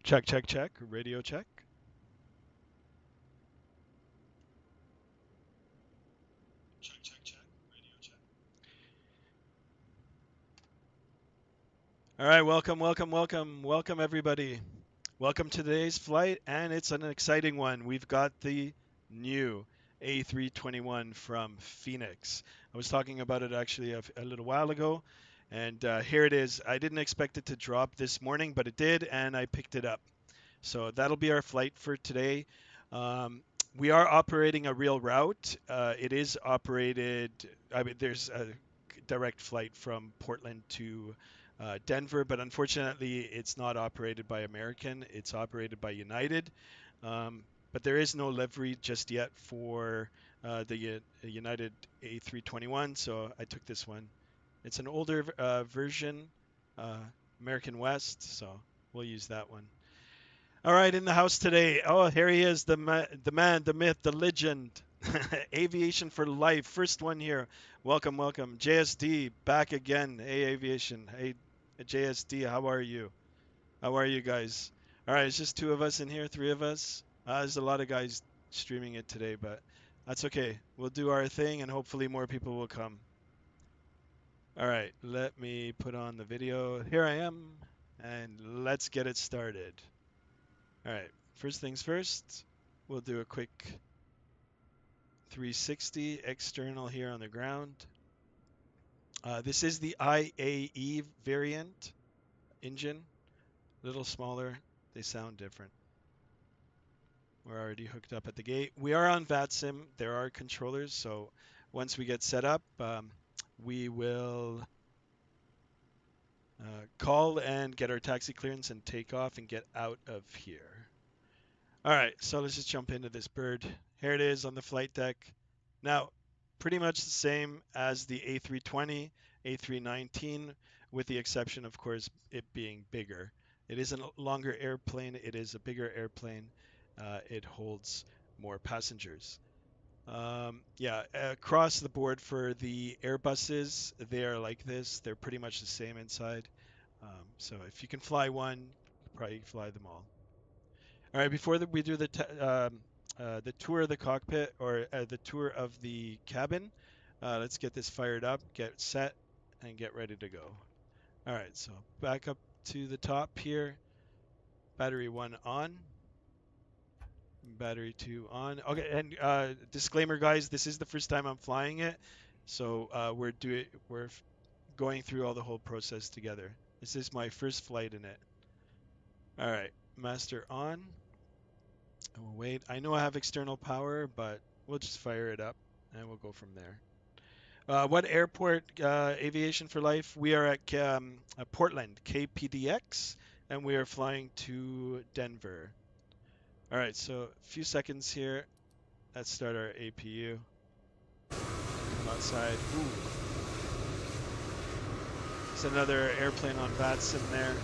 Check, check, check. Radio check. Check, check, check. Radio check. All right, welcome, welcome, welcome, welcome, everybody. Welcome to today's flight, and it's an exciting one. We've got the new A321 from FENIX. I was talking about it actually a little while ago, and here it is. I didn't expect it to drop this morning, but it did, and I picked it up. So that'll be our flight for today. Um, we are operating a real route. It is operated, I mean, there's a direct flight from Portland to Denver, but unfortunately, it's not operated by American. It's operated by United. But there is no livery just yet for the United A321, so I took this one. It's an older version, uh, American West, so we'll use that one. All right, in the house today. Oh, here he is, the man, the myth, the legend. Aviation for life. First one here. Welcome, welcome. JSD back again. Hey, Aviation. Hey, JSD, how are you? How are you guys? All right, it's just two of us in here, three of us. There's a lot of guys streaming it today, but that's okay. We'll do our thing and hopefully more people will come. All right, let me put on the video. Here I am, and let's get it started. All right, first things first, we'll do a quick 360 external here on the ground. This is the IAE variant engine, a little smaller. They sound different. We're already hooked up at the gate. We are on Vatsim. There are controllers, so once we get set up, we will call and get our taxi clearance and take off and get out of here. All right, so let's just jump into this bird. Here it is on the flight deck. Now, pretty much the same as the A320, A319, with the exception, of course, it being bigger. It is a longer airplane. It is a bigger airplane. It holds more passengers. Yeah, across the board for the Airbuses, they are like this. They're pretty much the same inside. So if you can fly one, you can probably fly them all. All right, before we do the tour of the cockpit or the tour of the cabin, let's get this fired up, get set, and get ready to go. All right, so back up to the top here. Battery 1 on. Battery 2 on. Okay, and disclaimer, guys, this is the first time I'm flying it, so we're going through all the whole process together. This is my first flight in it. All right, master on. We'll wait. I know I have external power, but we'll just fire it up and we'll go from there. What airport, Aviation for Life? We are at Portland, KPDX, and we are flying to Denver. All right, so a few seconds here. Let's start our APU. Come outside. Ooh, it's another airplane on Vatsim there.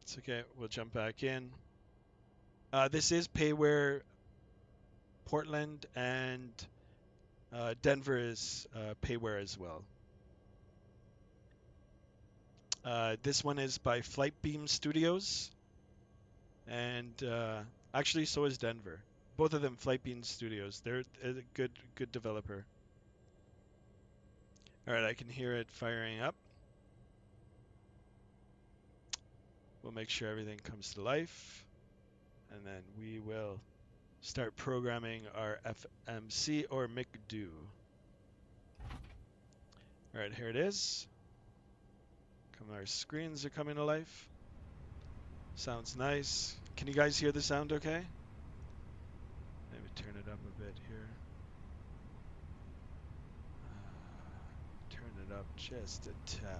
It's okay. We'll jump back in. This is Payware Portland, and Denver is Payware as well. This one is by Flightbeam Studios, and actually so is Denver. Both of them Flightbeam Studios. They're a good developer. All right, I can hear it firing up. We'll make sure everything comes to life, and then we will start programming our FMC or McDo. All right, here it is. Our screens are coming to life. Sounds nice. Can you guys hear the sound okay? Maybe turn it up a bit here. Turn it up just a tad.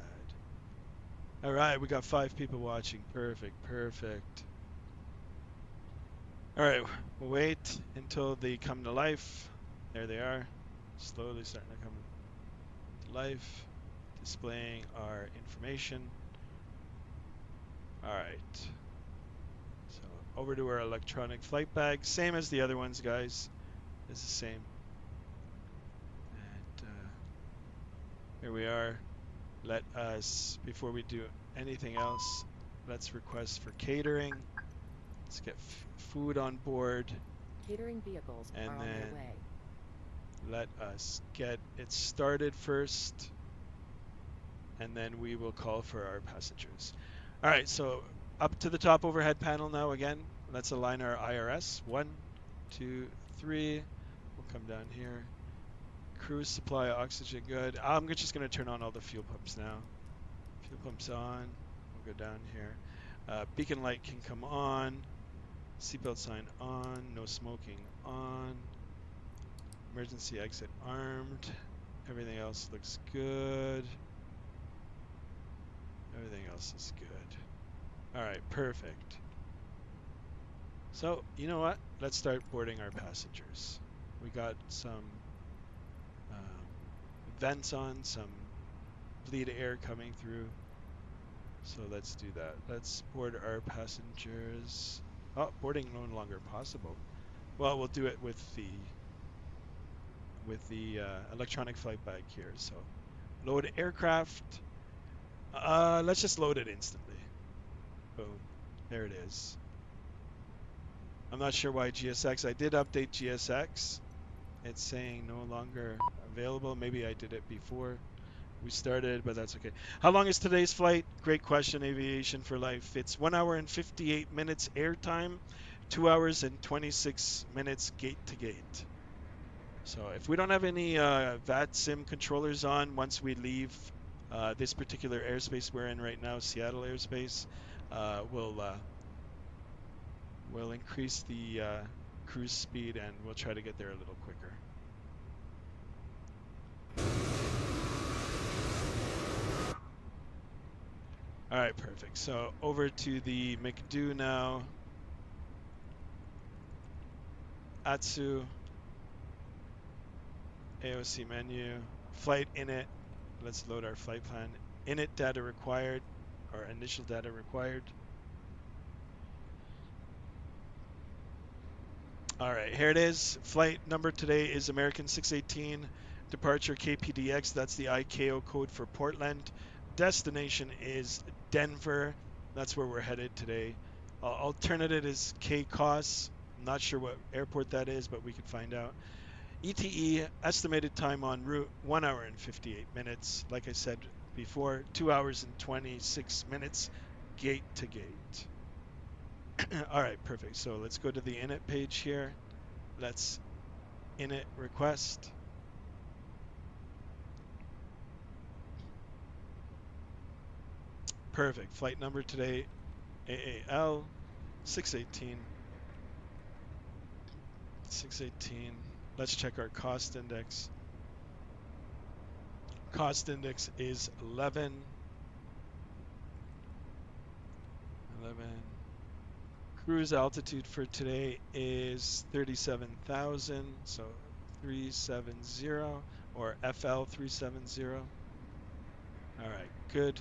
All right, we got 5 people watching. Perfect, perfect. All right, we'll wait until they come to life. There they are, slowly starting to come to life, displaying our information. All right, so over to our electronic flight bag, same as the other ones, guys. It's the same. And here we are. Let us, before we do anything else, let's request for catering. Let's get food on board. Catering vehicles and are on then their way. let us get it started first, and then we will call for our passengers. All right, so up to the top overhead panel now again. Let's align our IRS. 1, 2, 3. We'll come down here. Cruise supply oxygen good. I'm just going to turn on all the fuel pumps now. Fuel pumps on. We'll go down here. Beacon light can come on. Seatbelt sign on. No smoking on. Emergency exit armed. Everything else looks good. Everything else is good. All right, perfect. So, you know what? Let's start boarding our passengers. We got some vents on, some bleed air coming through. So let's do that. Let's board our passengers. Oh, boarding no longer possible. Well, we'll do it with the electronic flight bag here. So load aircraft. Let's just load it instantly. Boom. There it is. I'm not sure why GSX. I did update GSX. It's saying no longer available. Maybe I did it before we started, but that's okay. How long is today's flight? Great question, Aviation for Life. It's 1 hour and 58 minutes airtime, 2 hours and 26 minutes gate to gate. So if we don't have any Vatsim controllers on once we leave this particular airspace we're in right now, Seattle airspace, we'll increase the cruise speed and we'll try to get there a little quicker. All right, perfect. So over to the McDo now. Atsu, AOC menu, flight init. Let's load our flight plan. Init data required, or initial data required. All right, here it is. Flight number today is American 618, departure KPDX. That's the ICAO code for Portland. Destination is Denver. That's where we're headed today. Alternative is KCOS. I'm not sure what airport that is, but we can find out. ETE, estimated time en route, 1 hour and 58 minutes. Like I said before, 2 hours and 26 minutes gate to gate. All right, perfect. So let's go to the init page here. Let's init request. Perfect. Flight number today, AAL 618. 618. Let's check our cost index. Cost index is 11. 11. Cruise altitude for today is 37,000, so 370 or FL 370. All right, good.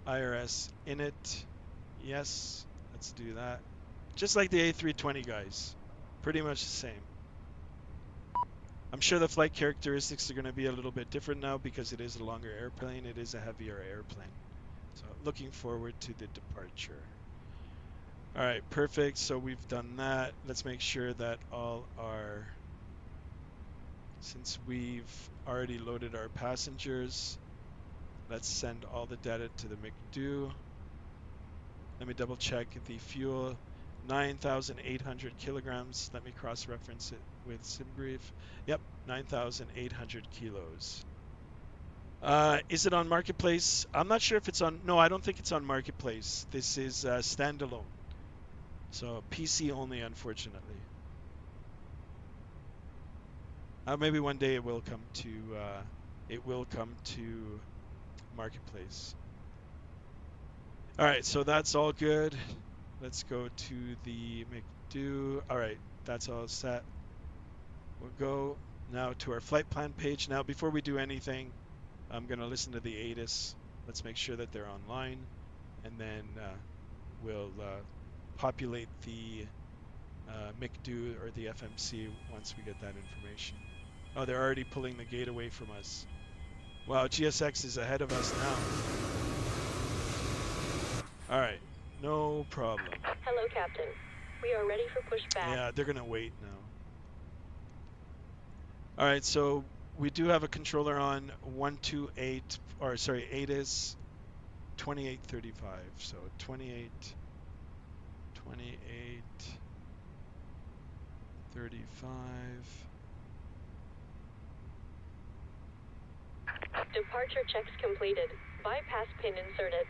IRS init, yes, let's do that. Just like the A320 guys, pretty much the same. I'm sure the flight characteristics are going to be a little bit different now because it is a longer airplane, it is a heavier airplane. So looking forward to the departure. All right, perfect. So we've done that. Let's make sure that since we've already loaded our passengers, let's send all the data to the McDo. Let me double check the fuel, 9,800 kilograms. Let me cross-reference it with SimBrief. Yep, 9,800 kilos. Is it on Marketplace? I'm not sure if it's on, no, I don't think it's on Marketplace. This is standalone. So PC only, unfortunately. Maybe one day it will come to Marketplace. All right, so that's all good. Let's go to the McDo. All right, that's all set. We'll go now to our flight plan page. Now, before we do anything, I'm going to listen to the ATIS. Let's make sure that they're online, and then we'll populate the McDo or the FMC once we get that information. Oh, they're already pulling the gate away from us. Wow, GSX is ahead of us now. All right, no problem. Hello, Captain. We are ready for pushback. Yeah, they're gonna wait now. All right, so we do have a controller on 128, or sorry, 8 is 2835. So 28, 35. Departure checks completed. Bypass pin inserted.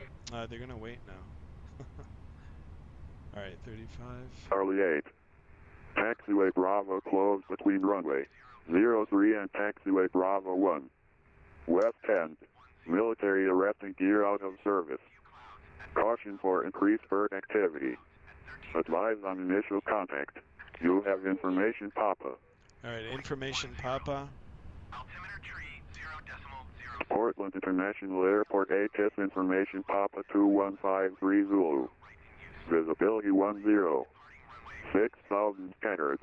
They're gonna wait now. All right, 35. Charlie 8. Taxiway Bravo closed between runway 03 and taxiway Bravo 1. West end. Military arresting gear out of service. Caution for increased bird activity. Advise on initial contact. You have information, Papa. All right, information, Papa. Portland International Airport ATIS information, Papa 2153 Zulu. Visibility 10. 6,000 scattered.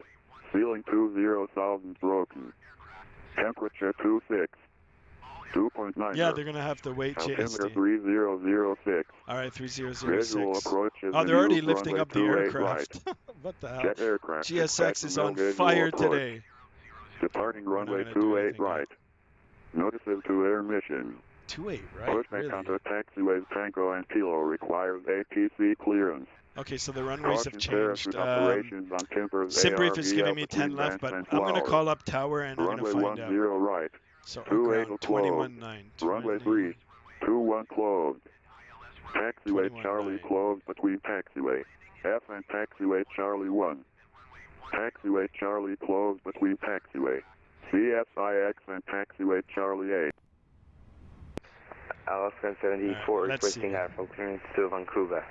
Ceiling 20,000 broken. Temperature 26. 2.9. Yeah, they're gonna have to wait, Altimeter JST. 3006. All right, Visual 3006. approach is Oh, they're already in use, lifting runway up the 28 aircraft. right. What the hell? Jet aircraft. GSX is on no visual fire approach. today. Departing We're not runway gonna do 28 anything right. Notices to air mission. 28, right? Pushback Really? onto taxiways Tango and Kilo requires ATC clearance. Okay, so the runways have Caution changed. parachute operations on Timbers Simbrief is ARV giving me 10 between left, but Vance I'm and gonna Flowers. call up tower and I'm gonna Runway find 10 out. right. So 28 ground closed. 21-9. Runway 3, 21 closed. Taxiway 21-9. Charlie closed between taxiway F and taxiway Charlie 1. Taxiway Charlie closed between taxiway CSIX and taxiway Charlie 8. Alaska 74 requesting airport clearance to Vancouver.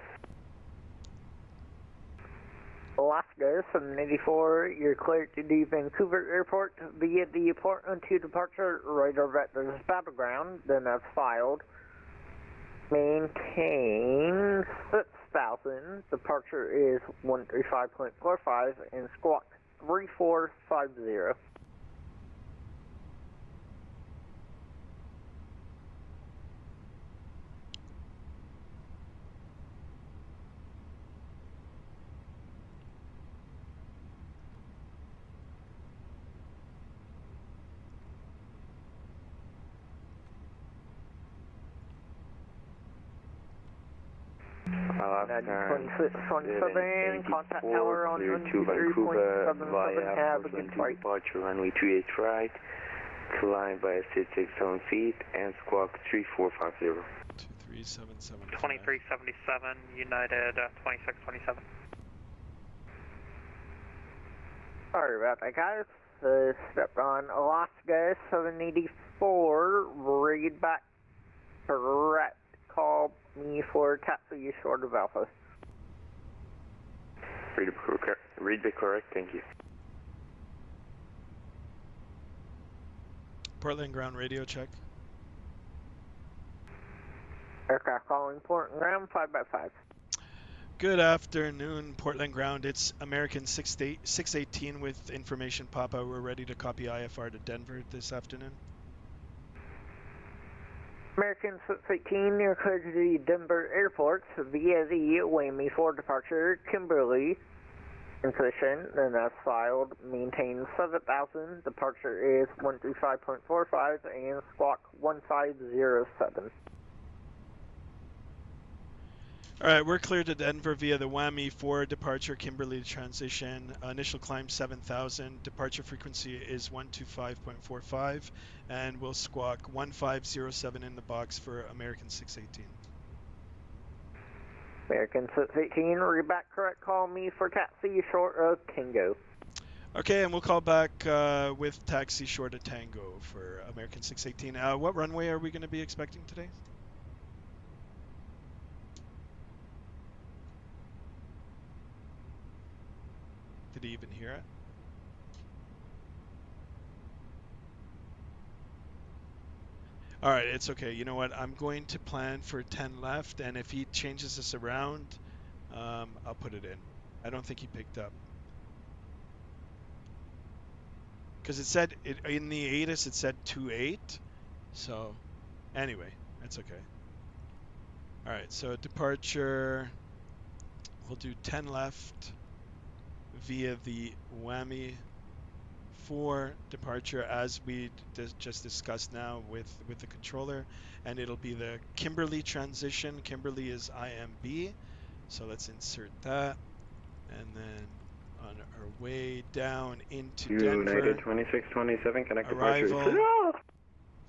Alaska 784, you're cleared to the Vancouver Airport via the Portland to departure radar vectors battleground, then as filed. Maintain 6,000, departure is 135.45 and squawk 3450. Alaska 2627, contact tower on clear to Vancouver via 123.77, have a Portland good to flight. departure runway 28 right, climb by 667 feet and squawk 3450. 23775. 2377, United 2627. Sorry about that, guys. Stepped on Alaska 784, read back correct. Call me for taxi short of Alpha. Read the correct, thank you. Portland ground radio check. Aircraft calling Portland ground 5x5. Good afternoon, Portland ground. It's American 618 with information, Papa. We're ready to copy IFR to Denver this afternoon. American 618, you're cleared to the Denver Airport via the WAMI for departure, Kimberly. In position, then as filed, maintain 7,000, departure is 135.45 and squawk 1507. All right, we're cleared to Denver via the WAMI for departure, Kimberly transition. Initial climb 7,000. Departure frequency is 125.45, and we'll squawk 1507 in the box for American 618. American 618, read back correct. Call me for taxi short of Tango. Okay, and we'll call back with taxi short of Tango for American 618. What runway are we going to be expecting today? Did he even hear it? All right, it's okay. You know what? I'm going to plan for 10 left, and if he changes this around, I'll put it in. I don't think he picked up. Because it said, in the ATIS, it said 28. So, anyway, that's okay. All right, so departure, we'll do 10 left via the whammy for departure as we just discussed now with the controller, and it'll be the Kimberley transition. Kimberley is IMB, so let's insert that, and then on our way down into Denver, United 2627, connect departure. arrival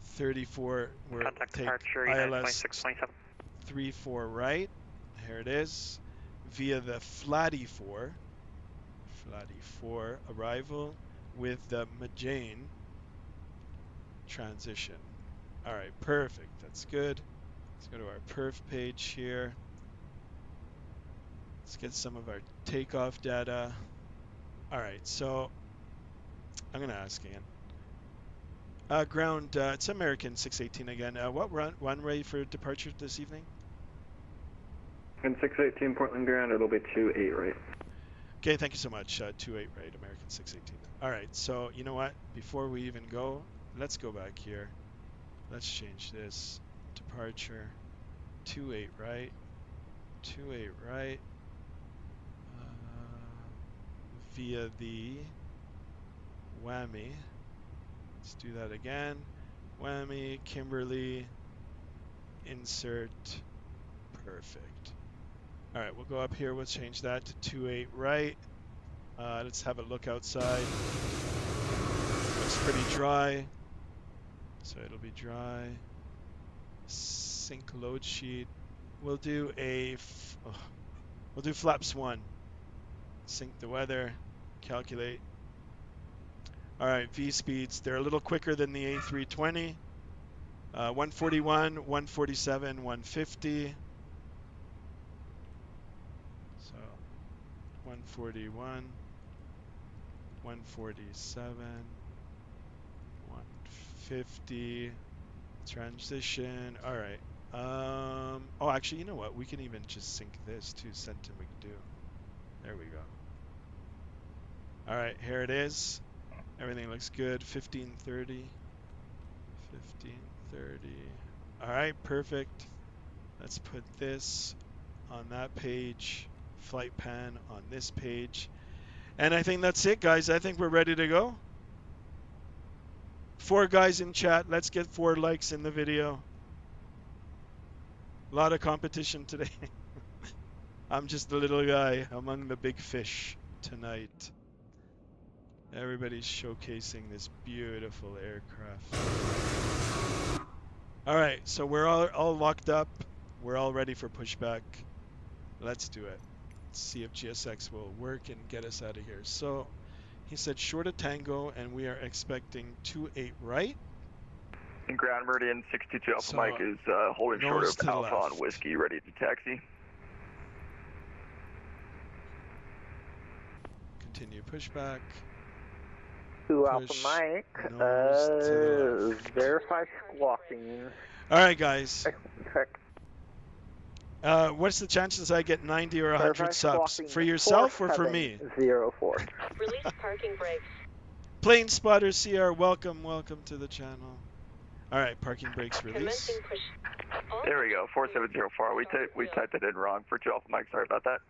34, we'll Contact take departure, United ILS 2627. 34 right, here it is, via the Flatty 4 arrival with the Majane transition. All right, perfect, that's good. Let's go to our perf page here. Let's get some of our takeoff data. All right, so I'm gonna ask again. Ground, it's American 618 again. What runway for departure this evening? And 618 Portland ground, it'll be 28 right. Okay, thank you so much. 28 right, American 618. All right, so you know what? Before we even go, let's go back here. Let's change this. Departure, 28 right, 28 right, via the whammy. Let's do that again. Whammy, Kimberley, insert, perfect. All right, we'll go up here. We'll change that to 28 right. Let's have a look outside. Looks pretty dry, so it'll be dry. Sync load sheet. We'll do we'll do flaps 1. Sync the weather, calculate. All right, V speeds, they're a little quicker than the A320. 141, 147, 150. So 141, 147, 150. Transition. All right. Oh, actually, you know what? We can even just sync this to Centimigdo. There we go. All right, here it is. Everything looks good. 1530. 1530. All right, perfect. Let's put this on that page. Flight pan on this page. And I think that's it, guys. I think we're ready to go. 4 guys in chat. Let's get 4 likes in the video. A lot of competition today. I'm just the little guy among the big fish tonight. Everybody's showcasing this beautiful aircraft. All right, so we're all locked up. We're all ready for pushback. Let's do it. Let's see if GSX will work and get us out of here. So he said short of Tango, and we are expecting 28 right. And ground meridian 622 Alpha So, Mike is holding short nose of to the Alpha on left. Whiskey, ready to taxi. Continue pushback. 2 Alpha Push Mike, nose to the left. verify squawking. All right, guys. Check. What's the chances I get 90 or 100 Verify subs? squawking For yourself or for me? 4704. Release parking brakes. Plane Spotter CR, welcome to the channel. All right, parking brakes release. Commencing push. There we go, 4704. We typed it in wrong for 2 Alpha Mike, sorry about that.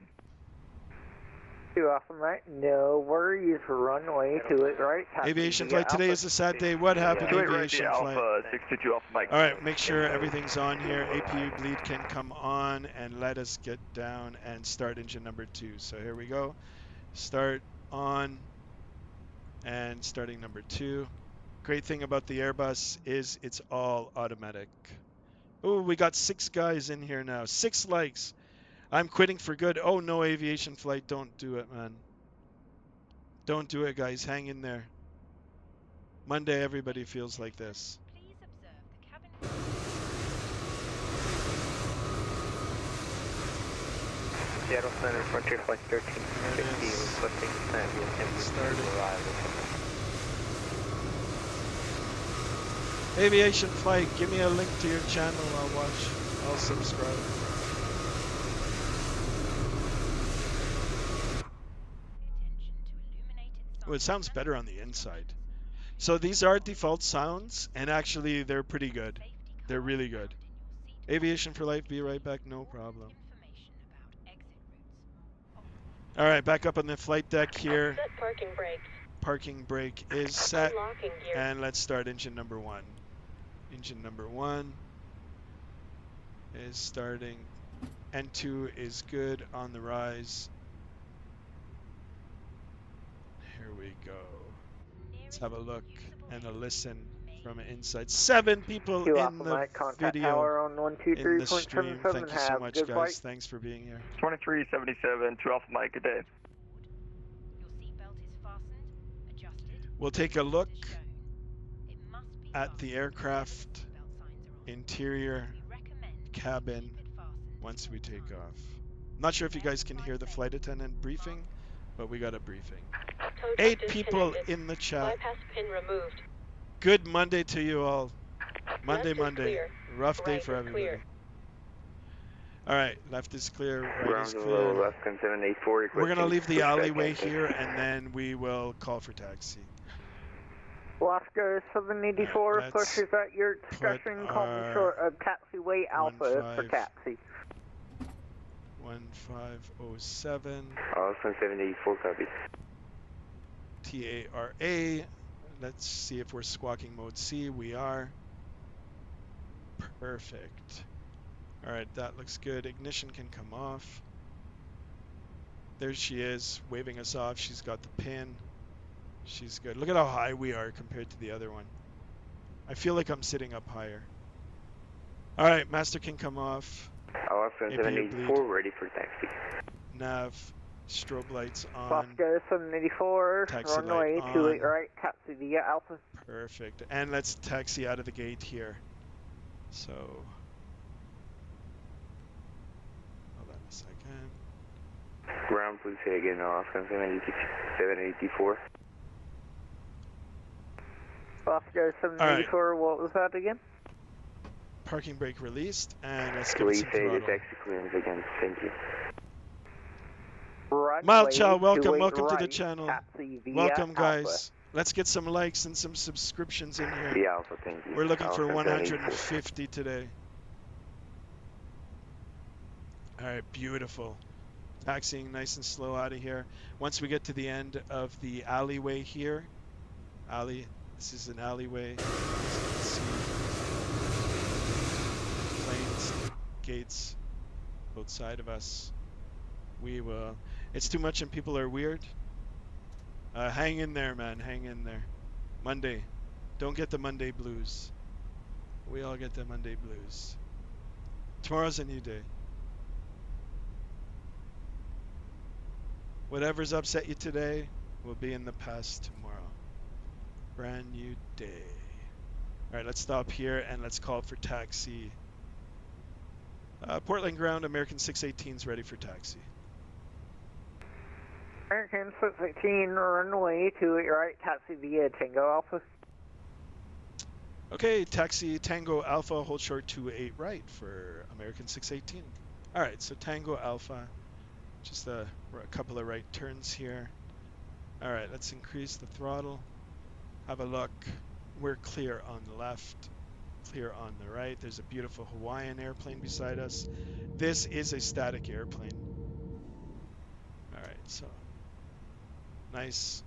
2 Alpha Mike, no worries, runway to it right. Aviation flight today is a sad day. What happened, To it right, aviation the flight? Alpha 622 Alpha Mike. All right, make sure everything's on here. APU bleed can come on, and let us get down and start engine number 2. So here we go. Start on, and starting number 2. Great thing about the Airbus is it's all automatic. Oh, we got 6 guys in here now. 6 likes. I'm quitting for good. Oh, no, aviation flight. Don't do it, man. Don't do it, guys. Hang in there. Monday, everybody feels like this. Please observe the cabin. Seattle Center, Frontier Flight 1350, requesting descent. You'll attempt Started. to arrive. Aviation flight, give me a link to your channel. I'll watch. I'll subscribe. Oh, it sounds better on the inside. So these are default sounds, and actually they're pretty good. They're really good. Aviation for life, be right back, no problem. Information about exit routes. All right, back up on the flight deck here. Set parking brakes. Parking brake is set, Unlocking gear. and let's start engine number 1. Engine number 1 is starting. N2 is good on the rise. Here we go. Let's have a look and a listen from inside. 7 people Q in Alpha the Mike, contact video, tower on in the stream. 123.77. Thank you so Have much, good guys. flight. Thanks for being here. 2377, 2 Alpha Mike, good day. Your seatbelt is fastened, adjusted. We'll take a look as shown. It must be at fastened the whenever aircraft the seatbelt signs are on. interior We recommend you cabin keep it fastened once we all take time. off. Not sure if you guys can hear the flight attendant briefing, but we got a briefing. Tow 8 truck people disconnected. in the chat. Bypass pin removed. Good Monday to you all. Left is Monday. clear. Rough day Right for is everybody. clear. All right, left is clear, right Ground is level, clear. left 784. We're going to leave the push back alleyway intake. here, and then we will call for taxi. Alaska 784 Let's pushes at your discretion. Call me our short of taxiway Alpha for 15 taxi. 1507 Austin 784, copy. TARA. Let's see if we're squawking mode C. We are. Perfect. All right, that looks good. Ignition can come off. There she is, waving us off. She's got the pin. She's good. Look at how high we are compared to the other one. I feel like I'm sitting up higher. All right, master can come off. Austin APU 784, bleed. ready for taxi. Nav, strobe lights on. Alaska 784, Taxi runway light 28 on. right, taxi via Alpha. Perfect. And let's taxi out of the gate here. So, hold on a second. Ground, please say again, Austin 784. Alaska 784, what was that again? Parking brake released, and let's give it Please some say the throttle. taxi clearance again, thank you. Mild Chow, Runway welcome 28 to the right, channel. taxi via Welcome, Alpha. guys. Let's get some likes and some subscriptions in here. Yeah, Alpha, thank you. We're looking for Austin 150 today. All right, beautiful. Taxiing nice and slow out of here. Once we get to the end of the alleyway here, this is an alleyway. As you can see, planes, gates, both side of us. We will. It's too much and people are weird. Hang in there, man. Hang in there. Monday. Don't get the Monday blues. We all get the Monday blues. Tomorrow's a new day. Whatever's upset you today will be in the past tomorrow. Brand new day. All right, let's stop here and let's call for taxi. Portland ground, American 618's ready for taxi. American 618, runway 28 right, taxi via Tango Alpha. Okay, taxi Tango Alpha, hold short 28 right for American 618. All right, so Tango Alpha, just a couple of right turns here. All right, let's increase the throttle. Have a look. We're clear on the left, clear on the right. There's a beautiful Hawaiian airplane beside us. This is a static airplane. All right, so nice.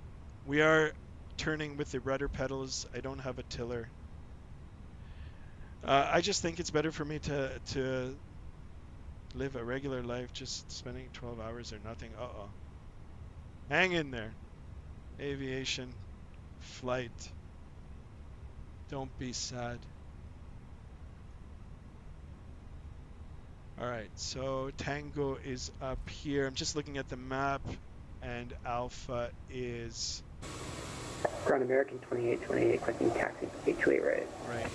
We are turning with the rudder pedals. I don't have a tiller. I just think it's better for me to live a regular life, just spending 12 hours or nothing. Uh-oh. Hang in there. Aviation, flight. Don't be sad. All right, so Tango is up here. I'm just looking at the map, and Alpha is Ground American 2828, requesting taxi 828 right. right here.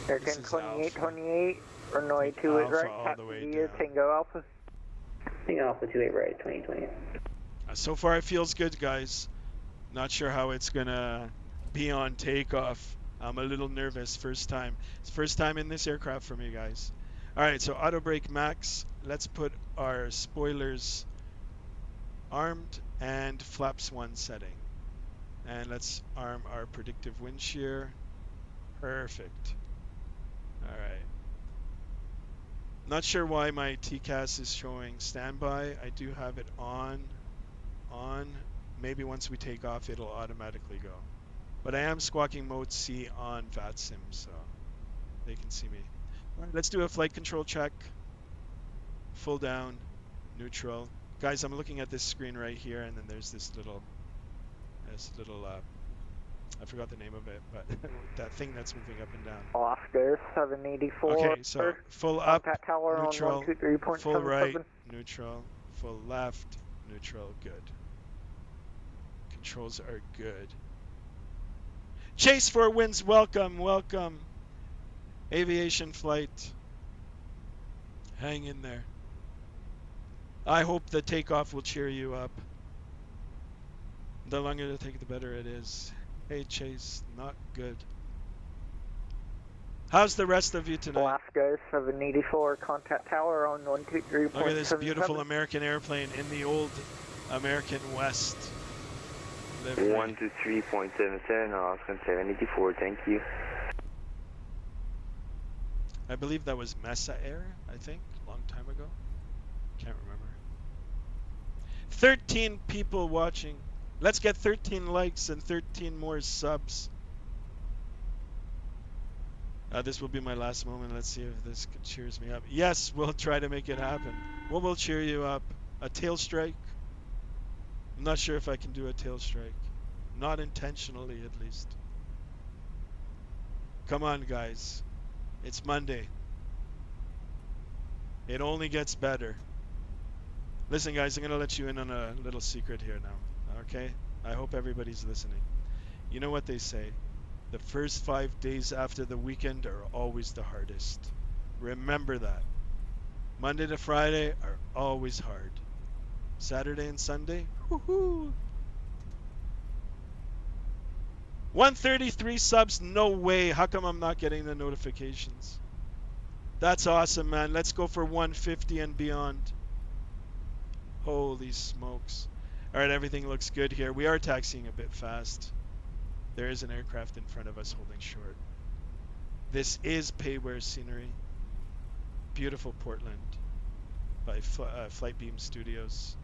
American This is 2828, runway Take 28 Alpha right, all taxi the way via down. Tango Alpha. Tango Alpha 28 right, 2020. So far, it feels good, guys. Not sure how it's gonna be on takeoff. I'm a little nervous. First time. It's first time in this aircraft for me, guys. All right, so auto brake max. Let's put our spoilers armed and flaps 1 setting. And let's arm our predictive wind shear. Perfect. All right. Not sure why my TCAS is showing standby. I do have it on. Maybe once we take off, it'll automatically go. But I am squawking mode C on Vatsim, so they can see me. All right, let's do a flight control check. Full down, neutral. Guys, I'm looking at this screen right here, and then there's this little, I forgot the name of it, but that thing that's moving up and down. Oscar 784. Okay, so full up, Contact tower neutral, on 123.77. full right, neutral, full left, neutral, good. Controls are good. Chase for wins, welcome, welcome. Aviation flight. Hang in there. I hope the takeoff will cheer you up. The longer to take, the better it is. Hey, Chase, not good. How's the rest of you tonight? Alaska 784, contact tower on 123.77. Look at this beautiful American airplane in the old American West. Livery. 123.77, Alaska 784, thank you. I believe that was Mesa Air, I think, a long time ago. Can't remember. 13 people watching. Let's get 13 likes and 13 more subs. This will be my last moment. Let's see if this cheers me up. Yes, we'll try to make it happen. What will cheer you up? A tail strike? I'm not sure if I can do a tail strike. Not intentionally, at least. Come on, guys. It's Monday. It only gets better. Listen, guys, I'm going to let you in on a little secret here now. Okay? I hope everybody's listening. You know what they say? The first 5 days after the weekend are always the hardest. Remember that. Monday to Friday are always hard. Saturday and Sunday, woohoo! 133 subs, no way. How come I'm not getting the notifications? That's awesome, man. Let's go for 150 and beyond. Holy smokes. All right, everything looks good here. We are taxiing a bit fast. There is an aircraft in front of us holding short. This is Payware scenery. Beautiful Portland by Flight Beam Studios.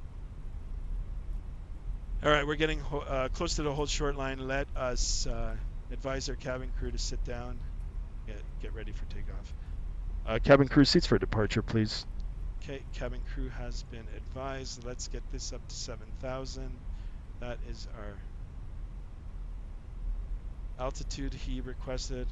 All right, we're getting close to the hold short line. Let us advise our cabin crew to sit down. Get ready for takeoff. Cabin crew seats for departure, please. Okay, cabin crew has been advised. Let's get this up to 7,000. That is our altitude he requested.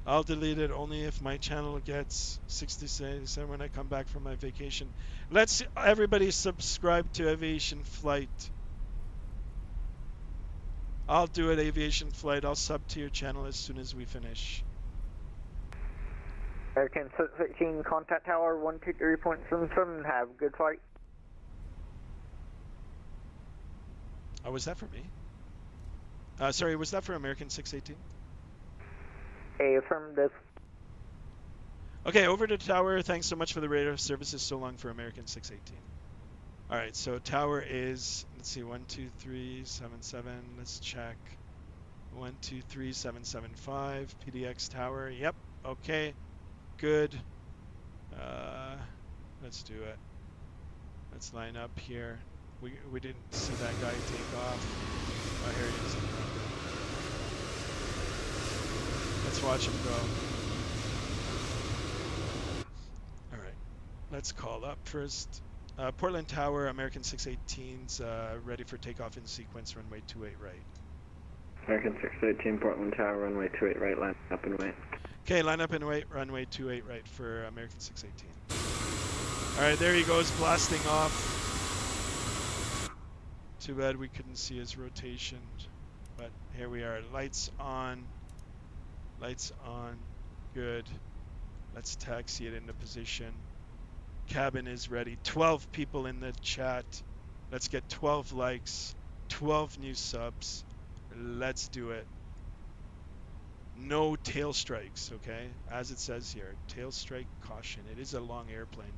I'll delete it only if my channel gets 67 when I come back from my vacation. Let's everybody subscribe to Aviation Flight. I'll do it, Aviation Flight. I'll sub to your channel as soon as we finish. American 618, contact tower 123.77, have a good flight. Oh, was that for me? Sorry, was that for American 618? Affirmative. Okay, over to tower. Thanks so much for the radar services. So long for American 618. All right, so tower is, let's see, 12377. Let's check. 123775. PDX tower. Yep. Okay. Good. Let's do it. Let's line up here. We didn't see that guy take off. Oh, here he is. Let's watch him go. All right. Let's call up first. Portland Tower, American 618's ready for takeoff in sequence, runway 28 right. American 618, Portland Tower, runway 28 right, line up and wait. Okay, line up and wait, runway 28 right for American 618. All right, there he goes, blasting off. Too bad we couldn't see his rotation, but here we are. Lights on. Lights on. Good. Let's taxi it into position. Cabin is ready. 12 people in the chat. Let's get 12 likes, 12 new subs. Let's do it. No tail strikes, okay? As it says here, tail strike caution. It is a long airplane.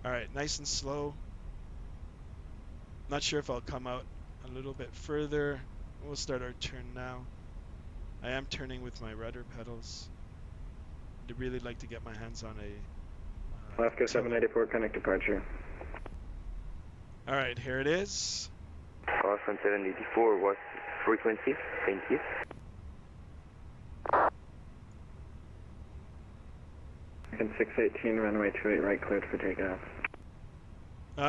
All right, nice and slow. Not sure if I'll come out a little bit further. We'll start our turn now. I am turning with my rudder pedals. I'd really like to get my hands on a Alaska tiller. 794, connect departure. All right, here it is. Boston 784, what's frequency? Thank you. American 618, runway 28 right, cleared for takeoff.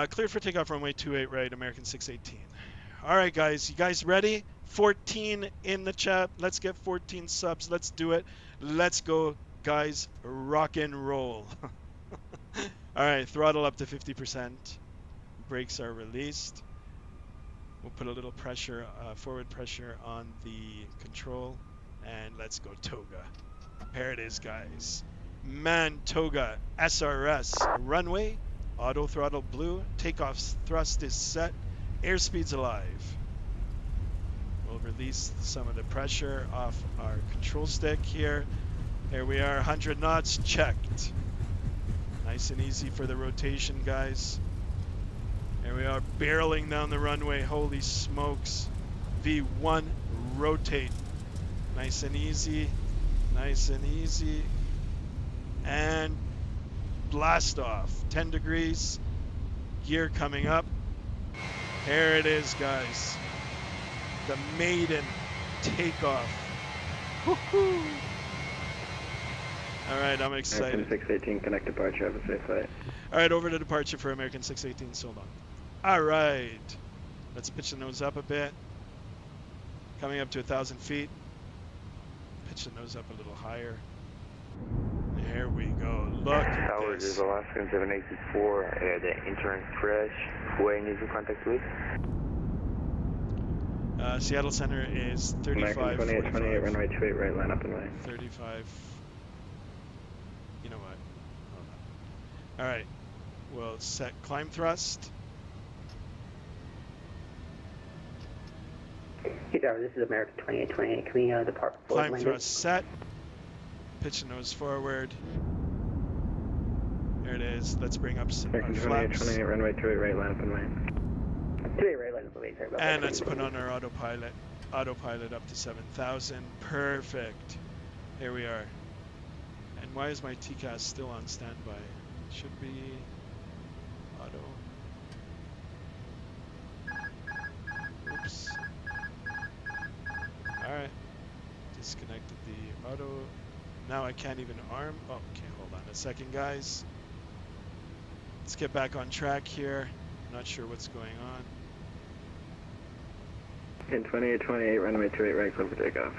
Cleared for takeoff, runway 28 right, American 618. All right, guys, you guys ready? 14 in the chat. Let's get 14 subs. Let's do it. Let's go, guys. Rock and roll. All right, throttle up to 50%. Brakes are released. We'll put a little pressure, forward pressure on the control, and let's go Toga. Here it is, guys. Mantoga SRS runway. Auto throttle blue. Takeoff thrust is set. Airspeed's alive. We'll release some of the pressure off our control stick here. Here we are, 100 knots checked. Nice and easy for the rotation, guys. Here we are, barreling down the runway. Holy smokes. V1, rotate. Nice and easy. Nice and easy. And blast off. 10 degrees. Gear coming up. Here it is, guys. The maiden takeoff. Woohoo! All right, I'm excited. American 618, connect departure, have a safe flight. All right, over to departure for American 618, so long. All right, let's pitch the nose up a bit. Coming up to 1,000 feet. Pitch the nose up a little higher. There we go. Look at Towers this. is Alaska 784, the intern fresh. Who I need to contact with? Seattle Center is 35, American 2828, 45. runway 28 right, line up and way. 35. You know what? Hold on. All right. We'll set climb thrust. Hey, Tower, this is American 2828. Can we depart before Climb landing? thrust set. Pitch the nose forward. There it is. Let's bring up our American flaps. 2828, runway 28 right, line up and way. 28 right, line up, sorry about that. And let's put on our autopilot. Autopilot up to 7,000. Perfect. Here we are. And why is my TCAS still on standby? It should be auto. Oops. Alright. Disconnected the auto. Now I can't even arm. Oh, okay, hold on a second, guys. Let's get back on track here. Not sure what's going on. In 2828, runway 28 right, clear for takeoff.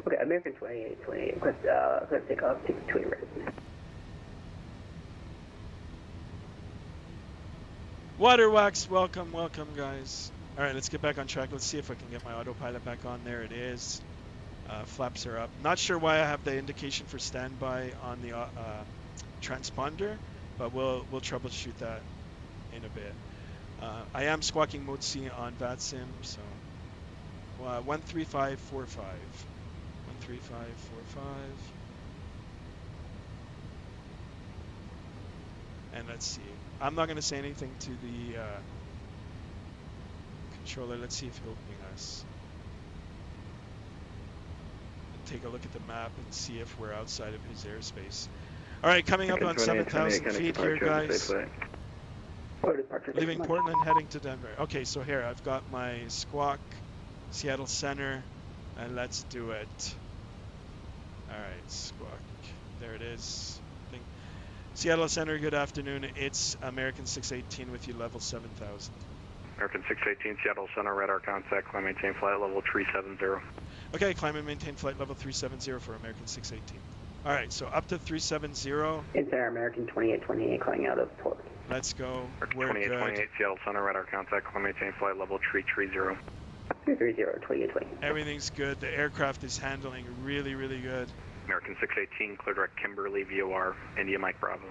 Okay, American 2828, request takeoff, take 28 right. Waterwax, welcome, welcome, guys. All right, let's get back on track. Let's see if I can get my autopilot back on. There it is. Flaps are up. Not sure why I have the indication for standby on the transponder, but we'll troubleshoot that in a bit. I am squawking mode C on Vatsim, so 13545. 13545. And let's see. I'm not going to say anything to the controller. Let's see if he'll ping us. And take a look at the map and see if we're outside of his airspace. All right, coming up on 7,000 feet here, guys. Leaving Portland, heading to Denver. Okay, so here, I've got my squawk, Seattle Center, and let's do it. All right, squawk. There it is. Seattle Center, good afternoon. It's American 618 with you, level 7,000. American 618, Seattle Center, radar contact, climb maintain flight level 370. Okay, climb and maintain flight level 370 for American 618. All right, so up to 370. It's our American 2828 calling out of port. Let's go. We're 2828, good. Seattle Center, radar contact, climb maintain flight level 330. 330, 2820. Everything's good. The aircraft is handling really, really good. American 618, clear direct Kimberly, VOR, India Mike Bravo.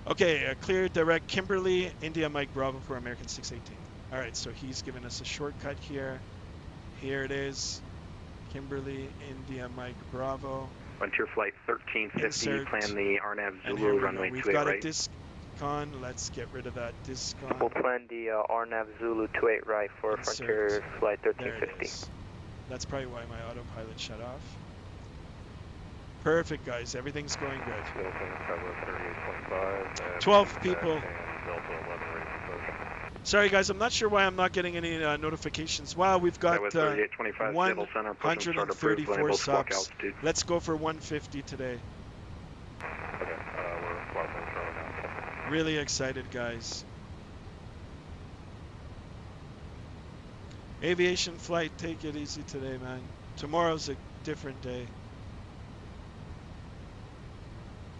Okay, clear direct Kimberly, India Mike Bravo for American 618. All right, so he's given us a shortcut here. Here it is. Kimberly, India Mike Bravo. Frontier flight 1350, Insert. plan the RNAV And Zulu here we runway go. We've 28 got right. a disc con. Let's get rid of that disc We'll con. plan the RNAV Zulu 28 right for Insert. Frontier flight There it 1350. is. That's probably why my autopilot shut off. Perfect, guys. Everything's going good. Delta Center 3825. 12 people. And Delta 11 ready for push. Sorry, guys. I'm not sure why I'm not getting any notifications. Wow, we've got That was 3825 Seattle Center. Push and start approved. 134 Enable squawk subs. altitude. Let's go for 150 today. Okay, we're squawk control now. Really excited, guys. Aviation flight, take it easy today, man. Tomorrow's a different day.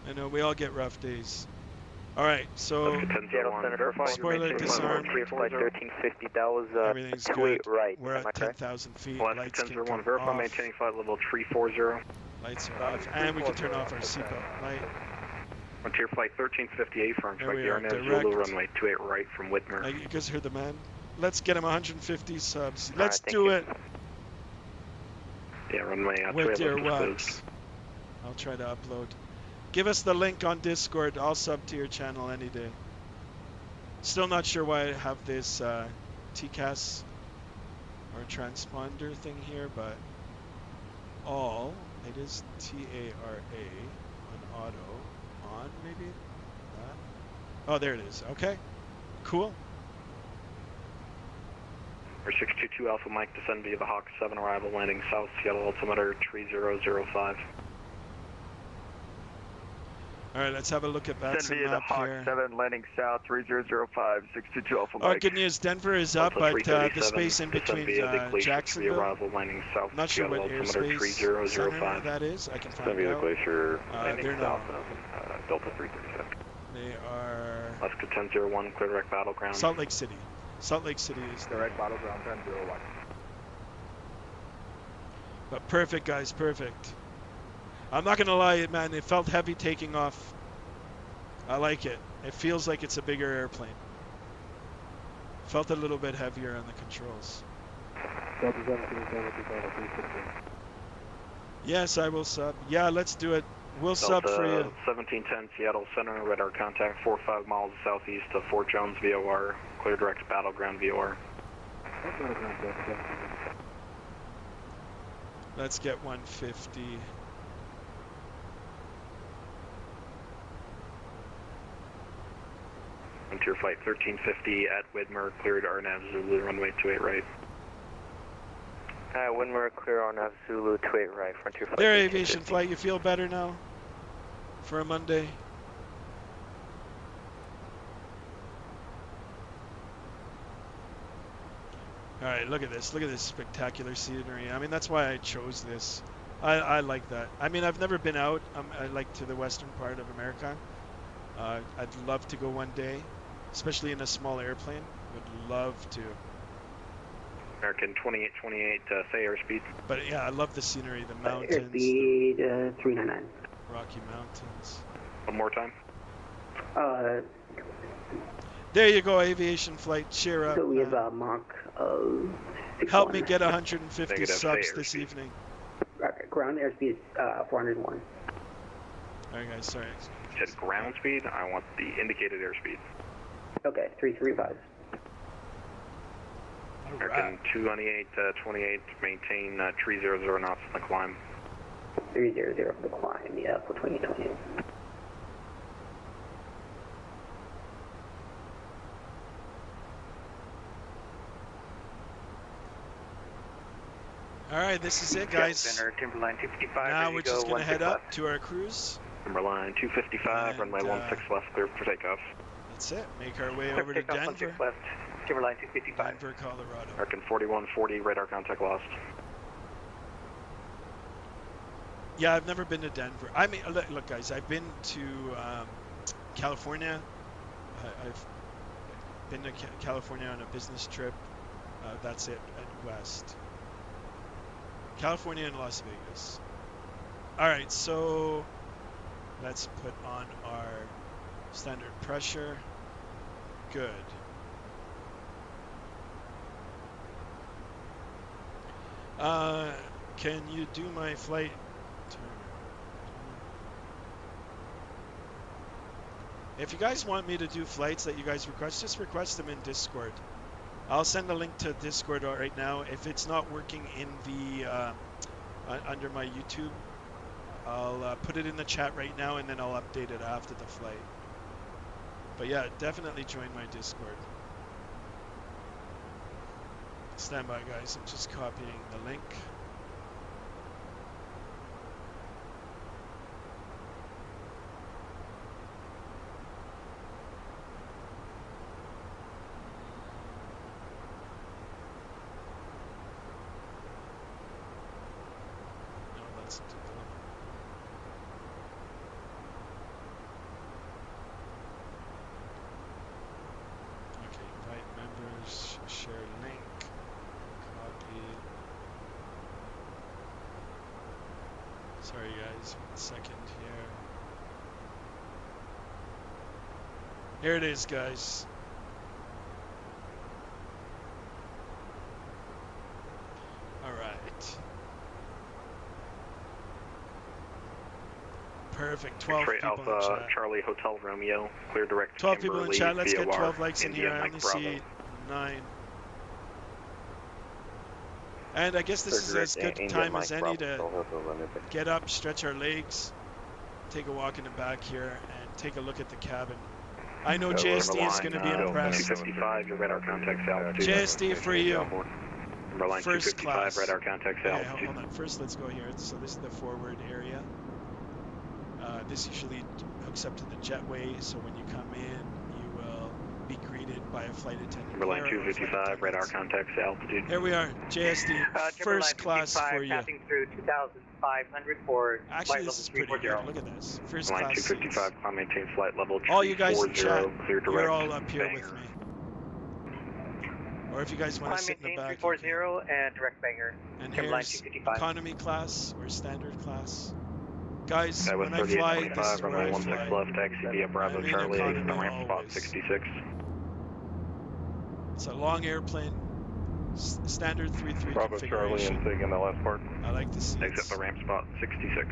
I know we all get rough days. All right, so Seattle Center, spoiler disarmed. Flight 1350, that was Everything's 28 good. right. We're Am I at correct? 10,000 feet. Alaska Lights can 1001, come verify off. maintaining flight level 340. Lights are off, and we can turn off our seatbelt light. Frontier Flight 1358 from There Flight we the are, Arnaz direct. Zulu runway 28 right from Whitmer. You guys heard the man. Let's get him 150 subs. All Let's right, do thank it Yeah, runway with 28 your left is wax. I'll try to upload. Give us the link on Discord. I'll sub to your channel any day. Still not sure why I have this TCAS or transponder thing here, but all it is TARA on auto on maybe. Oh, there it is. Okay, cool. Or 622 Alpha Mike, descend via the Hawk 7 arrival, landing south, Seattle altimeter 3005. All right, let's have a look at Descend Vatsim via the map Hawk here. 7, landing south 3005, 622 Alpha Oh, Mike. good news. Denver is up, Delta but the 337, space in descend between via the Glacier 3 Jacksonville. arrival, landing south, Not sure Seattle what altimeter airspace center 3005. that is. I can Descend find via the out. Glacier, landing they're south, not. Delta 337. They are Alaska 1001, clear direct battleground. Salt Lake City. Salt Lake City is there. Direct battleground 1001. But perfect, guys, perfect. I'm not gonna lie, man. It felt heavy taking off. I like it. It feels like it's a bigger airplane. Felt a little bit heavier on the controls. Yes, I will sub. Yeah, let's do it. We'll sub for you. 1710 Seattle Center, radar contact 45 miles southeast of Fort Jones VOR, clear direct battleground VOR. Let's get 150. Frontier Flight 1350 at Whitmer, cleared Arnaz Zulu, runway 28 right. Whitmer, clear Arnaz Zulu, 28 right, Frontier Flight. There, aviation flight. You feel better now? For a Monday? All right, look at this. Look at this spectacular scenery. I mean, that's why I chose this. I like that. I mean, I've never been out. I like to the western part of America. I'd love to go one day, especially in a small airplane. Would love to. American 2828, say airspeed. But yeah, I love the scenery, the mountains, Airspeed 399. Rocky Mountains. One more time. There you go, aviation flight. Cheer up. So we man. have a Mach of Help me get 150 Negative, subs say this airspeed. evening. ground airspeed is 401. All right, guys. Sorry. You said ground speed? I want the indicated airspeed. Okay, 335. American 228, 28, maintain 300 knots on the climb. 300 for the climb, yeah, for 2020. All right, this is it, guys. Center, Timberline 255. Now we're just gonna head up to our cruise. Timberline 255, runway 16 left, clear for takeoff. That's it. Make our way over to Denver. Left, Timberline 255. Denver, Colorado. American 4140, radar contact lost. Yeah, I've never been to Denver. I mean, look, guys, I've been to California. I've been to California on a business trip. That's it, at West. California and Las Vegas. All right, so let's put on our standard pressure. Good. Can you do my flight? If you guys want me to do flights that you guys request, just request them in Discord. I'll send a link to Discord right now. If it's not working in the under my YouTube I'll put it in the chat right now, and then I'll update it after the flight. But yeah, definitely join my Discord. Stand by, guys. I'm just copying the link. No, that's too cool. Okay, invite members, share link, copy. Sorry guys, 1 second here. Here it is, guys. All right. Perfect. 12 X-ray people in Alpha chat. Charlie Hotel Romeo, clear direct 12 people in Kimberly, chat. Let's get VOR, 12 likes in India, here. I Mike only Bravo. see 9. And I guess this is as good time as any to get up, stretch our legs, take a walk in the back here, and take a look at the cabin. I know JSD is going to be impressed. 255, your radar contacts altitude. JSD for you. Numberline First 255, class. radar contacts Okay, altitude. hold on. First, let's go here. So this is the forward area. This usually hooks up to the jetway, so when you come in, you will be greeted by a flight attendant. Numberline 255, radar contacts altitude. Here we are, JSD, first class for you. Passing through 2,500 for Actually, this is pretty good. Look at this. First Line class 255, seats. climb maintain flight level. All you guys in chat, clear direct. you're all up here banger. with me. Or if you guys want to sit in the back, 340 and direct banger. and Timberline here's 255. economy class or standard class. Guys, That was when I fly, this is 3825, where I runway 16 fly. left, taxi via Bravo I'm in Charlie, exit economy the ramp spot always. 66. It's a long airplane, standard 3-3 Bravo Charlie configuration. and taking the last part. I like the seats. Exit the ramp spot 66.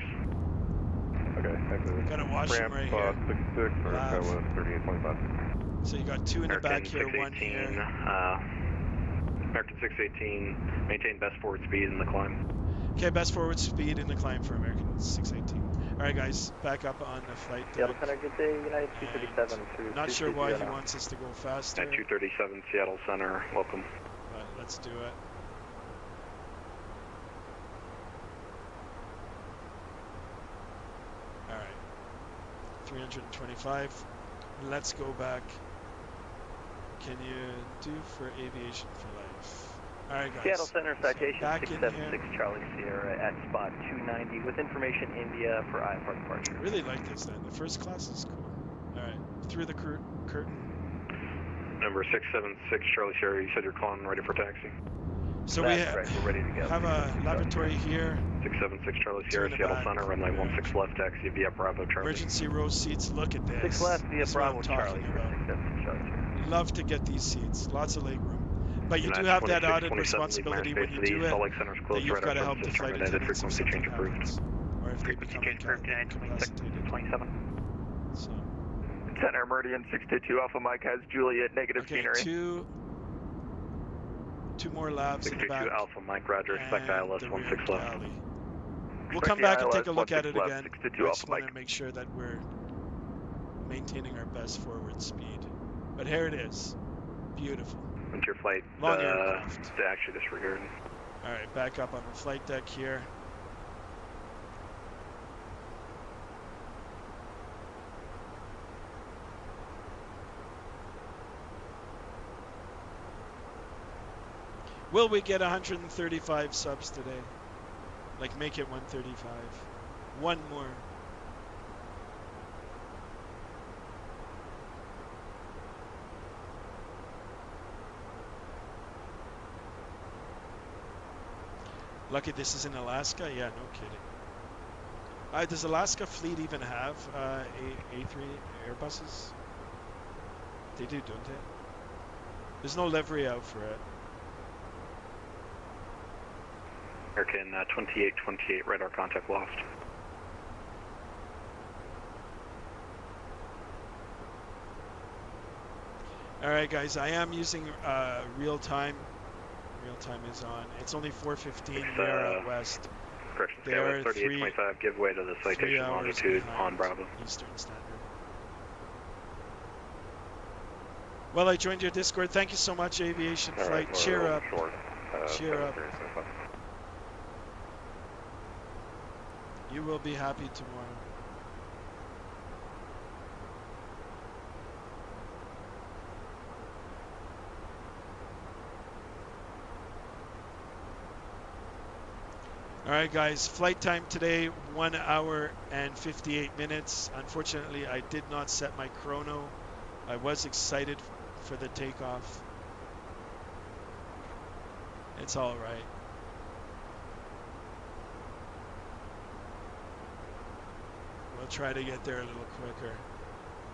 Okay, exit. Got a washroom right here. 66, or that was 3825. So you got 2 in the back here, 1 618, here. American 618, maintain best forward speed in the climb. Okay, best forward speed in the climb for American 618. All right, guys, back up on the flight deck. Seattle Center, good day, United 237 through Not sure why he wants us to go faster, At 237, Seattle Center, welcome. but let's do it. All right, 325. Let's go back. Can you do for aviation for life? All right, guys. Seattle Center, citation back in 676 Charlie Sierra at spot 290 with information India for IFR departure. Really like this then. The first class is cool. All right, through the curtain. Number 676, Charlie Sierra, you said you're calling ready for taxi. So That's we right, we're ready to go. have a lavatory here. 676, Charlie Two Sierra, in the Seattle back. Center, runway 16 left, taxi via Bravo Charlie. Emergency row seats. Look at this. 6 left via That's what I'm Bravo talking Charlie for about. 676 Charlie Sierra. Love to get these seats. Lots of leg room. But you do United have that 26, added 27, responsibility when you United do States, it, Salt Lake Center's that closed, you've radar got to help the services flight terminated, attendants if frequency something change approved. happens, or if they Frequency become change approved, United 26, incapacitated. 27. So, Center Meridian 622 Alpha Mike has Juliet, negative okay, scenery. two more labs in the 622 back. Alpha Mike, Roger, expect and ILS the 16 rear left. galley. We'll Expect come the back and ILS take a look at it 16 left, again. 622 I Alpha just want to Mike. make sure that we're maintaining our best forward speed. But here it is. Beautiful. Into your flight, Long aircraft. to actually disregard. All right, back up on the flight deck here. Will we get 135 subs today? Like, make it 135. One more. Lucky this is in Alaska? Yeah, no kidding. Does Alaska Fleet even have A3 Airbuses? They do, don't they? There's no livery out for it. American 2828, radar contact lost. All right, guys, I am using real time. Real time is on. It's only 4:15 there out west. Correction, They Skywest are 3825, give way to the 3 citation hours longitude behind on Bravo. Eastern Standard. Well, I joined your Discord. Thank you so much, Aviation Flight. Cheer up. Cheer up. You will be happy tomorrow. All right, guys. Flight time today, 1 hour and 58 minutes. Unfortunately, I did not set my chrono. I was excited for the takeoff. It's all right. We'll try to get there a little quicker.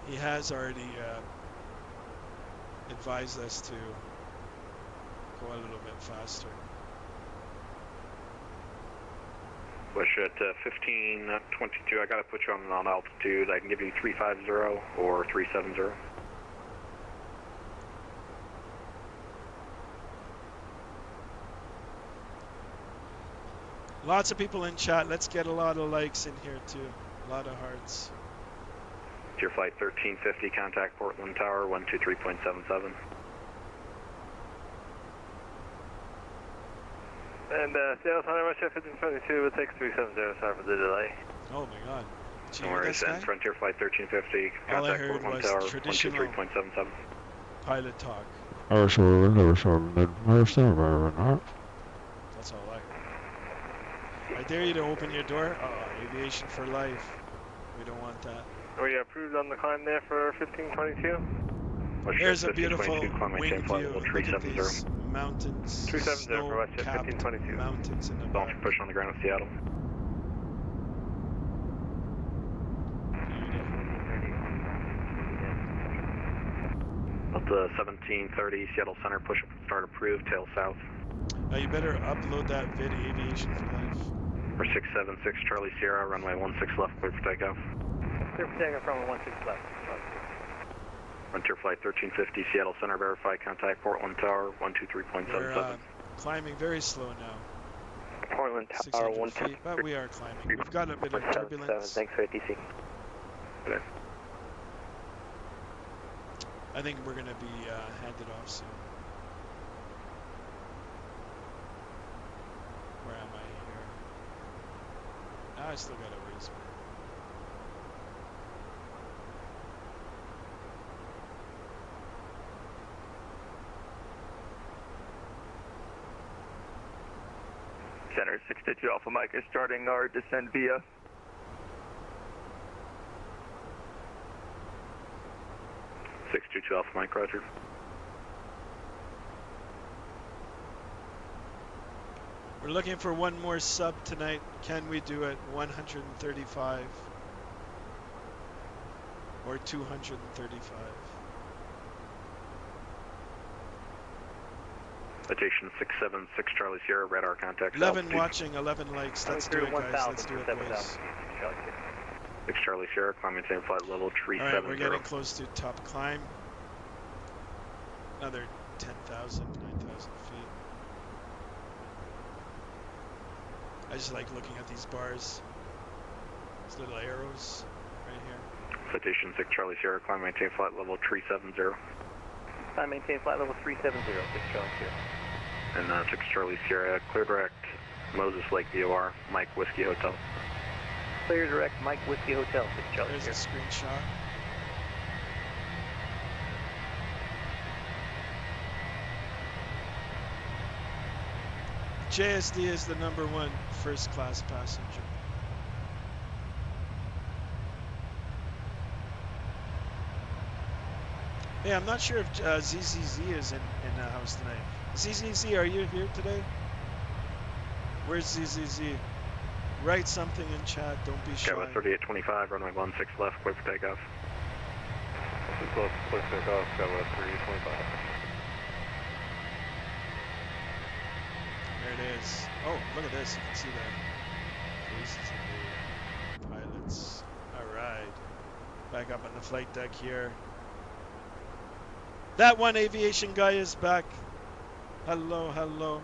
He has already advised us to go a little bit faster. Push at 1522. I got to put you on altitude. I can give you 350 or 370. Lots of people in chat. Let's get a lot of likes in here too. A lot of hearts. Your flight 1350, contact Portland Tower 123.77. And Seattle Center, Russia 1522, it takes 370, sorry for the delay. Oh my god. Did you No hear worries, this and guy? Frontier Flight 1350, All I contact heard Portland was Tower traditional 123.77. pilot talk. That's all I heard. That's all I heard. I dare you to open your door. Aviation for life. We don't want that. Were you approved on the climb there for 1522? There's a beautiful wing view. Look at these mountains, 370 for West Jet, snow-capped 1522. mountains in the Don't back. push on the ground at Seattle. At the 1730, Seattle Center, push up, start approved, tail south. You better upload that vid, Aviation for life. For 676 Charlie Sierra, runway 16 left, clear for takeoff. Clear for takeoff, runway 16 left. Frontier Flight 1350, Seattle Center, verify contact Portland Tower 123.77. We're climbing very slow now. Portland Tower 600 feet, but we are climbing. We've got a bit of turbulence. Thanks for ATC. Okay. I think we're going to be handed off soon. Where am I here? I still got a ways. Center 622 Alpha Mike is starting our descent via. Alpha Mike, roger. We're looking for one more sub tonight. Can we do it? 135 or 235? Citation 676 Charlie Sierra, radar contact. 11 altitude. watching, 11 likes. Let's do it, guys. Let's do it, boys. 6 Charlie Sierra, climbing same flight level 370. All right, we're getting close to top climb. Another 10,000, 9,000 feet. I just like looking at these bars. These little arrows right here. Citation 6 Charlie Sierra, climb maintain flight level 370. Climb maintain flight level 370, 6 Charlie Sierra. And 6 Charlie Sierra, clear direct, Moses Lake VOR, Mike Whiskey Hotel. Clear direct, Mike Whiskey Hotel, 6 Charlie There's Sierra. a screenshot. JSD is the #1 first class passenger. Hey, I'm not sure if ZZZ is in the house tonight. ZZZ, are you here today? Where's ZZZ? Write something in chat, don't be shy. Skywest 3825, runway 16 left, clear for takeoff. Close, clear for takeoff, Skywest 3825. There it is. Oh, look at this. You can see the faces of the pilots. Alright. Back up on the flight deck here. That one aviation guy is back. Hello, hello.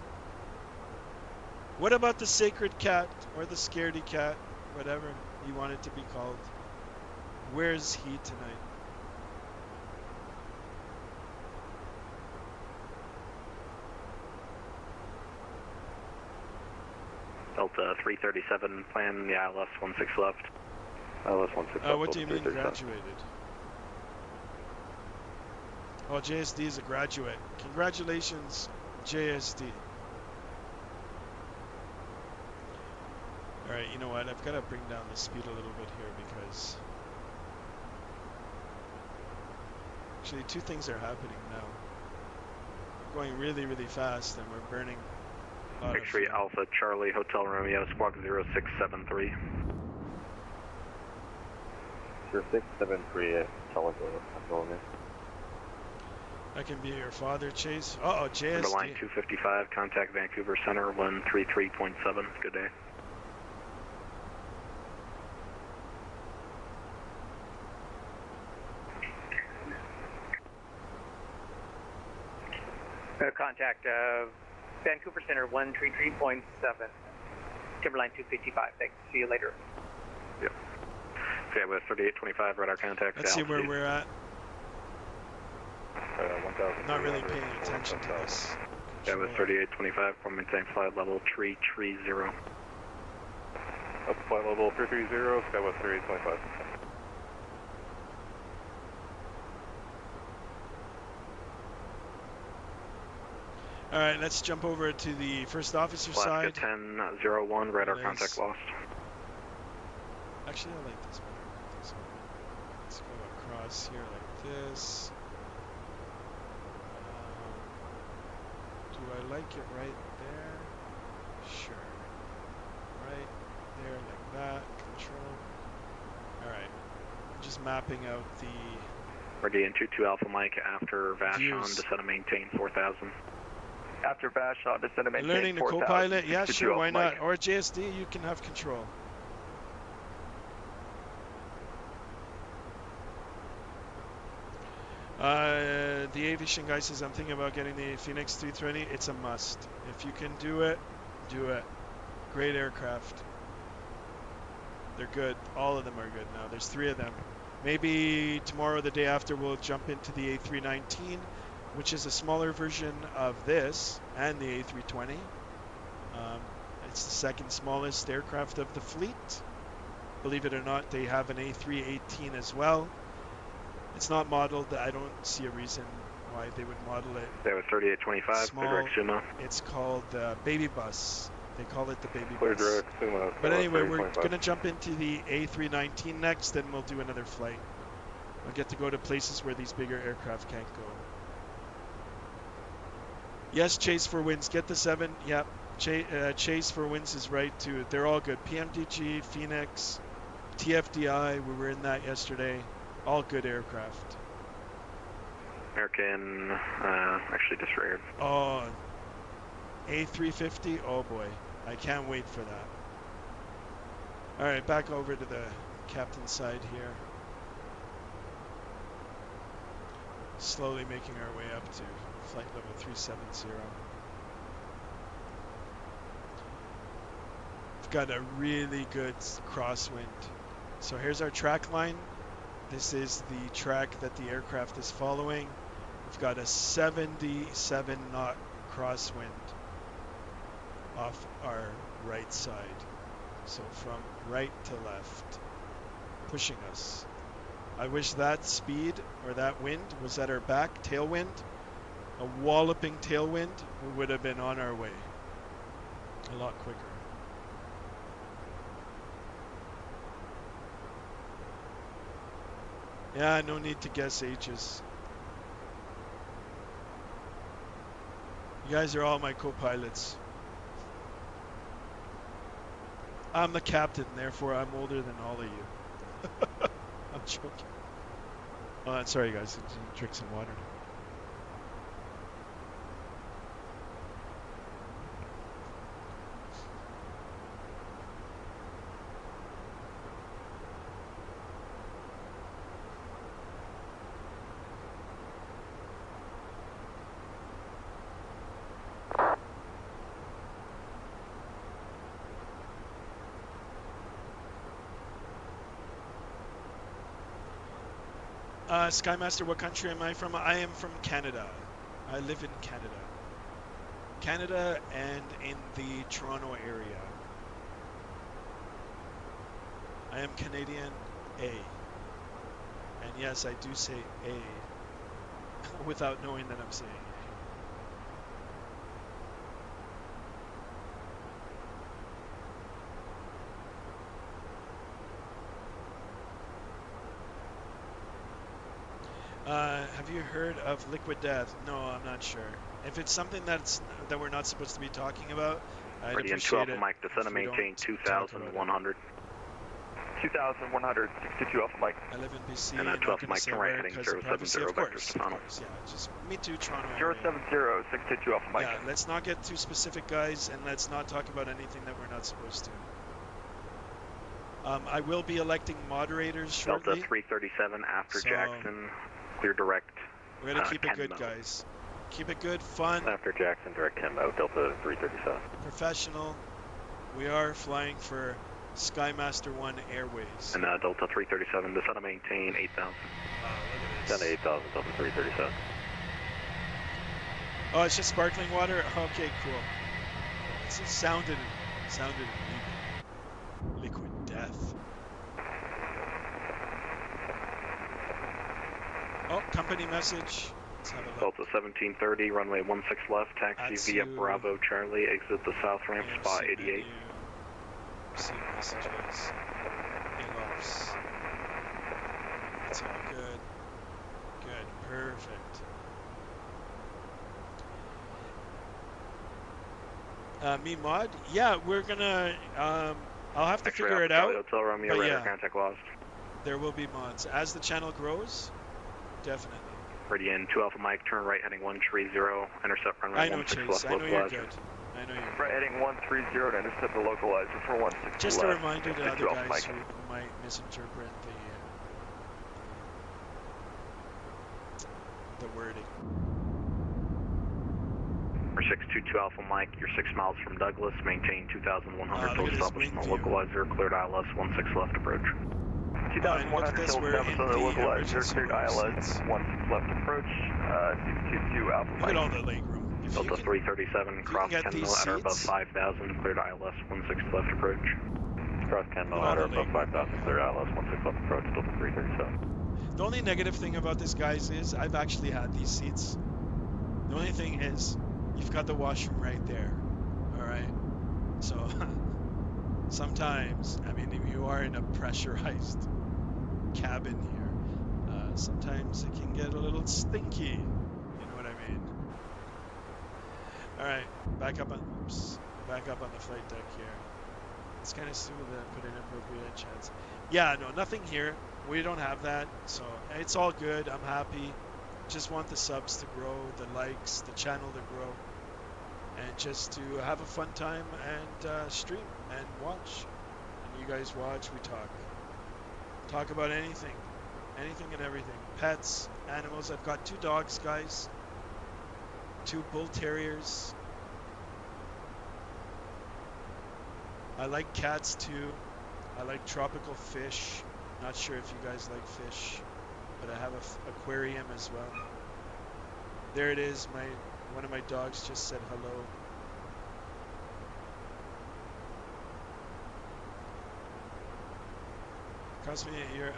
What about the sacred cat or the scaredy cat, whatever you want it to be called? Where's he tonight? Delta 337, plan the ILS 16 left. ILS 16 What do you mean graduated? Oh, JSD is a graduate. Congratulations, JSD. All right, you know what? I've got to bring down the speed a little bit here because actually two things are happening now. We're going really, really fast and we're burning a lot of X-ray fuel. Alpha Charlie Hotel Romeo Squawk 0673. 0673, Telegraph. I can be your father, Chase. Uh-oh, JSD. Number line 255, contact Vancouver Center 133.7. Good day. Contact Vancouver Center 133.7. Timberline 255. Thanks. See you later. Yep. Okay, with 3825 radar contact. Let's see where we're at. Not really paying attention to this. Yeah, with 3825, for maintain flight level 330. Up flight level 330, Skywest 3825. All right, let's jump over to the first officer Alaska side. 1001, radar contact lost. Actually, I like this better. This one. Let's go across here like this. Do I like it right there? Sure. Right there like that. Control. All right. I'm just mapping out the Ready in 22 Alpha Mike after Vashon, views. descend and maintain 4000. After Vashon, descend and maintain Learning the 4000. co-pilot? Yeah, 62 sure, why Alpha not? Mike. Or JSD, you can have control. The aviation guy says, I'm thinking about getting the FENIX 320. It's a must. If you can do it, do it. Great aircraft. They're good. All of them are good now. There's 3 of them. Maybe tomorrow or the day after we'll jump into the A319, which is a smaller version of this and the A320. It's the second smallest aircraft of the fleet. Believe it or not, they have an A318 as well. It's not modeled. I don't see a reason why they would model it. There was 3825, Small. direct Sumo. It's called the baby bus. They call it the baby Clear bus. direct Sumo. But anyway, we're going to jump into the A319 next, then we'll do another flight. We'll get to go to places where these bigger aircraft can't go. Yes, Chase for wins. Get the 7. Yep. Chase for wins is right too. They're all good. PMDG, FENIX, TFDI. We were in that yesterday. All good aircraft. American, actually disregard. Oh, A350. Oh boy, I can't wait for that. All right, back over to the captain's side here. Slowly making our way up to flight level 370. We've got a really good crosswind. So here's our track line. This is the track that the aircraft is following. We've got a 77 knot crosswind off our right side. So from right to left, pushing us. I wish that speed or that wind was at our back, tailwind, a walloping tailwind, we would have been on our way a lot quicker. Yeah, no need to guess ages. You guys are all my co-pilots. I'm the captain, therefore I'm older than all of you. I'm joking. Sorry guys, drink some water. Skymaster, what country am I from? I am from Canada. I live in Canada. Canada and in the Toronto area. I am Canadian A. And yes, I do say A without knowing that I'm saying A. Have you heard of liquid death? No, I'm not sure. If it's something that we're not supposed to be talking about, I'd Ready in 2 appreciate Alpha it. Mike, descend and maintain 2,100. 2,100, 62 Alpha Mike. I live in BC. And not 12 gonna Mike, say turn where right heading 'cause of 070 privacy. Of vectors course, to Toronto. yeah, just me too, Toronto area. 070, 622 Alpha Mike. Yeah, let's not get too specific, guys, and let's not talk about anything that we're not supposed to. I will be electing moderators shortly. Delta 337 after So, Jackson, clear direct. We're gonna keep it good, Kenmo. guys. Keep it good, fun, After Jackson, direct Kenmo, Delta 337. professional. We are flying for Skymaster 1 Airways. And Delta 337, descend and maintain 8,000. Wow, look at Descend this. to 8,000, Delta 337. Oh, it's just sparkling water? Okay, cool. It just sounded illegal. Liquid death. Oh, company message. Let's have a look. Delta 1730, runway 16 left, taxi via Atsu. Bravo Charlie, exit the south ramp, spot AMC 88. menu. Receive messages. Elofs. It's all good. Good. Perfect. Me mod? Yeah, we're gonna. I'll have to X-ray figure Alpha it Charlie out. Hotel Romeo, but radar yeah. contact lost. There will be mods as the channel grows. Definitely. Ready in 2 Alpha Mike, turn right heading 130, intercept runway I know, 16 Chase. left, I know you're localizer. good. I know you're good. Right heading 130 to intercept the localizer for 160 Just a left. reminder to 62 other Alpha guys Mike. who might misinterpret the wording. For 622 Alpha Mike, you're 6 miles from Douglas, maintain 2,100 look till at this establishment wing on view. localizer, cleared ILS 16 left approach. And look at 2,100 this, till we're in establishment on the the localizer, emergency cleared room ILS seats. 16 left approach, 622 Alpha Look Mike. at all the leg room. If you Delta can, 337, cross get Kenmo these at or above seats- 5,000, cleared ILS 16 left approach. Cross Kenmo Look at at or all the above leg room. 5,000, cleared ILS 16 left approach, Delta 337. the only negative thing about this, guys, is I've actually had these seats. The only thing is, you've got the washroom right there. All right. So sometimes, I mean, if you are in a pressurized cabin here, sometimes it can get a little stinky. You know what I mean? All right, back up on the flight deck here. It's kind of stupid that I put inappropriate chats. Yeah, no, nothing here. We don't have that, so it's all good. I'm happy. Just want the subs to grow, the likes, the channel to grow, and just to have a fun time and stream and watch. And you guys watch, we talk about anything and everything. Pets, animals. I've got 2 dogs, guys. 2 bull terriers. I like cats too. I like tropical fish. Not sure if you guys like fish, but I have an aquarium as well. There it is. One of my dogs just said hello. Cost me a year,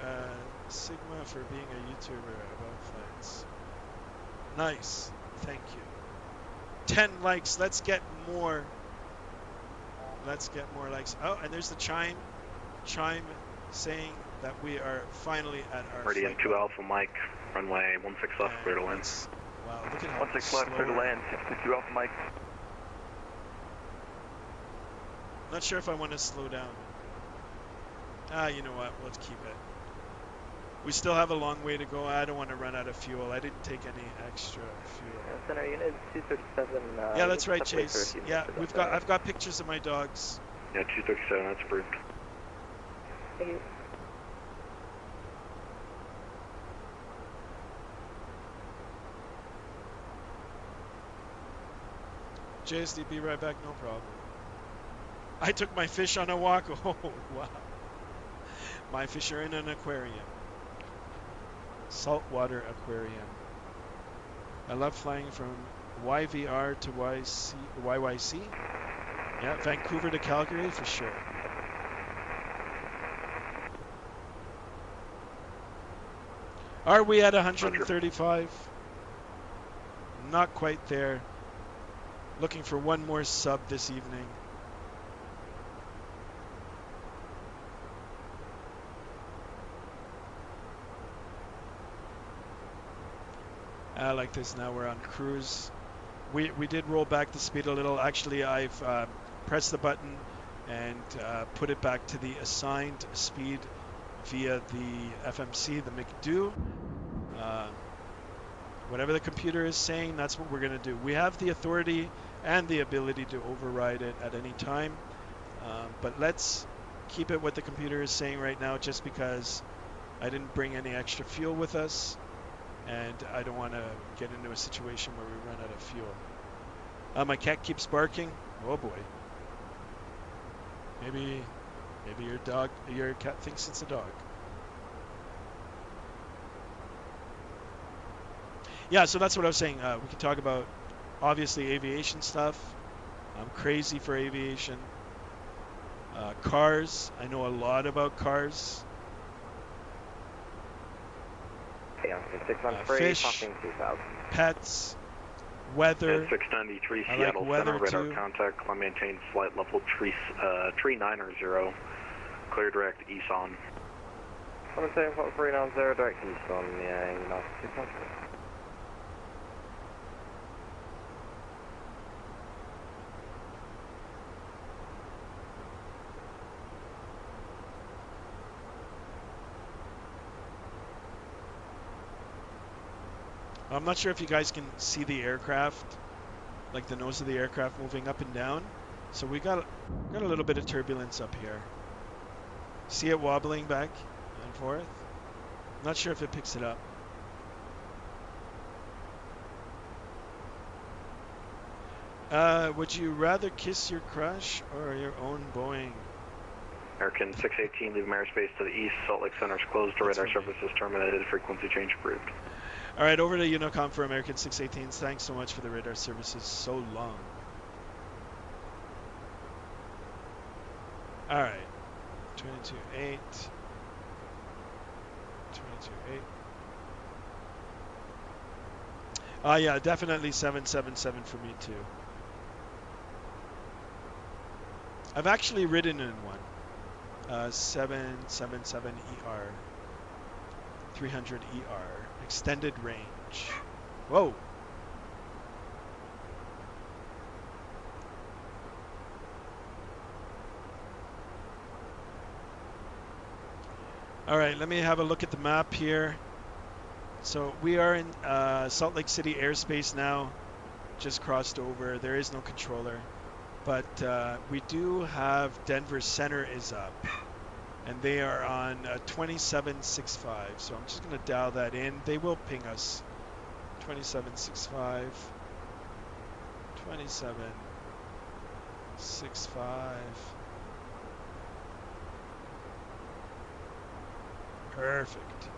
Sigma for being a YouTuber about flights. Nice. Thank you. 10 likes. Let's get more. Let's get more likes. Oh, and there's the chime saying that we are finally at our Ready in flight 2 level. Alpha Mike, runway 16 left, clear to land. Wow, look at how 16 left, clear to slower. land, 622 Alpha Mike. Not sure if I want to slow down. You know what? Let's keep it. We still have a long way to go. I don't want to run out of fuel. I didn't take any extra fuel. Center unit 237. Yeah, that's right, Chase. Yeah, I've got pictures of my dogs. Yeah, 237, that's approved. Thank you. JSD, be right back, no problem. I took my fish on a walk. Oh, wow. My fish are in an aquarium. Saltwater Aquarium. I love flying from YVR to YYC. Yeah, Vancouver to Calgary for sure. Are we at 135? Not quite there. Looking for one more sub this evening. I like this. Now we're on cruise. We did roll back the speed a little. Actually, I've pressed the button and put it back to the assigned speed via the FMC, the McDo. Whatever the computer is saying, that's what we're going to do. We have the authority and the ability to override it at any time. But let's keep it what the computer is saying right now, just because I didn't bring any extra fuel with us. And I don't want to get into a situation where we run out of fuel. My cat keeps barking. Oh boy. Maybe your cat thinks it's a dog. Yeah, so that's what I was saying. We can talk about, obviously, aviation stuff. I'm crazy for aviation. Cars. I know a lot about cars. Fish, pets, weather. 693 I Seattle like weather Center, radar too. contact, climb maintain flight level tree 900, clear direct east on. I'm saying 390, direct east on the United 600. I'm not sure if you guys can see the aircraft, like the nose of the aircraft moving up and down. So we got a little bit of turbulence up here. See it wobbling back and forth? Not sure if it picks it up. Would you rather kiss your crush or your own Boeing? American 618, leaving airspace to the east. Salt Lake Center is closed. Radar services terminated. Frequency change approved. All right, over to Unicom for American 618s. Thanks so much for the radar services so long. All right, 22.8. 22.8. Yeah, definitely 777 for me too. I've actually ridden in one. 777ER. 300ER. Extended range. Whoa. All right, let me have a look at the map here. So we are in Salt Lake City airspace now. Just crossed over. There is no controller. But we do have Denver Center is up. And they are on 2765. So I'm just going to dial that in. They will ping us. 2765. 2765. Perfect.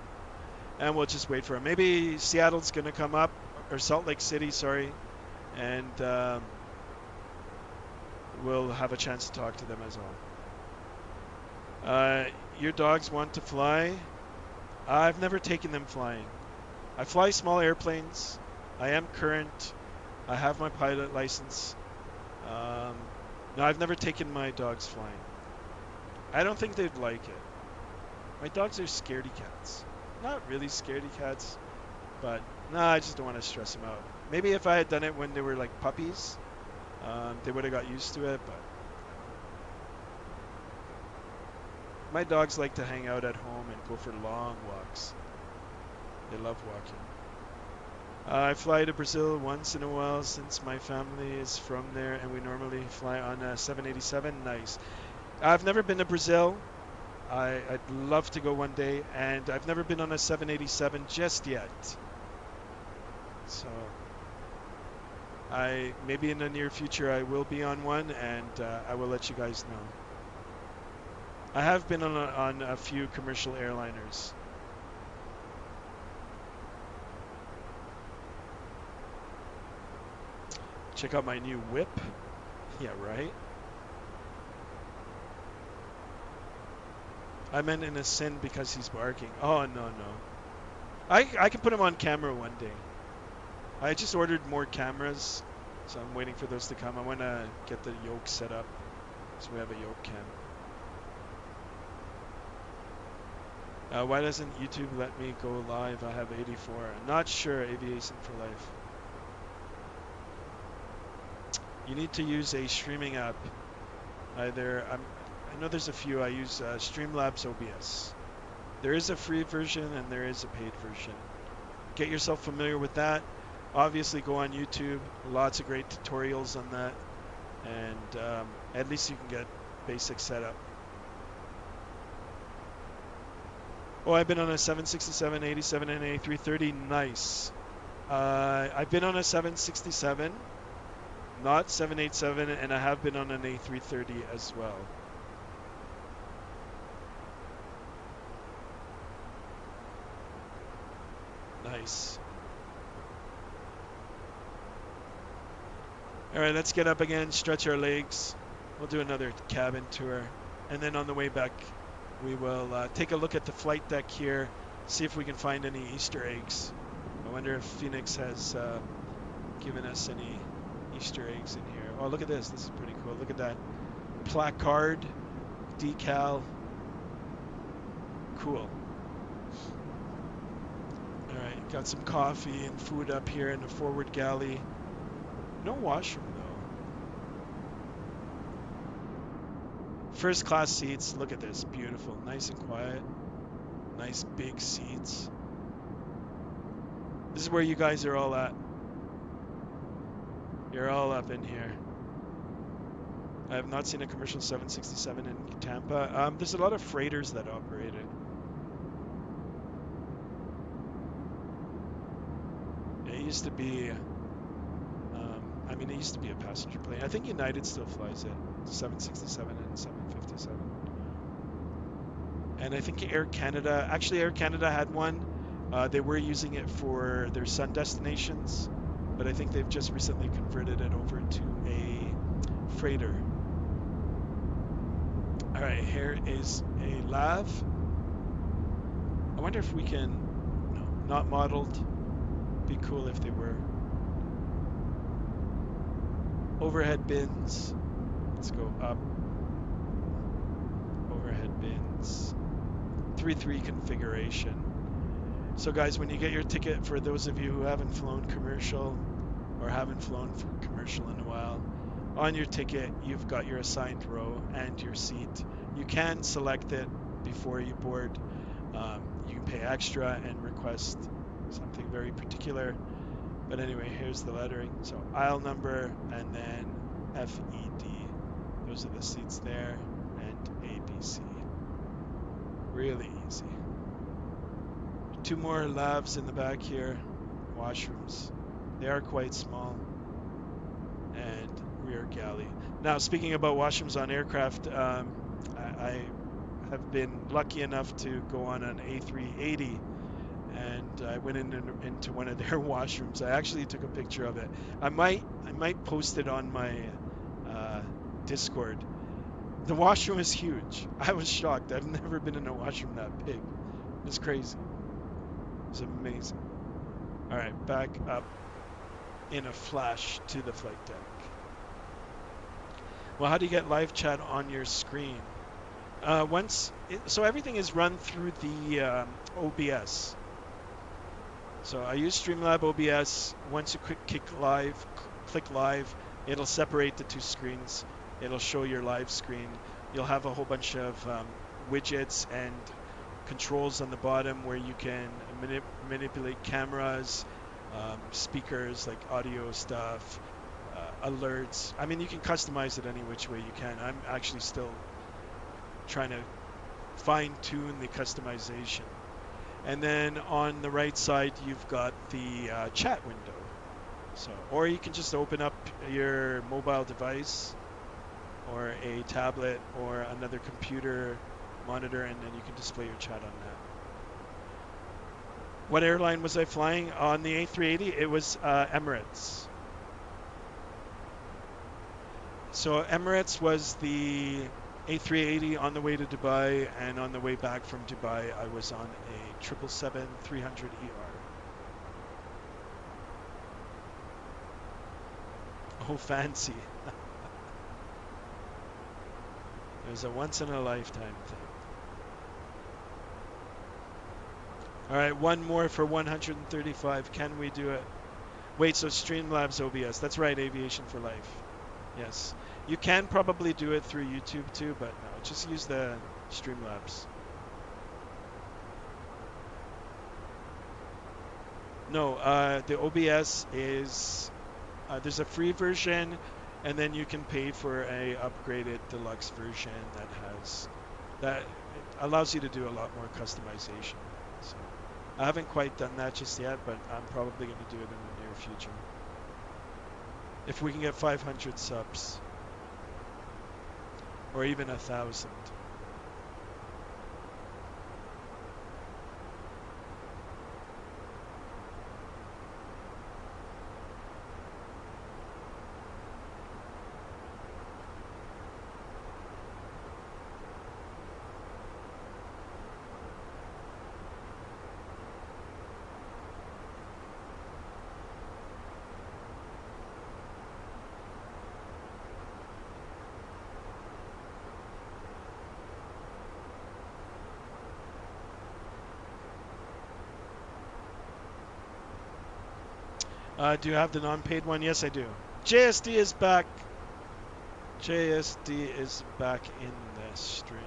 And we'll just wait for him. Maybe Seattle's going to come up, or Salt Lake City, sorry. And we'll have a chance to talk to them as well. Your dogs want to fly? I've never taken them flying. I fly small airplanes. I am current. I have my pilot license. No, I've never taken my dogs flying. I don't think they'd like it. My dogs are scaredy cats. Not really scaredy cats, but nah, I just don't want to stress them out. Maybe if I had done it when they were like puppies, they would have got used to it, but my dogs like to hang out at home and go for long walks. They love walking. I fly to Brazil once in a while since my family is from there, and we normally fly on a 787. Nice. I've never been to Brazil. I'd love to go one day, and I've never been on a 787 just yet. So maybe in the near future I will be on one, and I will let you guys know. I have been on a few commercial airliners. Check out my new whip. Yeah, right. I meant in a sin because he's barking. Oh, no. I can put him on camera one day. I just ordered more cameras, so I'm waiting for those to come. I want to get the yoke set up, so we have a yoke cam. Why doesn't YouTube let me go live? I have 84. I'm not sure. Aviation for life. You need to use a streaming app. I know there's a few. I use Streamlabs OBS. There is a free version and there is a paid version. Get yourself familiar with that. Obviously, go on YouTube. Lots of great tutorials on that, and at least you can get basic setup. Oh, I've been on a 767, 87, and A330. Nice. I've been on a 767, not 787, and I have been on an A330 as well. Nice. All right, let's get up again, stretch our legs. We'll do another cabin tour. And then on the way back, we will take a look at the flight deck here, see if we can find any Easter eggs. I wonder if FENIX has given us any Easter eggs in here. Oh, look at this. This is pretty cool. Look at that placard, decal. Cool. All right, got some coffee and food up here in the forward galley. No washroom though. First class seats. Look at this. Beautiful. Nice and quiet. Nice big seats. This is where you guys are all at. You're all up in here. I have not seen a commercial 767 in Tampa. There's a lot of freighters that operate it. It used to be, it used to be a passenger plane. I think United still flies it, 767 and 757. And I think Air Canada had one. They were using it for their sun destinations, but I think they've just recently converted it over to a freighter. All right, here is a LAV. I wonder if we can, no, not modeled. Be cool if they were. Overhead bins. Let's go up. Overhead bins. 3-3 configuration. So guys, when you get your ticket, for those of you who haven't flown commercial or haven't flown for commercial in a while, on your ticket you've got your assigned row and your seat. You can select it before you board. You can pay extra and request something very particular. But anyway, here's the lettering. So aisle number and then FED. Those are the seats there, and ABC. Really easy. Two more lavs in the back here. Washrooms. They are quite small. And rear galley. Now, speaking about washrooms on aircraft, I have been lucky enough to go on an A380, and I went into one of their washrooms. I actually took a picture of it. I might post it on my Discord. The washroom is huge. I was shocked. I've never been in a washroom that big. It's crazy. It's amazing. All right, back up in a flash to the flight deck. Well, how do you get live chat on your screen? So everything is run through the OBS. So I use Streamlab OBS. Once you click live, it'll separate the two screens. It'll show your live screen. You'll have a whole bunch of widgets and controls on the bottom where you can manipulate cameras, speakers, like audio stuff, alerts. I mean, you can customize it any which way you can. I'm actually still trying to fine-tune the customization. And then on the right side, you've got the chat window. So, or you can just open up your mobile device or a tablet or another computer monitor, and then you can display your chat on that. What airline was I flying on the A380? It was Emirates. So Emirates was the A380 on the way to Dubai, and on the way back from Dubai, I was on a 777-300ER. Oh, fancy. It was a once-in-a-lifetime thing. All right, one more for 135. Can we do it? Wait, so Streamlabs OBS. That's right, Aviation for Life. Yes. You can probably do it through YouTube too, but no, just use the Streamlabs. No, the OBS is, there's a free version, and then you can pay for a upgraded deluxe version that it allows you to do a lot more customization. So I haven't quite done that just yet, but I'm probably going to do it in the near future. If we can get 500 subs, or even 1,000. Do you have the non-paid one? Yes, I do. JSD is back. JSD is back in the stream.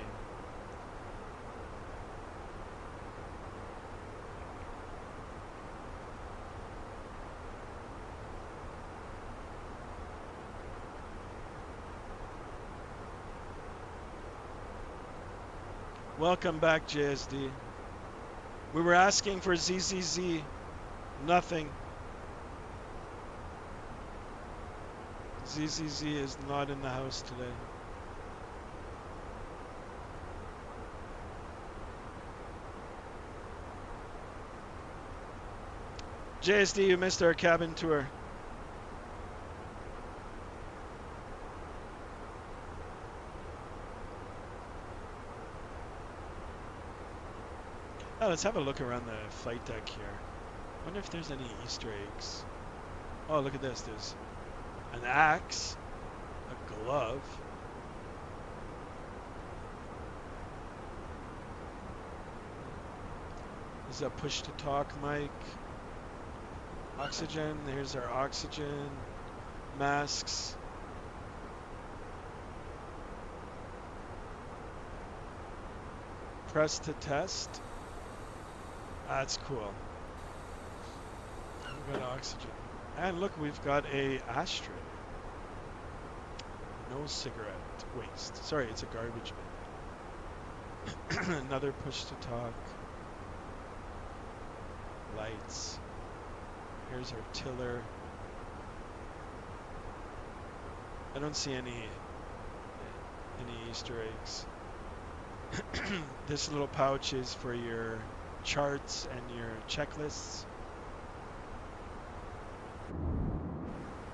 Welcome back, JSD. We were asking for ZZZ. Nothing. ZZZ is not in the house today. JSD, you missed our cabin tour. Oh, let's have a look around the flight deck here. I wonder if there's any Easter eggs. Oh, look at this. There's an axe, a glove. There's a push-to-talk mic. Oxygen. There's our oxygen. Masks. Press to test. That's cool. We've got oxygen. And look, we've got a ashtray. No cigarette waste. Sorry, it's a garbage bin. Another push to talk. Lights. Here's our tiller. I don't see any Easter eggs. This little pouch is for your charts and your checklists.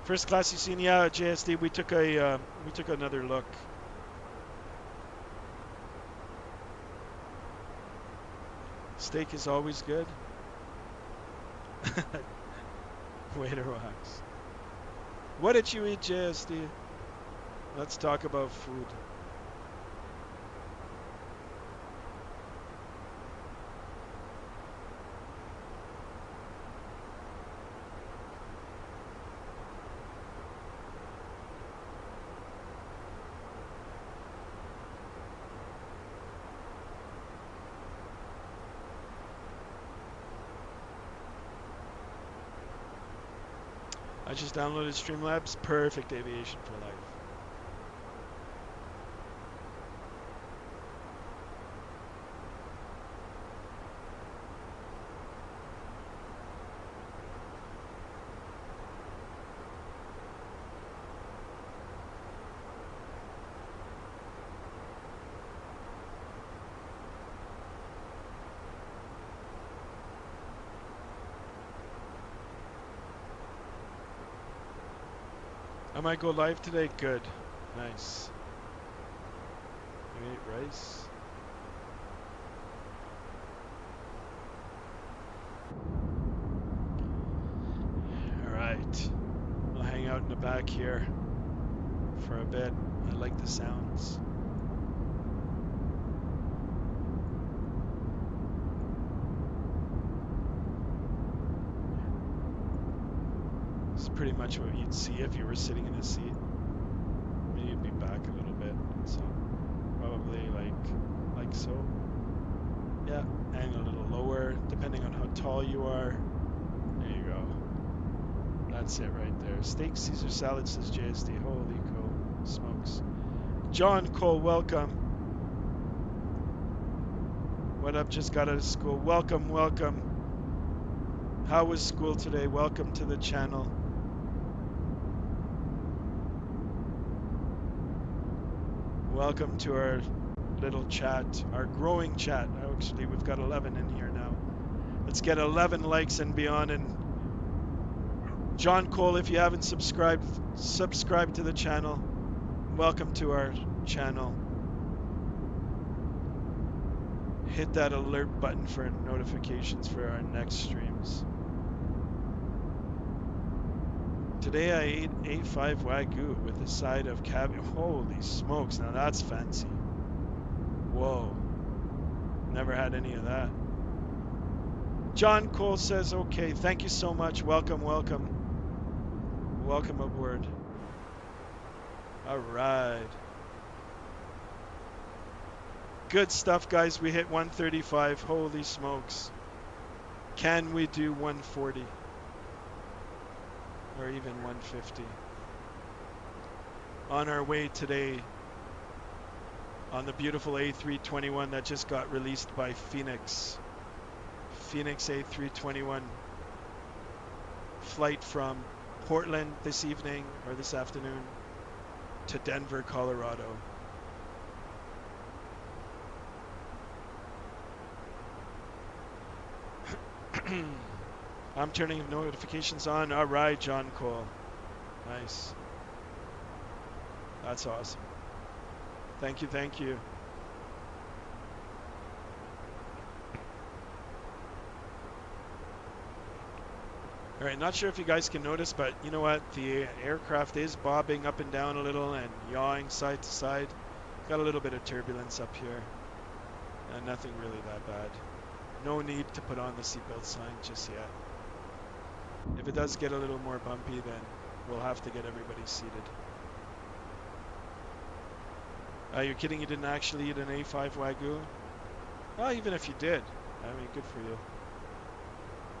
First class you seen? Yeah, JSD. We took another look. Steak is always good. Waiter wax. What did you eat, JSD? Let's talk about food. I just downloaded Streamlabs. Perfect aviation for life. I might go live today. Good. Nice. You ate rice? Alright. I'll hang out in the back here for a bit. I like the sounds. It's pretty much what you'd see if you were sitting in a seat. Maybe you'd be back a little bit. So probably like so. Yeah, and a little lower depending on how tall you are. There you go. That's it right there. Steak Caesar salad, says JSD. Holy smokes. John Cole, welcome. What up? Just got out of school. Welcome, welcome. How was school today? Welcome to the channel. Welcome to our little chat, our growing chat. Actually, we've got 11 in here now. Let's get 11 likes and beyond. And John Cole, if you haven't subscribed, subscribe to the channel. Welcome to our channel. Hit that alert button for notifications for our next streams. Today I ate A5 Wagyu with a side of cabbage. Holy smokes, now that's fancy. Whoa. Never had any of that. John Cole says, okay, thank you so much. Welcome, welcome. Welcome aboard. All right. Good stuff, guys. We hit 135. Holy smokes. Can we do 140? Or even 150? On our way today on the beautiful A321 that just got released by FENIX. FENIX A321 flight from Portland this evening or this afternoon to Denver, Colorado. I'm turning notifications on. All right, John Cole. Nice. That's awesome. Thank you, thank you. All right, not sure if you guys can notice, but you know what? The aircraft is bobbing up and down a little and yawing side to side. Got a little bit of turbulence up here. And nothing really that bad. No need to put on the seatbelt sign just yet. If it does get a little more bumpy, then we'll have to get everybody seated. You're kidding, you didn't actually eat an A5 Wagyu? Well, even if you did, I mean, good for you.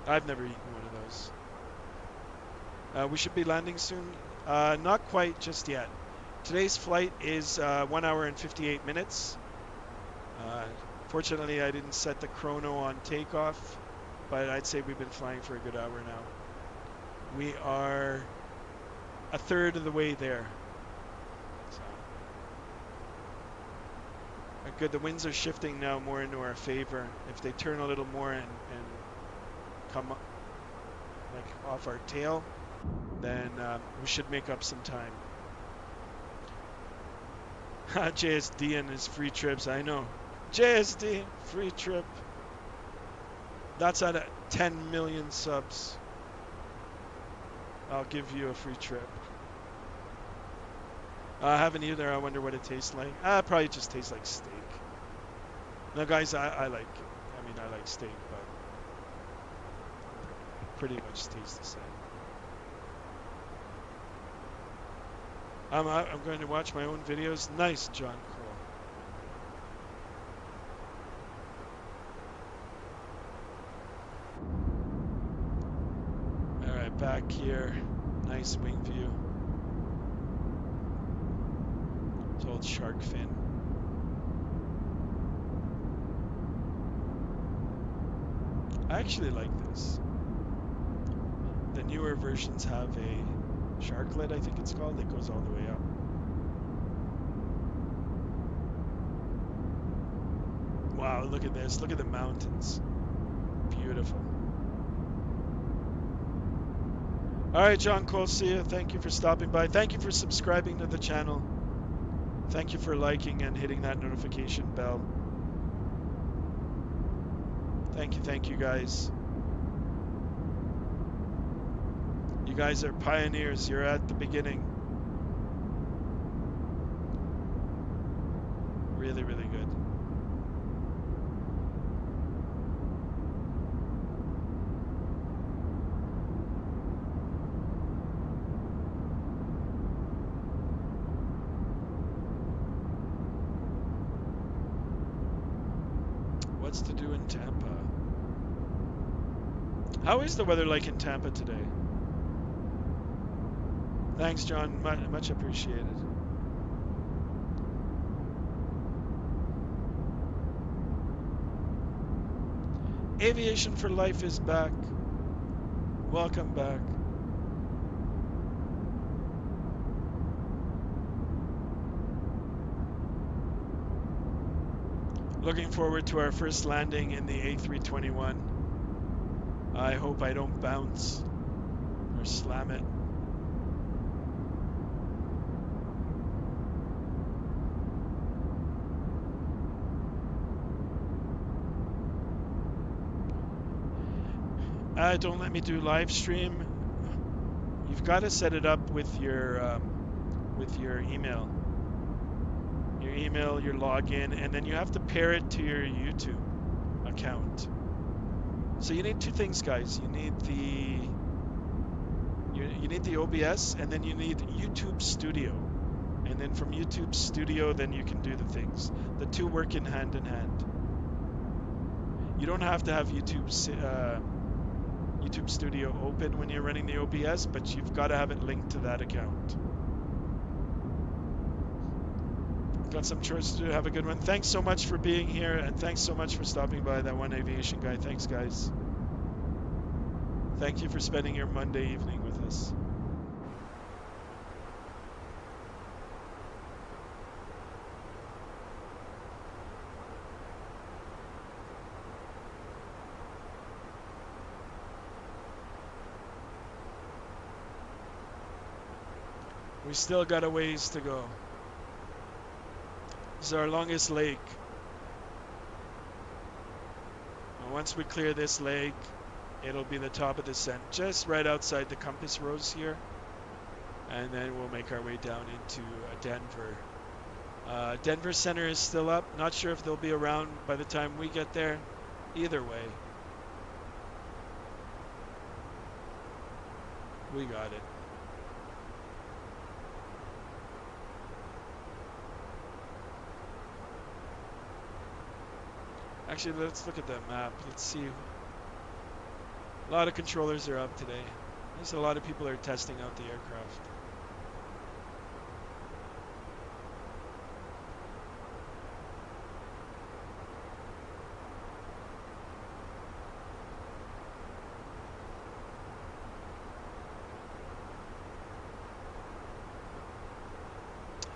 I've never eaten one of those. We should be landing soon. Not quite just yet. Today's flight is 1 hour and 58 minutes. Fortunately, I didn't set the chrono on takeoff, but I'd say we've been flying for a good hour now. We are a third of the way there. So. Good, the winds are shifting now more into our favor. If they turn a little more and come up, like off our tail, then we should make up some time. JSD and his free trips, I know. JSD, free trip. That's at 10 million subs. I'll give you a free trip. I haven't either. I wonder what it tastes like. Probably just tastes like steak. No, guys, I like steak, but pretty much tastes the same. I'm going to watch my own videos. Nice, John Cole. All right, back here. Nice wing view. It's old shark fin. I actually like this. The newer versions have a shark lid, I think it's called, that goes all the way up. Wow, look at this. Look at the mountains. Beautiful. All right, John Cole, see you. Thank you for stopping by. Thank you for subscribing to the channel. Thank you for liking and hitting that notification bell. Thank you guys. You guys are pioneers. You're at the beginning. Really, really good. What's to do in Tampa? How is the weather like in Tampa today? Thanks, John. Much appreciated. Aviation for Life is back. Welcome back. Looking forward to our first landing in the A321. I hope I don't bounce or slam it. Don't let me do live stream. You've got to set it up with your email. Your email, your login, and then you have to pair it to your YouTube account. So you need two things, guys. You need the OBS, and then you need YouTube Studio. And then from YouTube Studio, then you can do the things. The two work in hand. You don't have to have YouTube Studio open when you're running the OBS, but you've got to have it linked to that account. Got some chores to do. Have a good one. Thanks so much for being here, and thanks so much for stopping by, that one aviation guy. Thanks, guys. Thank you for spending your Monday evening with us. We still got a ways to go. This is our longest lake. And once we clear this lake, it'll be the top of the descent, just right outside the compass rose here. And then we'll make our way down into Denver. Denver Center is still up. Not sure if they'll be around by the time we get there. Either way, we got it. Actually, let's look at that map. Let's see. A lot of controllers are up today. There's a lot of people are testing out the aircraft.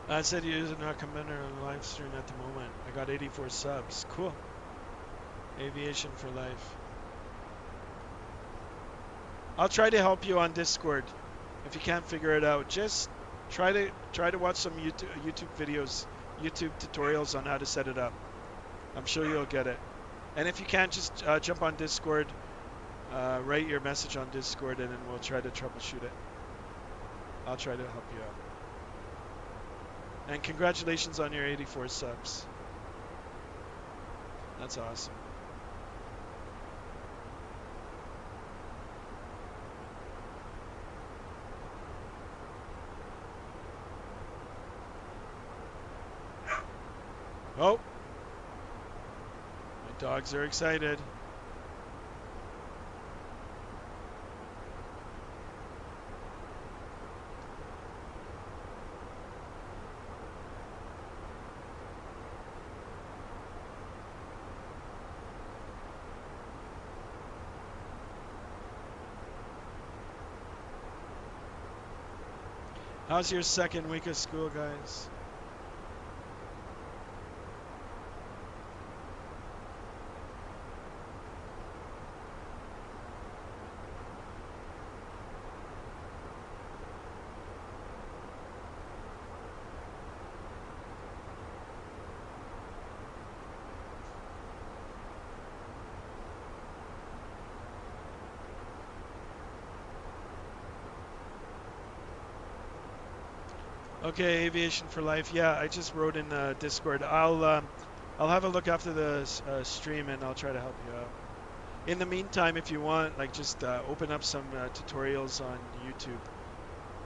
I said you're not coming on live stream at the moment. I got 84 subs. Cool. Aviation for life. I'll try to help you on Discord if you can't figure it out. Just try to watch some YouTube videos, YouTube tutorials on how to set it up. I'm sure you'll get it. And if you can't, just jump on Discord, write your message on Discord, and then we'll try to troubleshoot it. I'll try to help you out. And congratulations on your 84 subs. That's awesome. Oh, my dogs are excited. How's your second week of school, guys? Okay, aviation for life. Yeah, I just wrote in Discord. I'll have a look after the stream and I'll try to help you out. In the meantime, if you want, like just open up some tutorials on YouTube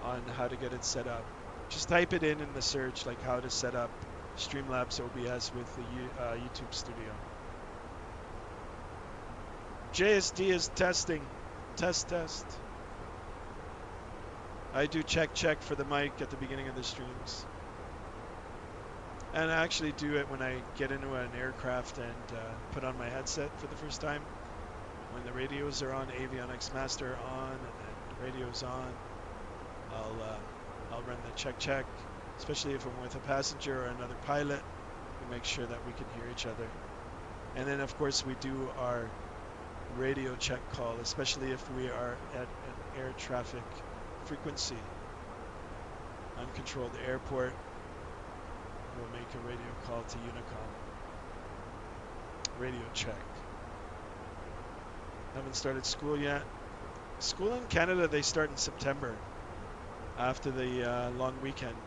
on how to get it set up. Just type it in the search, like how to set up Streamlabs OBS with the YouTube Studio. JSD is testing. Test. I do check for the mic at the beginning of the streams. And I actually do it when I get into an aircraft and put on my headset for the first time. When the radios are on, Avionics Master on, and the radio's on, I'll run the check, especially if I'm with a passenger or another pilot. We make sure that we can hear each other. And then of course we do our radio check call, especially if we are at an air traffic frequency. Uncontrolled airport, we'll make a radio call to Unicom. Radio check. Haven't started school yet. School in Canada, they start in September after the long weekend,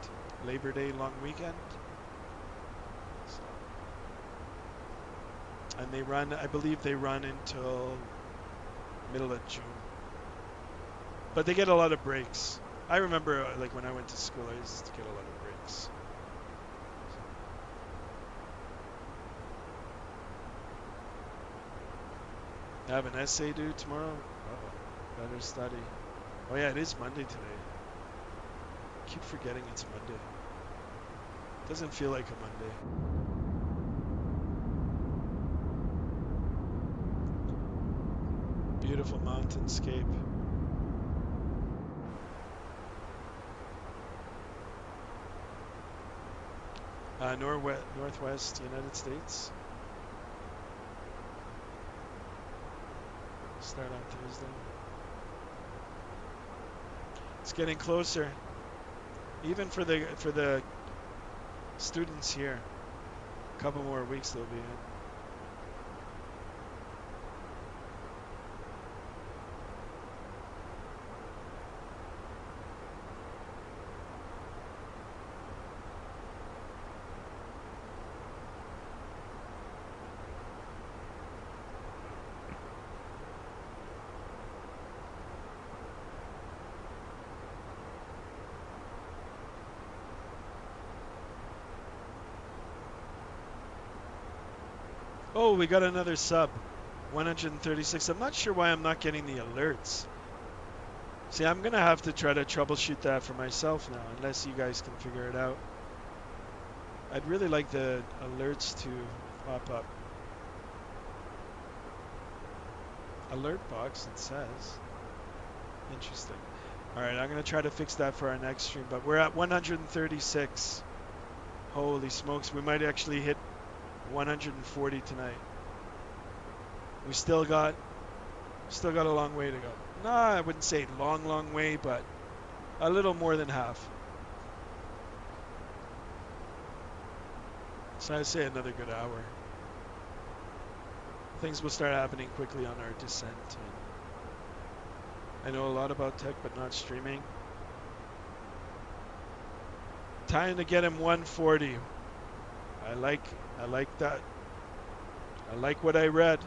Labor Day long weekend. So, and they run, I believe they run until middle of June. But they get a lot of breaks. I remember like when I went to school, I used to get a lot of breaks. I have an essay due tomorrow. Uh-oh, better study. Oh yeah, it is Monday today. I keep forgetting it's Monday. Doesn't feel like a Monday. Beautiful mountainscape. Northwest United States. Start on Thursday. It's getting closer. Even for the students here. A couple more weeks they'll be in. Oh, we got another sub. 136. I'm not sure why I'm not getting the alerts. See, I'm going to have to try to troubleshoot that for myself now, unless you guys can figure it out. I'd really like the alerts to pop up. Alert box, it says. Interesting. Alright, I'm going to try to fix that for our next stream, but we're at 136. Holy smokes, we might actually hit 140 tonight. We still got a long way to go. No, I wouldn't say long way, but a little more than half. So I'd say another good hour. Things will start happening quickly on our descent. I know a lot about tech, but not streaming. Time to get him 140. I like that. I like what I read.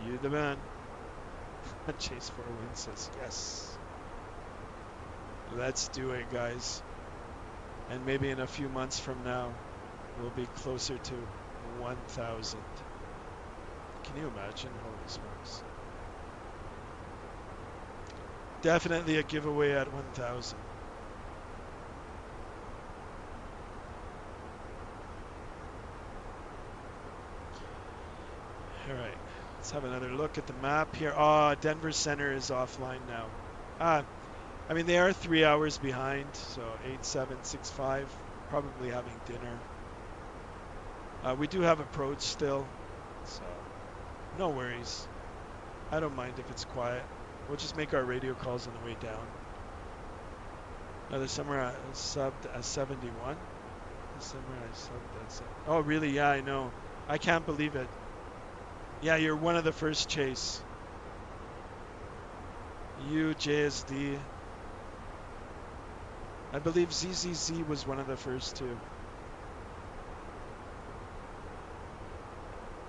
You the man. Chase 4 wins says yes. Let's do it, guys. And maybe in a few months from now, we'll be closer to 1,000. Can you imagine? Holy smokes. Definitely a giveaway at 1,000. All right, let's have another look at the map here. Oh, Denver Center is offline now. I mean, they are 3 hours behind, so 8765, probably having dinner. We do have approach still, so no worries. I don't mind if it's quiet. We'll just make our radio calls on the way down. There's somewhere I subbed at 71. Somewhere I subbed at 7. Oh, really? Yeah, I know. I can't believe it. Yeah, you're one of the first, Chase. You, JSD. I believe ZZZ was one of the first two.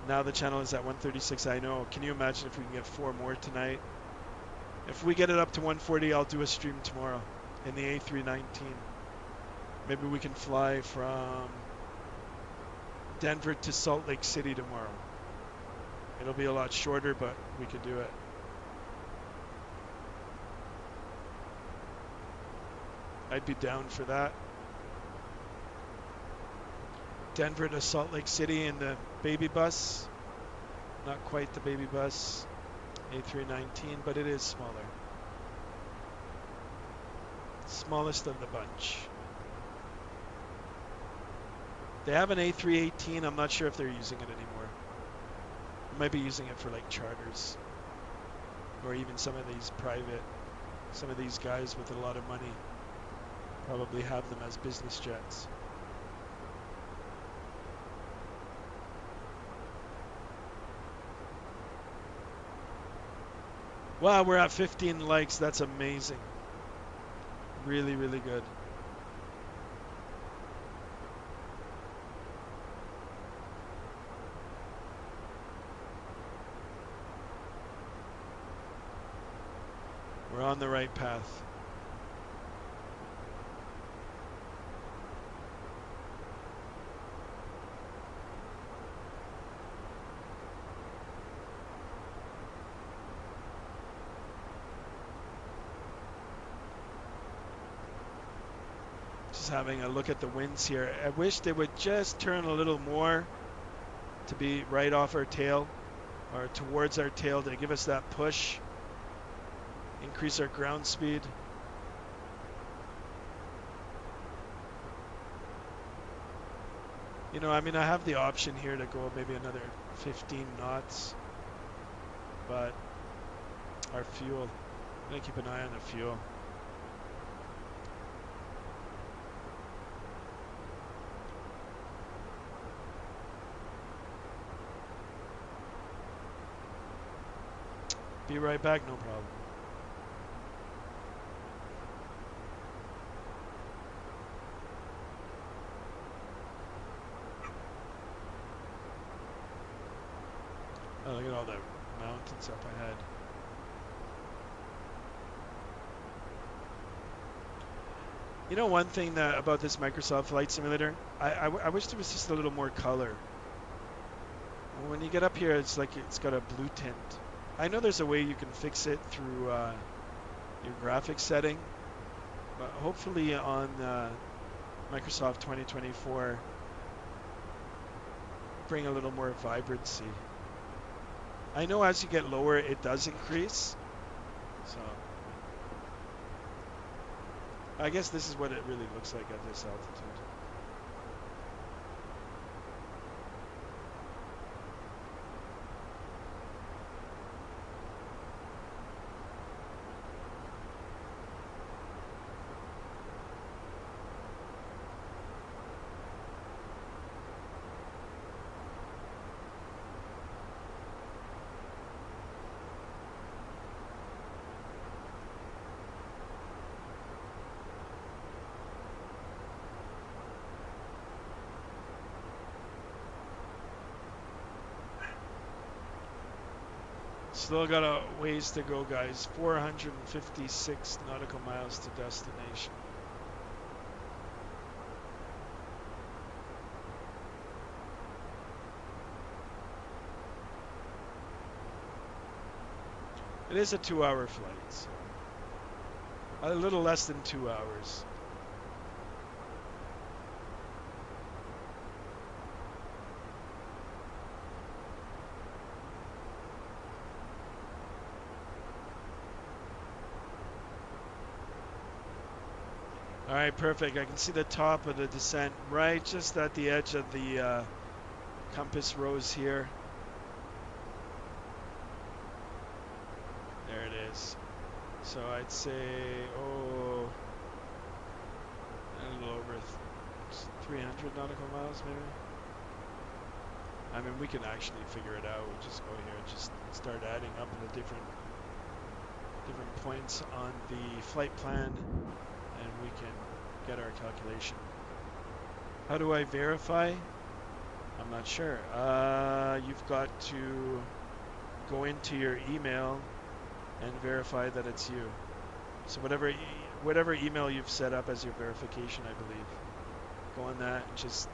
Now the channel is at 136. I know. Can you imagine if we can get 4 more tonight? If we get it up to 140, I'll do a stream tomorrow in the A319. Maybe we can fly from Denver to Salt Lake City tomorrow. It'll be a lot shorter, but we could do it. I'd be down for that. Denver to Salt Lake City in the baby bus. Not quite the baby bus, A319, but it is smaller. Smallest of the bunch. They have an A318. I'm not sure if they're using it anymore. They might be using it for like charters. Or even some of these private, some of these guys with a lot of money probably have them as business jets. Wow, we're at 15 likes. That's amazing. Really, really good. We're on the right path. Just having a look at the winds here. I wish they would just turn a little more to be right off our tail or towards our tail to give us that push. Increase our ground speed. You know, I mean, I have the option here to go maybe another 15 knots, but our fuel, I'm gonna keep an eye on the fuel. Be right back, no problem. Oh, look at all the mountains up ahead. You know one thing that about this Microsoft Flight Simulator? I wish there was just a little more color. When you get up here, it's like it's got a blue tint. I know there's a way you can fix it through your graphics setting, but hopefully on Microsoft 2024, bring a little more vibrancy. I know as you get lower, it does increase. So I guess this is what it really looks like at this altitude. Still got a ways to go, guys. 456 nautical miles to destination. It is a 2-hour flight, so a little less than 2 hours. All right, perfect. I can see the top of the descent right just at the edge of the compass rose here. There it is. So I'd say, oh, a little over 300 nautical miles maybe. I mean, we can actually figure it out. We just go here and just start adding up the different points on the flight plan, and we can get our calculation. How do I verify? I'm not sure. You've got to go into your email and verify that it's you. So whatever email you've set up as your verification, I believe, go on that and just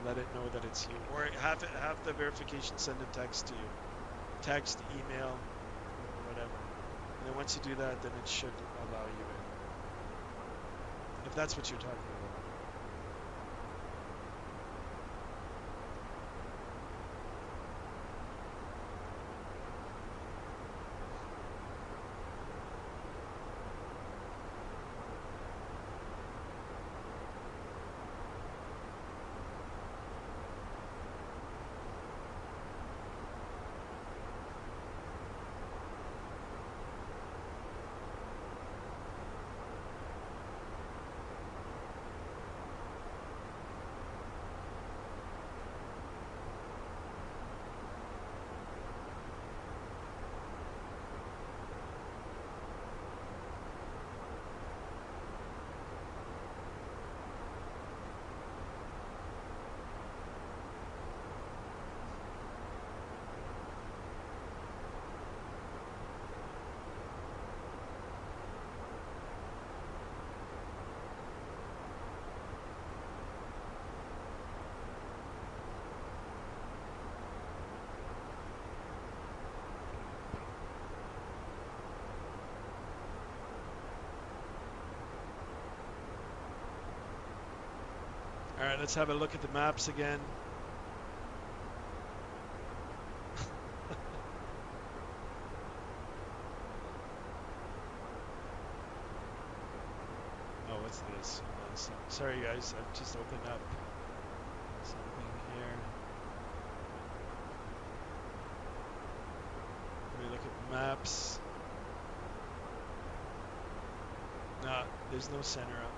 let it know that it's you, or have the verification send a text to you, text, email, or whatever. And then once you do that, then it should allow you in, if that's what you're talking about. All right, let's have a look at the maps again. Oh, what's this? Sorry guys, I've just opened up something here. Let me look at maps. No, there's no center up.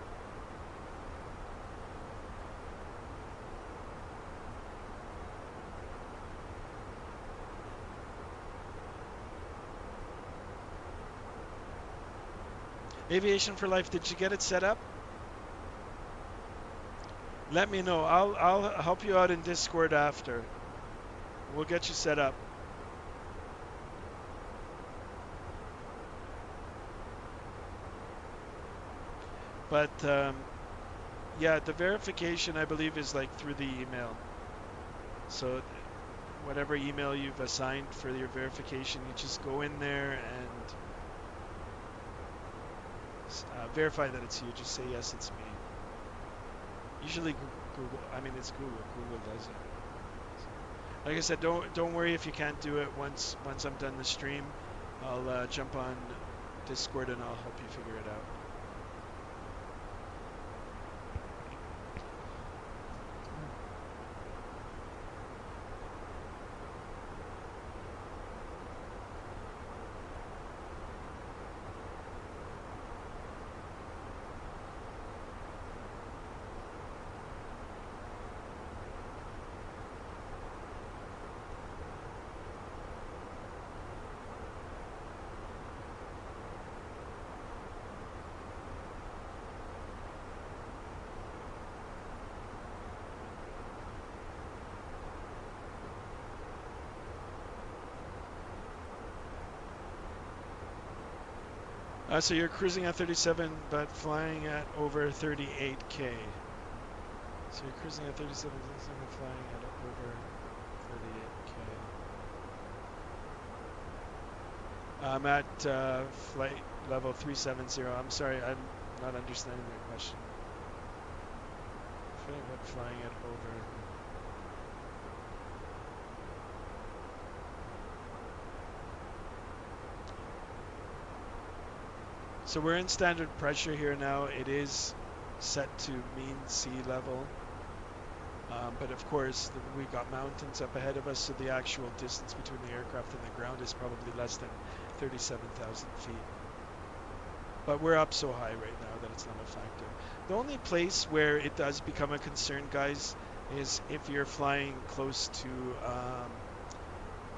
Aviation for Life, did you get it set up? Let me know. I'll help you out in Discord after. We'll get you set up. But yeah, the verification I believe is like through the email. So whatever email you've assigned for your verification, you just go in there and verify that it's you. Just say yes, it's me. Usually Google, I mean it's Google. Google does it. So, like I said, don't worry if you can't do it. Once I'm done the stream, I'll jump on Discord and I'll help you figure it out. So you're cruising at 37, but flying at over 38K. So you're cruising at 37, flying at over 38K. I'm at flight level 370. I'm sorry, I'm not understanding that question. Flying at over. So we're in standard pressure here now. It is set to mean sea level. But of course, we got mountains up ahead of us, so the actual distance between the aircraft and the ground is probably less than 37,000 feet. But we're up so high right now that it's not a factor. The only place where it does become a concern, guys, is if you're flying close to,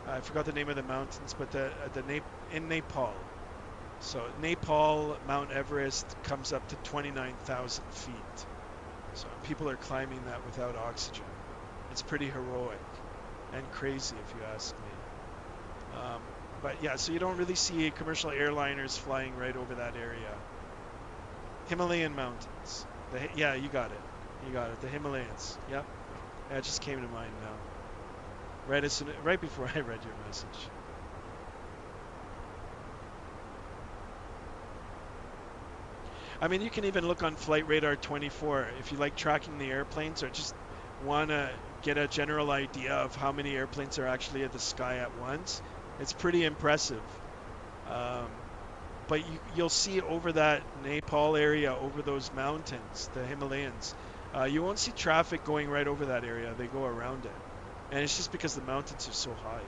I forgot the name of the mountains, but in Nepal. So Nepal, Mount Everest comes up to 29,000 feet. So people are climbing that without oxygen. It's pretty heroic and crazy if you ask me. But yeah, so you don't really see commercial airliners flying right over that area. Himalayan mountains. Yeah, you got it. You got it. The Himalayas. Yep. Yeah, it just came to mind now. Right before I read your message. I mean, you can even look on Flight Radar 24 if you like tracking the airplanes or just want to get a general idea of how many airplanes are actually at the sky at once. It's pretty impressive. But you'll see over that Nepal area, over those mountains, the Himalayas, you won't see traffic going right over that area. They go around it. And it's just because the mountains are so high.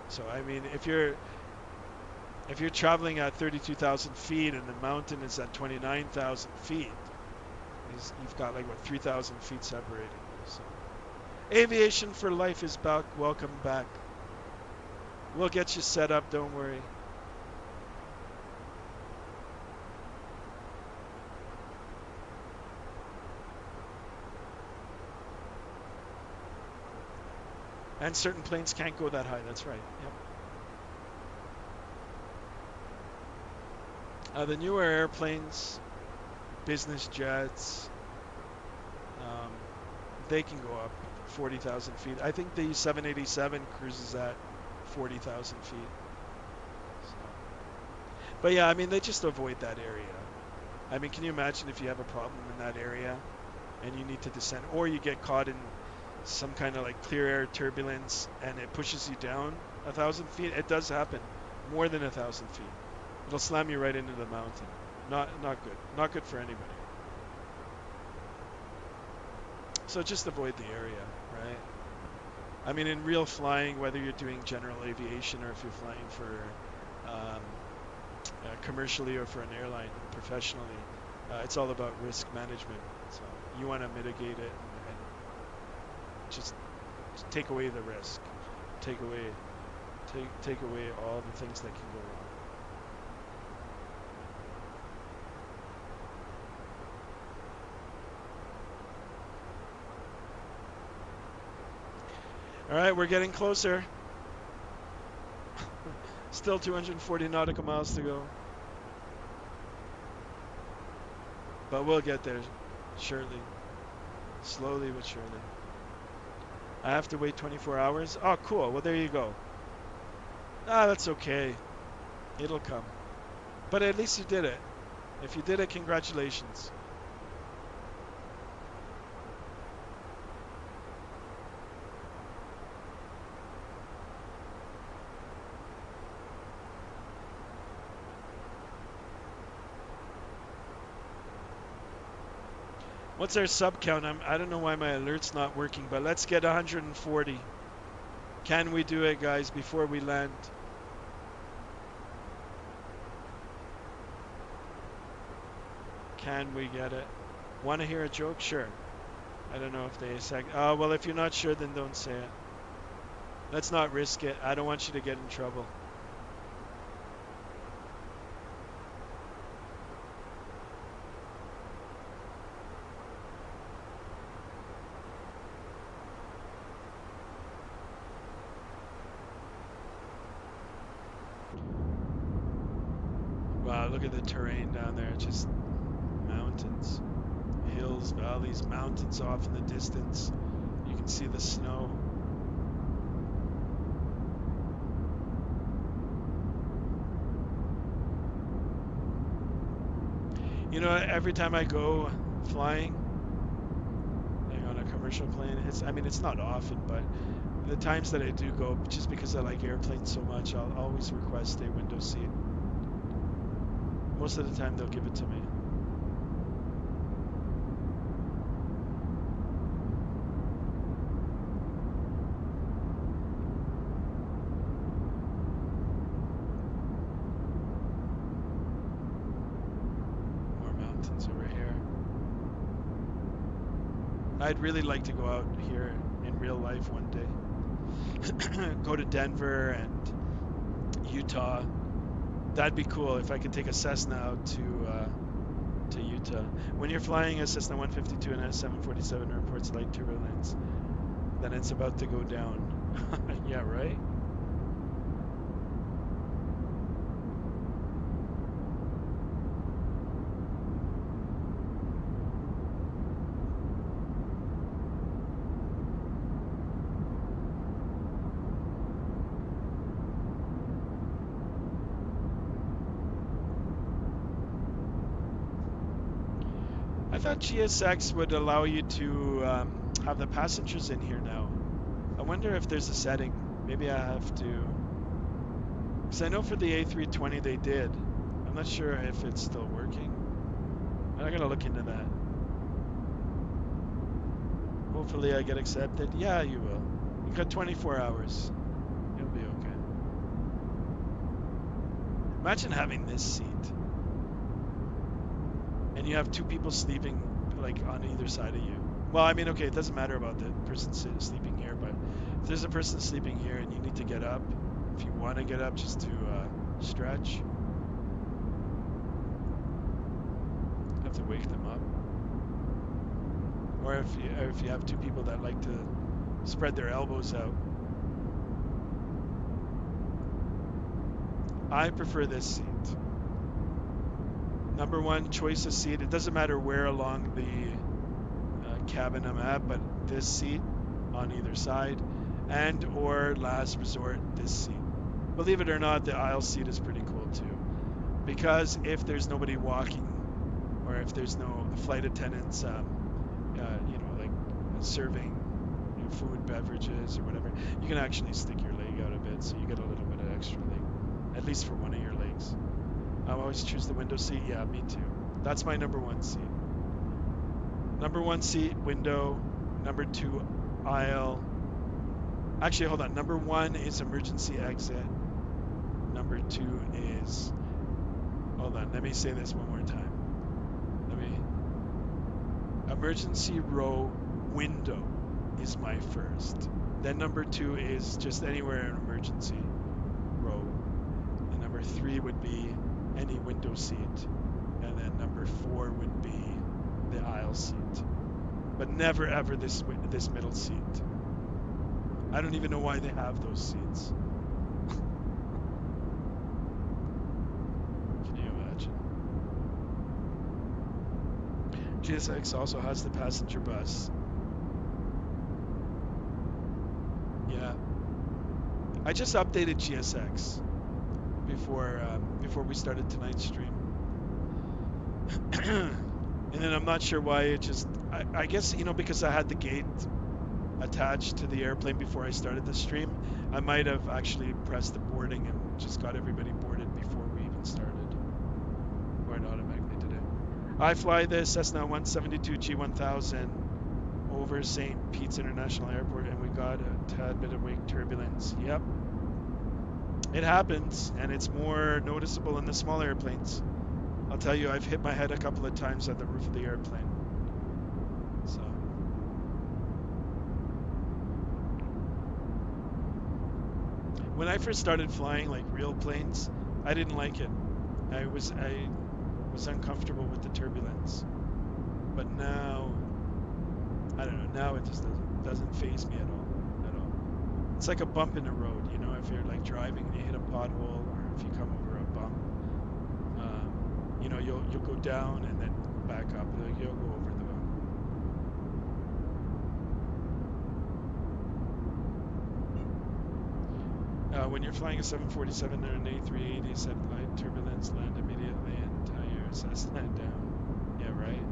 So, I mean, if you're traveling at 32,000 feet and the mountain is at 29,000 feet, you've got like, what, 3,000 feet separating you. So. Aviation for Life is back. Welcome back. We'll get you set up, don't worry. And certain planes can't go that high, that's right. Yep. The newer airplanes, business jets, they can go up 40,000 feet. I think the 787 cruises at 40,000 feet. So. But yeah, I mean, they just avoid that area. I mean, can you imagine if you have a problem in that area and you need to descend, or you get caught in some kind of like clear air turbulence and it pushes you down 1,000 feet? It does happen, more than 1,000 feet. It'll slam you right into the mountain. Not good. Not good for anybody. So just avoid the area, right? I mean, in real flying, whether you're doing general aviation or if you're flying for commercially or for an airline professionally, it's all about risk management. So you want to mitigate it and just take away the risk, take away all the things that can go wrong. All right, we're getting closer. Still 240 nautical miles to go. But we'll get there, surely. Slowly but surely. I have to wait 24 hours? Oh, cool. Well, there you go. Ah, that's okay. It'll come. But at least you did it. If you did it, congratulations. What's our sub count? I don't know why my alert's not working, but let's get 140. Can we do it, guys, before we land? Can we get it? Want to hear a joke? Sure. I don't know if they say. Oh, well, if you're not sure, then don't say it. Let's not risk it. I don't want you to get in trouble. Wow, look at the terrain down there. Just mountains, hills, valleys, mountains off in the distance. You can see the snow. You know, every time I go flying, like on a commercial plane, it's not often, but the times that I do go, just because I like airplanes so much, I'll always request a window seat. Most of the time they'll give it to me. More mountains over here. I'd really like to go out here in real life one day. Go to Denver and Utah. That'd be cool if I could take a Cessna out to Utah. When you're flying a Cessna 152 and a 747 reports light turbulence, then it's about to go down. Yeah, right? I thought GSX would allow you to have the passengers in here now. I wonder if there's a setting. Maybe I have to. Because I know for the A320 they did. I'm not sure if it's still working. I gotta look into that. Hopefully I get accepted. Yeah, you will. You got 24 hours. You'll be okay. Imagine having this seat. And you have two people sleeping like on either side of you. Well, I mean, okay, it doesn't matter about the person sleeping here, but if there's a person sleeping here and you need to get up, if you want to get up just to stretch, you have to wake them up. Or if you have two people that like to spread their elbows out. I prefer this seat. Number one choice of seat. It doesn't matter where along the cabin I'm at, but this seat on either side, and or last resort, this seat. Believe it or not, the aisle seat is pretty cool too, because if there's nobody walking, or if there's no flight attendants, you know, like serving food, beverages, or whatever, you can actually stick your leg out a bit, so you get a little bit of extra leg, at least for one of your legs. I always choose the window seat. Yeah, me too. That's my number one seat. Number one seat, window. Number two, aisle. Actually, hold on. Number one is emergency exit. Number two is... Hold on. Let me say this one more time. Emergency row window is my first. Then number two is just anywhere in emergency row. And number three would be any window seat, and then number four would be the aisle seat, but never ever this middle seat. I don't even know why they have those seats. Can you imagine? GSX also has the passenger bus. Yeah, I just updated GSX before we started tonight's stream. And then I'm not sure why it just, I guess, you know, because I had the gate attached to the airplane before I started the stream, I might have actually pressed the boarding and just got everybody boarded before we even started. Or it automatically did it. I fly the Cessna 172 G1000 over St. Pete's International Airport, and we got a tad bit of wake turbulence. Yep. It happens, and it's more noticeable in the small airplanes. I'll tell you, I've hit my head a couple of times on the roof of the airplane. So. When I first started flying like real planes, I didn't like it. I was uncomfortable with the turbulence. But now, I don't know, now it just doesn't faze me at all. It's like a bump in the road, you know, if you're like driving and you hit a pothole, or if you come over a bump, you know, you'll go down and then back up. You'll go over the bump. When you're flying a 747 or an A380, set light turbulence, land immediately and tie your Cessna down. Yeah, right.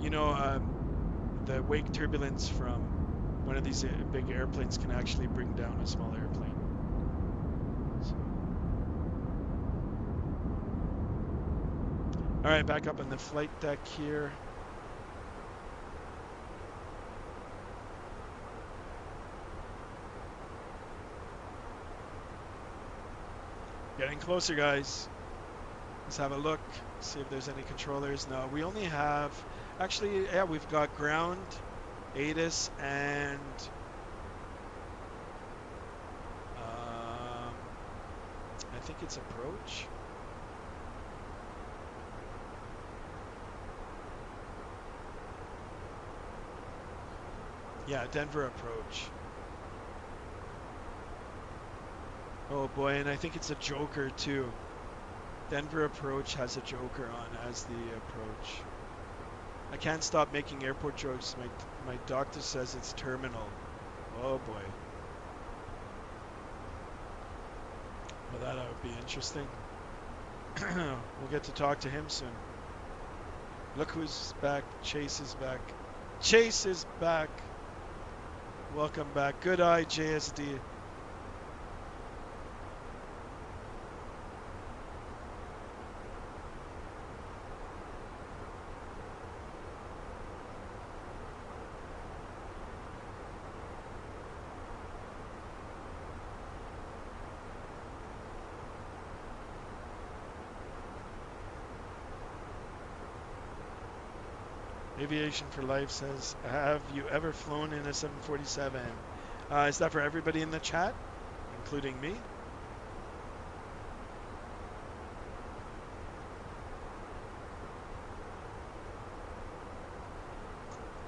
You know, the wake turbulence from one of these big airplanes can actually bring down a small airplane. So. All right, back up on the flight deck here. Getting closer, guys. Let's have a look, see if there's any controllers. No, we only have, actually, yeah, we've got ground, ATIS, and think it's approach. Yeah, Denver approach. Oh boy, and I think it's a joker too. Denver approach has a joker on as the approach. I can't stop making airport jokes. My doctor says it's terminal. Oh boy. Well, that would be interesting. We'll get to talk to him soon. Look who's back. Chase is back. Chase is back. Welcome back. Good eye, JSD. Aviation for Life says, have you ever flown in a 747? Is that for everybody in the chat, including me?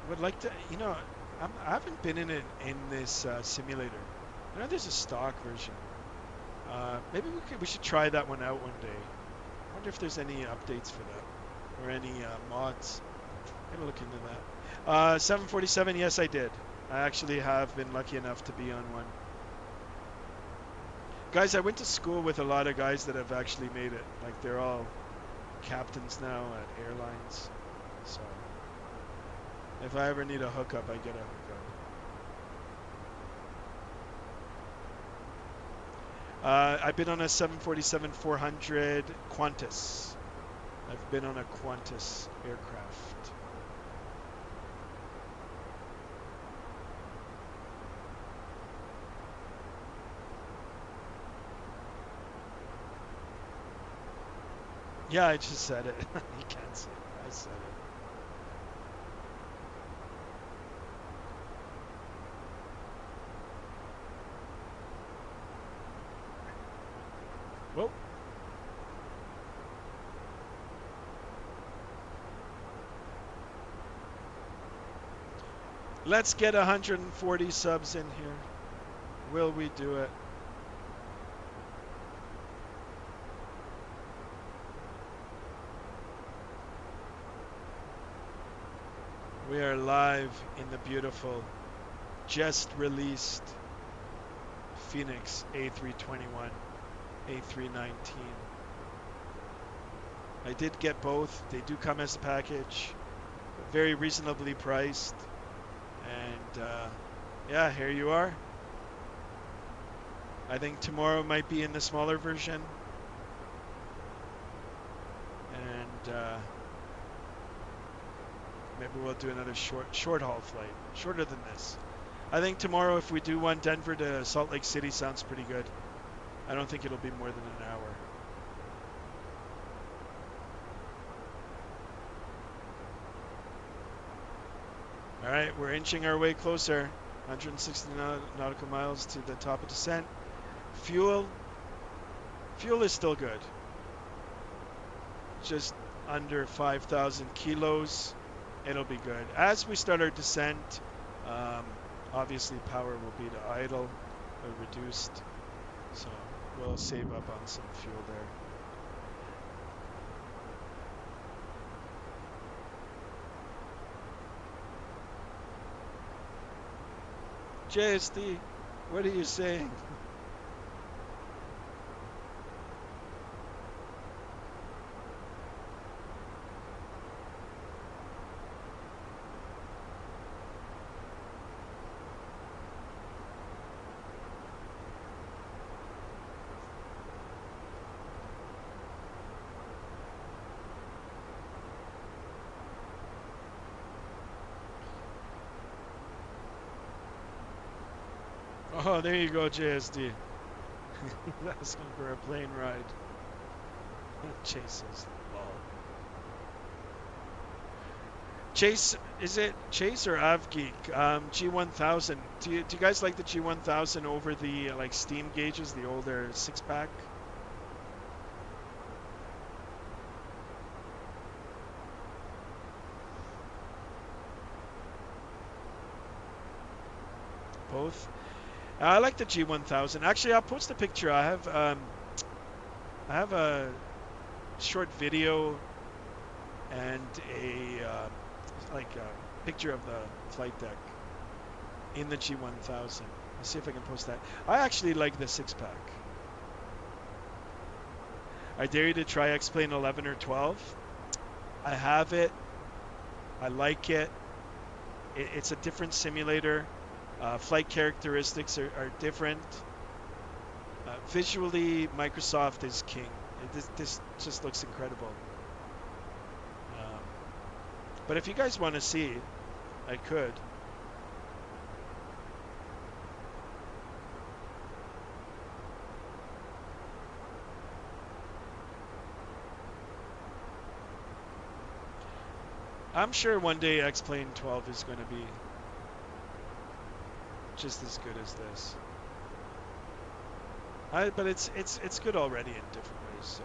Would like to, you know, I haven't been in this simulator. I know there's a stock version. Maybe we should try that one out one day. I wonder if there's any updates for that or any mods. I'm gonna look into that. 747, yes, I did. I actually have been lucky enough to be on one. Guys, I went to school with a lot of guys that have actually made it. Like, they're all captains now at airlines. So, if I ever need a hookup, I get a hookup. I've been on a 747-400 Qantas. I've been on a Qantas aircraft. Yeah, I just said it. You can't say it. I said it. Whoa. Let's get 140 subs in here. Will we do it? We are live in the beautiful, just released FENIX A321, A319. I did get both. They do come as a package, very reasonably priced. And yeah, here you are. I think tomorrow might be in the smaller version. And maybe we'll do another short haul flight, shorter than this. I think tomorrow, if we do one Denver to Salt Lake City, sounds pretty good. I don't think it'll be more than an hour. All right, we're inching our way closer. 160 nautical miles to the top of descent. Fuel is still good. Just under 5,000 kilos. It'll be good. As we start our descent, obviously power will be to idle or reduced. So we'll save up on some fuel there. JSD, what are you saying? Oh, there you go, JSD. Asking for a plane ride. Chases. Lol. Chase, is it Chase or AvGeek? G1000. Do you guys like the G1000 over the like Steam gauges, the older 6-pack? both. I like the G1000. Actually, I'll post a picture. I have a short video and a picture of the flight deck in the G1000. Let's see if I can post that. I actually like the 6-pack. I dare you to try X-Plane 11 or 12. I have it. I like it. It's a different simulator. Flight characteristics are different. Visually, Microsoft is king. This just looks incredible. But if you guys want to see, I could. I'm sure one day X-Plane 12 is going to be just as good as this. But it's good already in different ways. So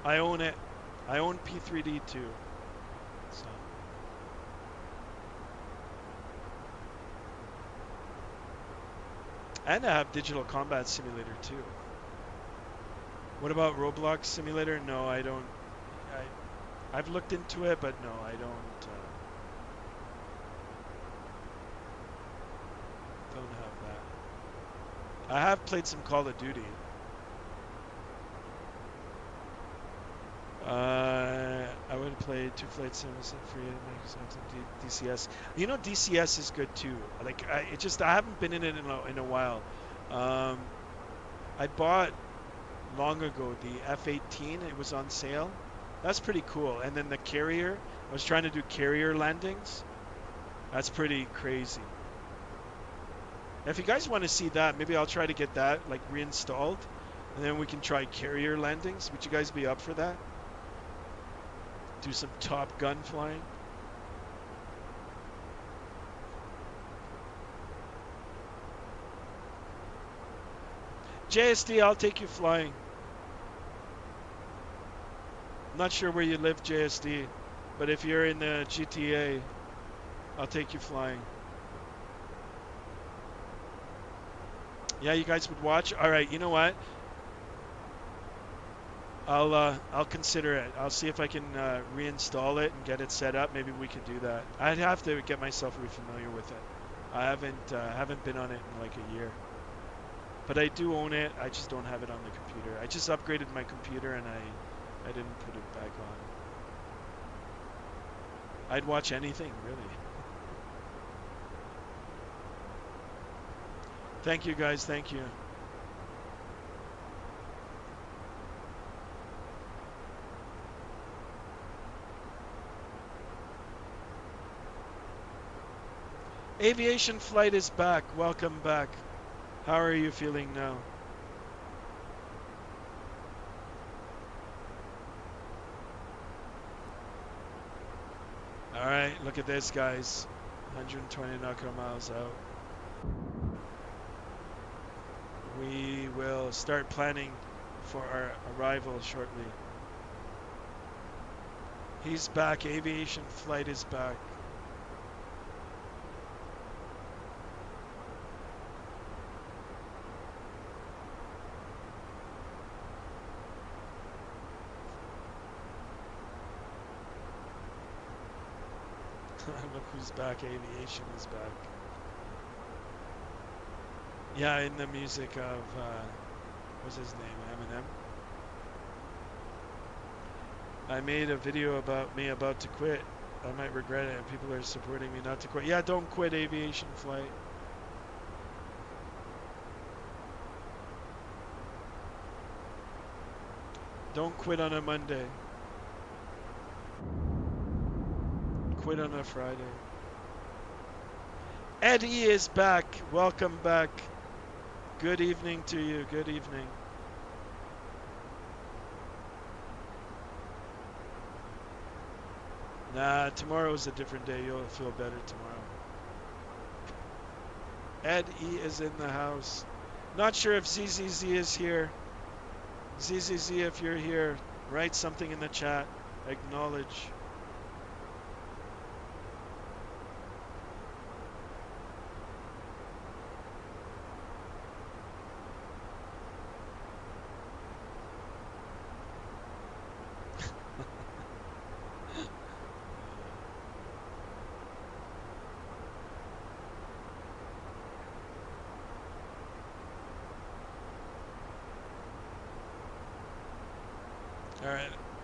I own it. I own P3D too. So and I have Digital Combat Simulator too. What about Roblox Simulator? No, I don't. I've looked into it, but no, I don't have that. I have played some Call of Duty. I would play 2 flight sims and free Microsoft and DCS. You know, DCS is good too. Like I haven't been in it in a while. I bought long ago the F-18. It was on sale. That's pretty cool. And then the carrier. I was trying to do carrier landings. That's pretty crazy. If you guys want to see that, maybe I'll try to get that like reinstalled, and then we can try carrier landings. Would you guys be up for that? Do some Top Gun flying. JSD, I'll take you flying. I'm not sure where you live, JSD, but if you're in the GTA, I'll take you flying. Yeah, you guys would watch? All right, you know what? I'll consider it. I'll see if I can reinstall it and get it set up. Maybe we can do that. I'd have to get myself familiar with it. I haven't been on it in like a year. But I do own it. I just don't have it on the computer. I just upgraded my computer and I didn't put it back on. I'd watch anything, really. Thank you, guys. Thank you. Aviation flight is back. Welcome back. How are you feeling now? All right, look at this, guys. 120 nautical miles out. We will start planning for our arrival shortly. He's back. Aviation flight is back. Look who's back. Aviation is back. Yeah, in the music of, what's his name, Eminem. I made a video about me about to quit. I might regret it, and people are supporting me not to quit. Yeah, don't quit aviation flight. Don't quit on a Monday. Quit on a Friday. Eddie is back. Welcome back. Good evening to you. Good evening. Nah, tomorrow's a different day. You'll feel better tomorrow. Ed E is in the house. Not sure if ZZZ is here. ZZZ, if you're here, write something in the chat. Acknowledge.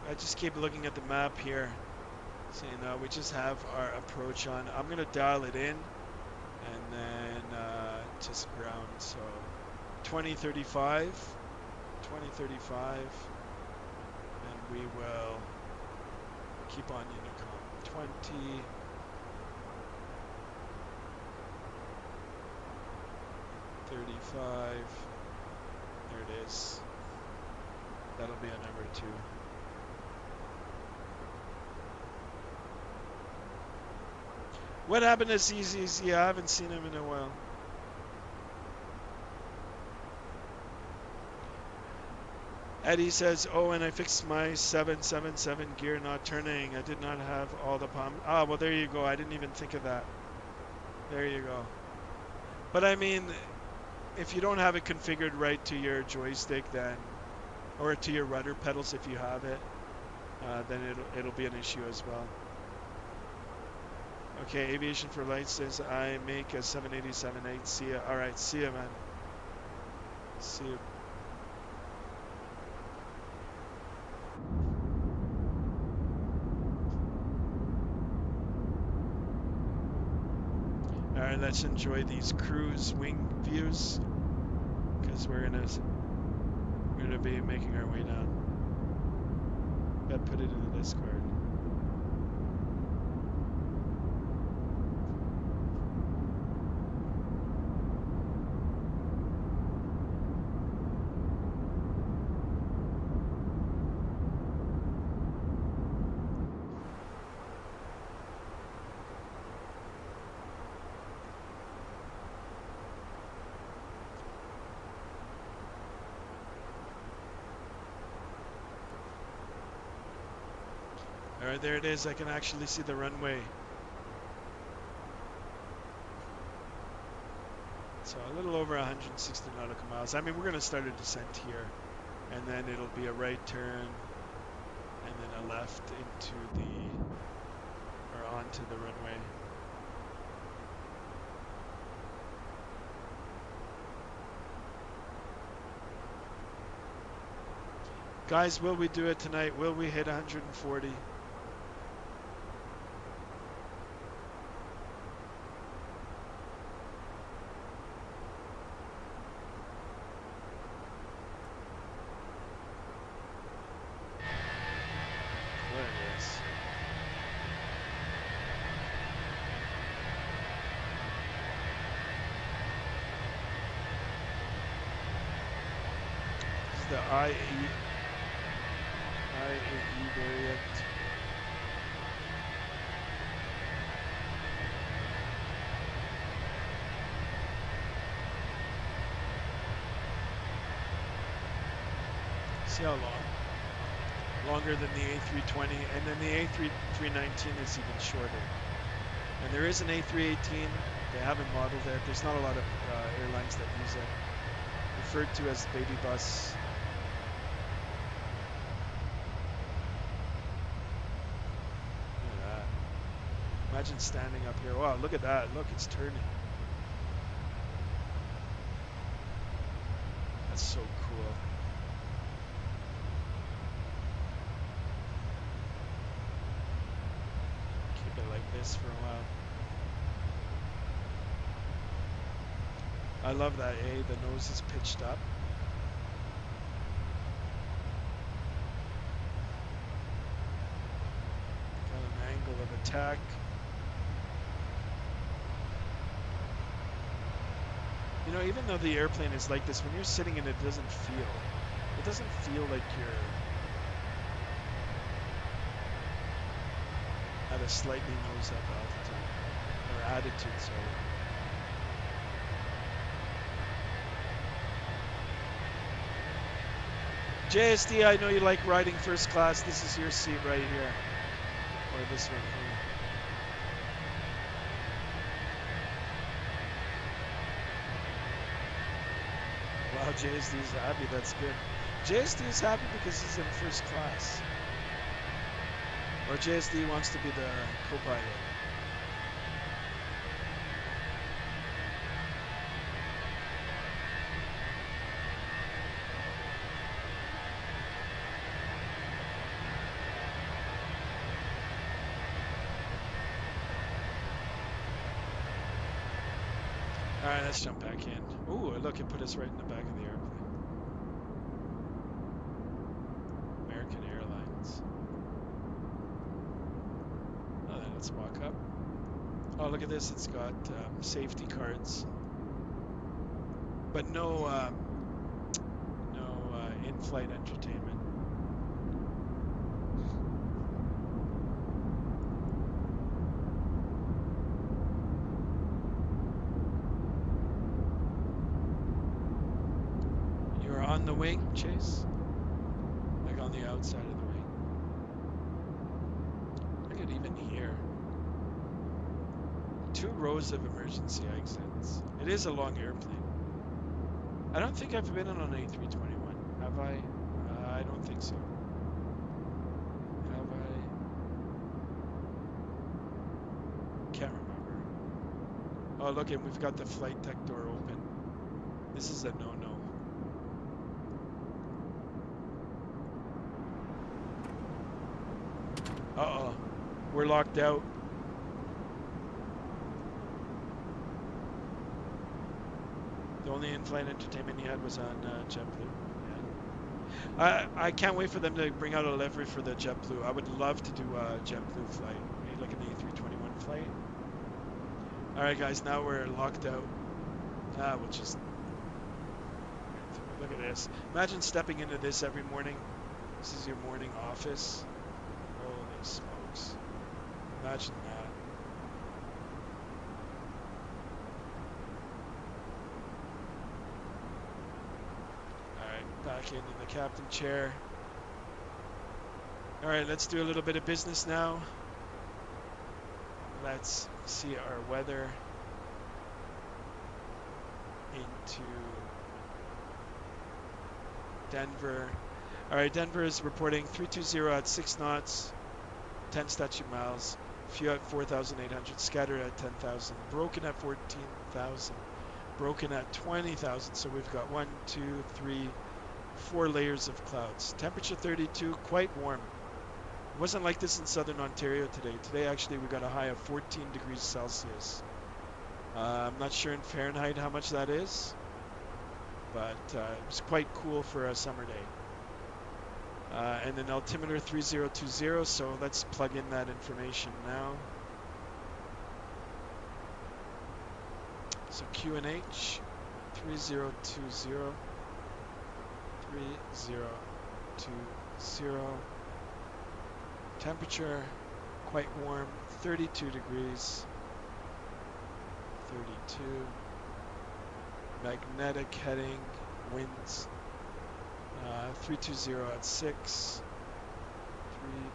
I just keep looking at the map here. Saying we just have our approach on. I'm gonna dial it in and then just ground. So 2035, 2035, and we will keep on Unicom. 20. 35. There it is. That'll be a number 2. What happened to CZZ? I haven't seen him in a while. Eddie says, oh, and I fixed my 777 gear not turning. I did not have all the pump. Ah, well, there you go. I didn't even think of that. There you go. But I mean, if you don't have it configured right to your joystick, then, or to your rudder pedals if you have it, then it'll be an issue as well. Okay, Aviation for Light says I make a 787-8. See ya. All right, see ya, man. See ya. All right, let's enjoy these cruise wing views because we're gonna be making our way down. Gotta put it in the Discord. All right, there it is. I can actually see the runway. So a little over 160 nautical miles. I mean, we're going to start a descent here, and then it'll be a right turn, and then a left into or onto the runway. Guys, will we do it tonight? Will we hit 140? The IAE variant. See how long? Longer than the A320, and then the A319 is even shorter. And there is an A318. They haven't modeled it. There's not a lot of airlines that use it. Referred to as the baby bus. Imagine standing up here. Wow, look at that. Look, it's turning. That's so cool. Keep it like this for a while. I love that, eh? The nose is pitched up. Got an angle of attack. You know, even though the airplane is like this, when you're sitting in it, it doesn't feel like you're at a slightly nose up altitude, or attitude, sorry. JSD, I know you like riding first class. This is your seat right here, or this one here. Wow, JSD's happy, that's good. JSD is happy because he's in first class. Or JSD wants to be the co-pilot. All right, let's jump back in. Ooh, look, it put us right in the back of the airplane. American Airlines. Oh, then let's walk up. Oh, look at this. It's got safety cards, but no in-flight entertainment. You're on the wing, Chase? Like on the outside of the wing. Look at even here. 2 rows of emergency exits. It is a long airplane. I don't think I've been on an A321. Have I? I don't think so. Have I? Can't remember. Oh, look, and we've got the flight deck door open. This is a no-no. Uh-oh. We're locked out. The only in-flight entertainment he had was on JetBlue. Yeah. I can't wait for them to bring out a livery for the JetBlue. I would love to do a JetBlue flight, maybe like an A321 flight. All right, guys, now we're locked out. We'll just look at this. Imagine stepping into this every morning. This is your morning office. Holy smokes! Imagine that. Back into the captain chair. All right, let's do a little bit of business now. Let's see our weather into Denver. All right, Denver is reporting 320 at 6 knots, 10 statute miles, few at 4,800, scattered at 10,000, broken at 14,000, broken at 20,000. So we've got 1, 2, 3, 4 layers of clouds. Temperature 32, quite warm. It wasn't like this in southern Ontario today. Today actually we got a high of 14 degrees Celsius. I'm not sure in Fahrenheit how much that is, but it was quite cool for a summer day. And then altimeter 3020, so let's plug in that information now. So QNH 3020. 3020. Temperature quite warm, 32 degrees. 32. Magnetic heading, winds 320 at 6.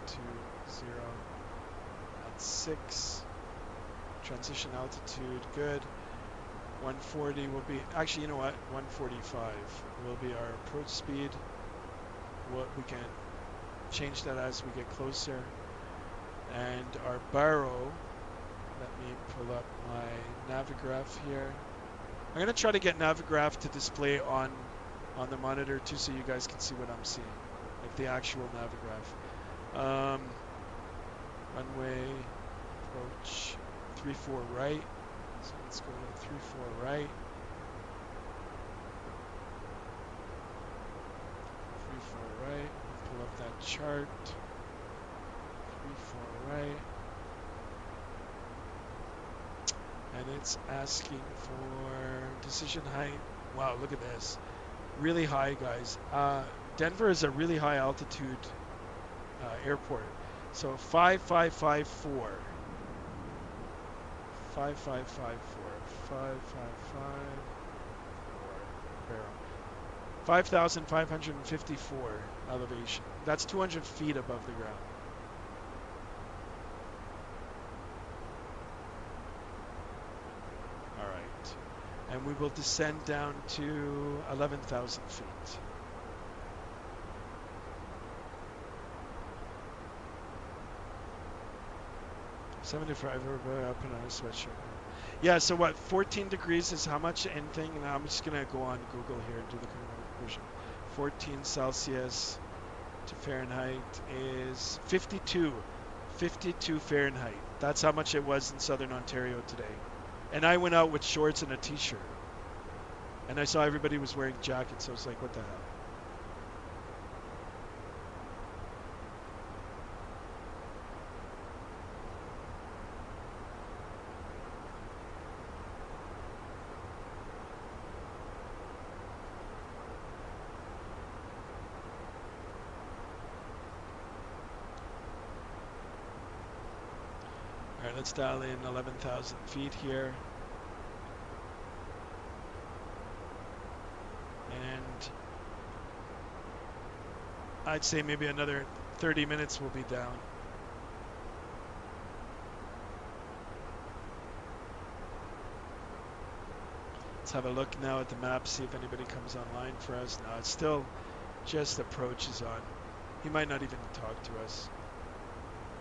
320 at 6. Transition altitude good. 140 will be, actually, you know what, 145 will be our approach speed. We can change that as we get closer. And our baro, let me pull up my Navigraph here. I'm going to try to get Navigraph to display on the monitor too, so you guys can see what I'm seeing, like the actual Navigraph. Runway approach 34 right. So let's go to 34 right. 34 right. Pull up that chart. 34 right. And it's asking for decision height. Wow, look at this. Really high, guys. Denver is a really high altitude airport. So 5554. 5554. 5554. 5,554 elevation. That's 200 feet above the ground. All right. And we will descend down to 11,000 feet. $75 up in a sweatshirt. Yeah, so what, 14 degrees is how much anything? And I'm just going to go on Google here and do the conversion. 14 Celsius to Fahrenheit is 52. 52 Fahrenheit. That's how much it was in southern Ontario today. And I went out with shorts and a t-shirt. And I saw everybody was wearing jackets, so I was like, what the hell? All right, let's dial in 11,000 feet here. And I'd say maybe another 30 minutes we'll be down. Let's have a look now at the map, see if anybody comes online for us. No, it's still just approaches on. He might not even talk to us.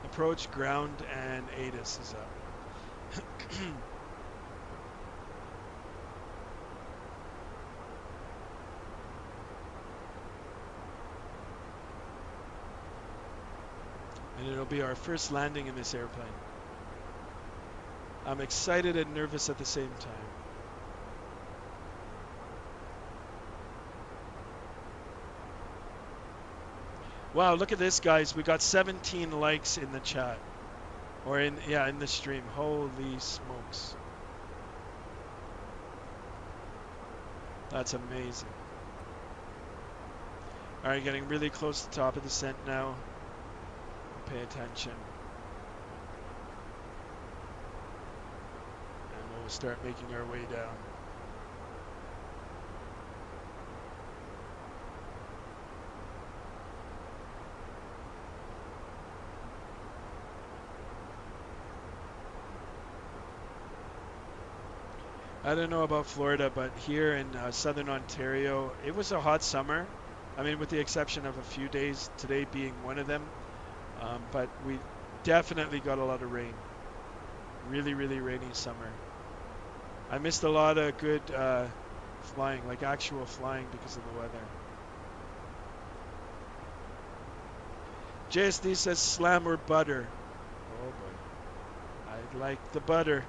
Approach, ground, and ATIS is up. And it'll be our first landing in this airplane. I'm excited and nervous at the same time. Wow, look at this, guys. We got 17 likes in the chat. Or in the stream. Holy smokes. That's amazing. Alright, getting really close to the top of the descent now. Pay attention. And we'll start making our way down. I don't know about Florida, but here in southern Ontario, it was a hot summer. I mean, with the exception of a few days, today being one of them. But we definitely got a lot of rain. Really, really rainy summer. I missed a lot of good flying, like actual flying because of the weather. JSD says slam or butter. Oh boy. I like the butter.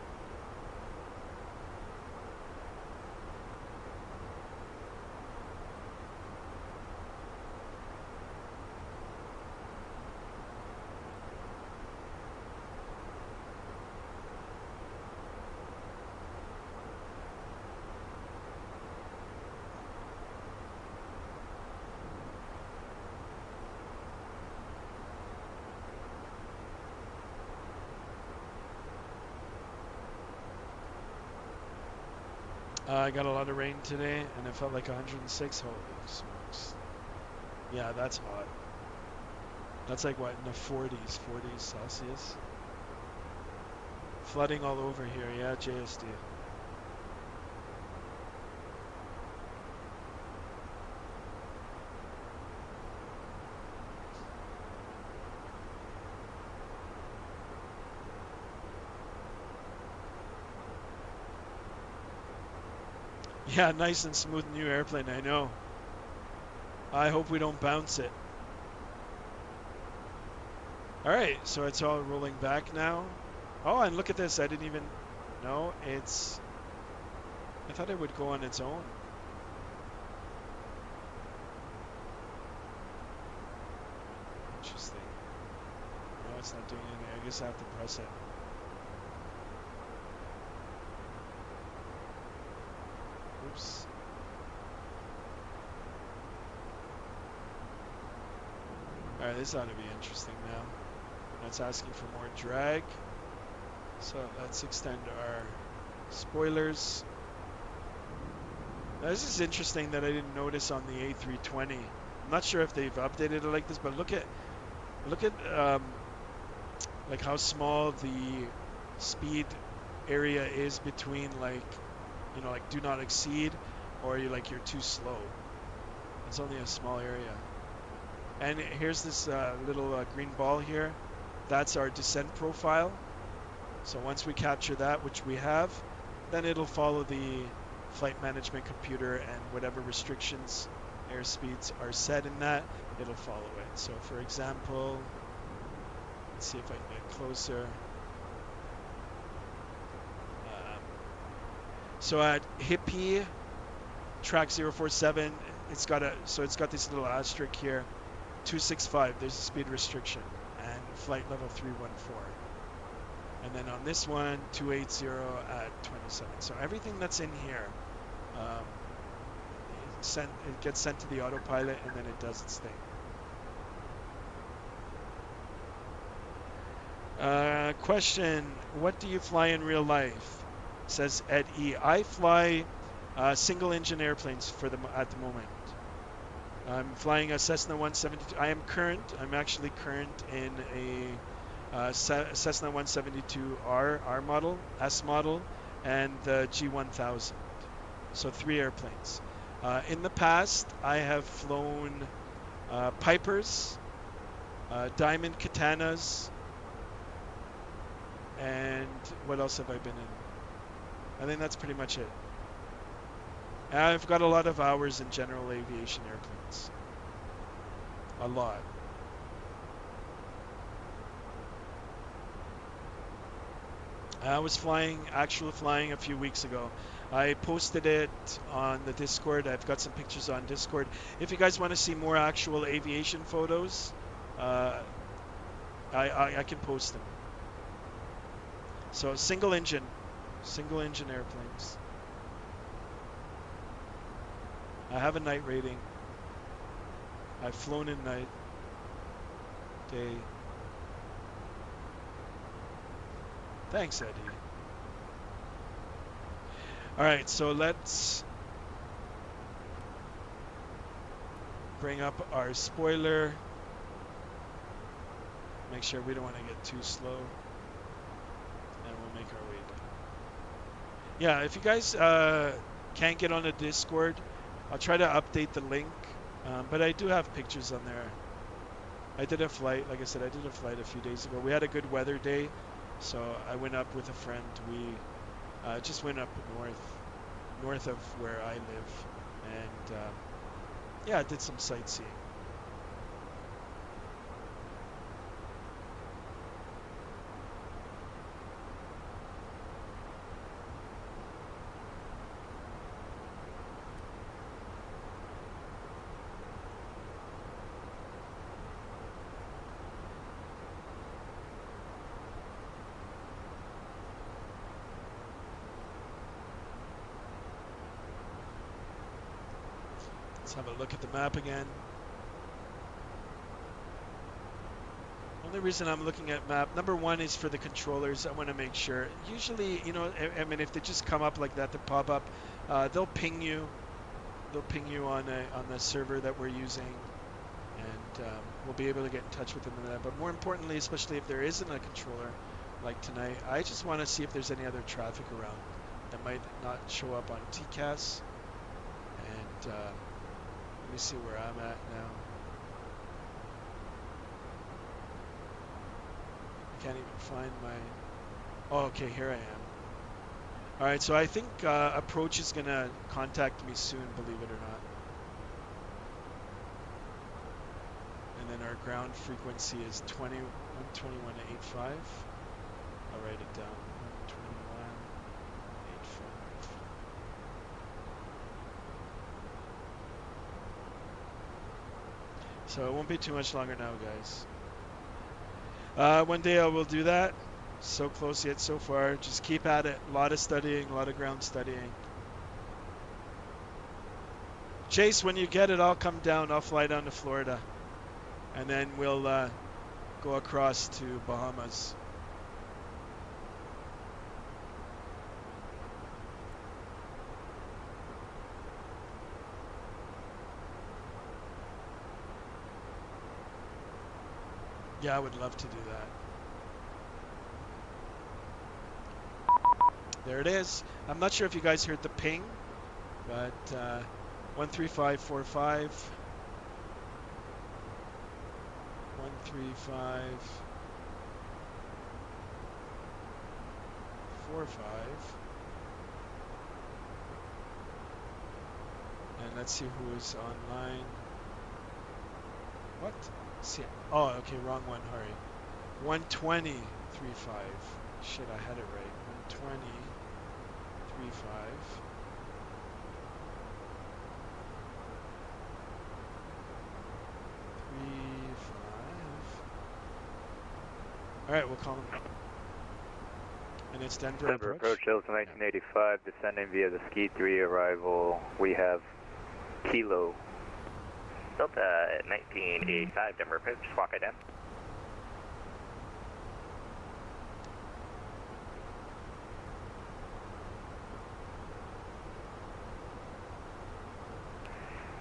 I got a lot of rain today, and it felt like 106. Holy smokes. Yeah, that's hot. That's like what, in the 40s Celsius? Flooding all over here, yeah, JSD. Yeah, nice and smooth new airplane, I know. I hope we don't bounce it. Alright, so it's all rolling back now. Oh, and look at this, I didn't even... No, it's... I thought it would go on its own. Interesting. No, it's not doing anything. I guess I have to press it. Oops. Alright, this ought to be interesting now. That's asking for more drag. So let's extend our spoilers. Now, this is interesting that I didn't notice on the A320. I'm not sure if they've updated it like this, but look at like how small the speed area is between, like, you know, like do not exceed or you're too slow. It's only a small area. And here's this little green ball here. That's our descent profile. So once we capture that, which we have, then it'll follow the flight management computer, and whatever restrictions airspeeds are set in that, it'll follow it. So for example, let's see if I can get closer. So at Hippie track 047, it's got this little asterisk here, 265. There's a speed restriction and flight level 314. And then on this one, 280 at 27. So everything that's in here, it gets sent to the autopilot and then it does its thing. Question: what do you fly in real life? Says Ed E. I fly single engine airplanes at the moment. I'm flying a Cessna 172. I'm actually current in a Cessna 172R R model, S model, and the G1000. So 3 airplanes. In the past, I have flown Pipers, Diamond Katanas, and what else have I been in? I think that's pretty much it. I've got a lot of hours in general aviation airplanes. A lot. I was actually flying a few weeks ago. I posted it on the Discord. I've got some pictures on Discord. If you guys want to see more actual aviation photos, I can post them. So single engine airplanes. I have a night rating. I've flown in night, day. Thanks, Eddie. All right, so let's bring up our spoiler. Make sure we don't want to get too slow. And we'll make our way down. Yeah, if you guys can't get on the Discord, I'll try to update the link. But I do have pictures on there. I did a flight, like I said, I did a flight a few days ago. We had a good weather day, so I went up with a friend. We just went up north of where I live, and yeah, did some sightseeing. Let's have a look at the map again. Only reason I'm looking at map, number one, is for the controllers. I want to make sure. Usually, you know, I mean, if they just come up like that, they pop up, they'll ping you. They'll ping you on the server that we're using, and we'll be able to get in touch with them in that. But more importantly, especially if there isn't a controller, like tonight, I just want to see if there's any other traffic around that might not show up on TCAS. And let me see where I'm at now. I can't even find my... Oh, okay, here I am. All right, so I think Approach is going to contact me soon, believe it or not. And then our ground frequency is 121.85. I'll write it down. 121.85. So it won't be too much longer now, guys. One day I will do that. So close yet so far. Just keep at it. A lot of studying, a lot of ground studying. Chase, when you get it, I'll come down. I'll fly down to Florida. And then we'll go across to Bahamas. Yeah, I would love to do that. There it is. I'm not sure if you guys heard the ping, but 13545. 13545. And let's see who is online. What? See, oh, okay, wrong one, hurry. 120.35. Shit, I had it right. 120.35. 35. All right, we'll call him. And it's Denver, Denver approach Delta 1985, descending via the Ski 3 arrival. We have Kilo. Delta 1985, Denver approach, squawk ident.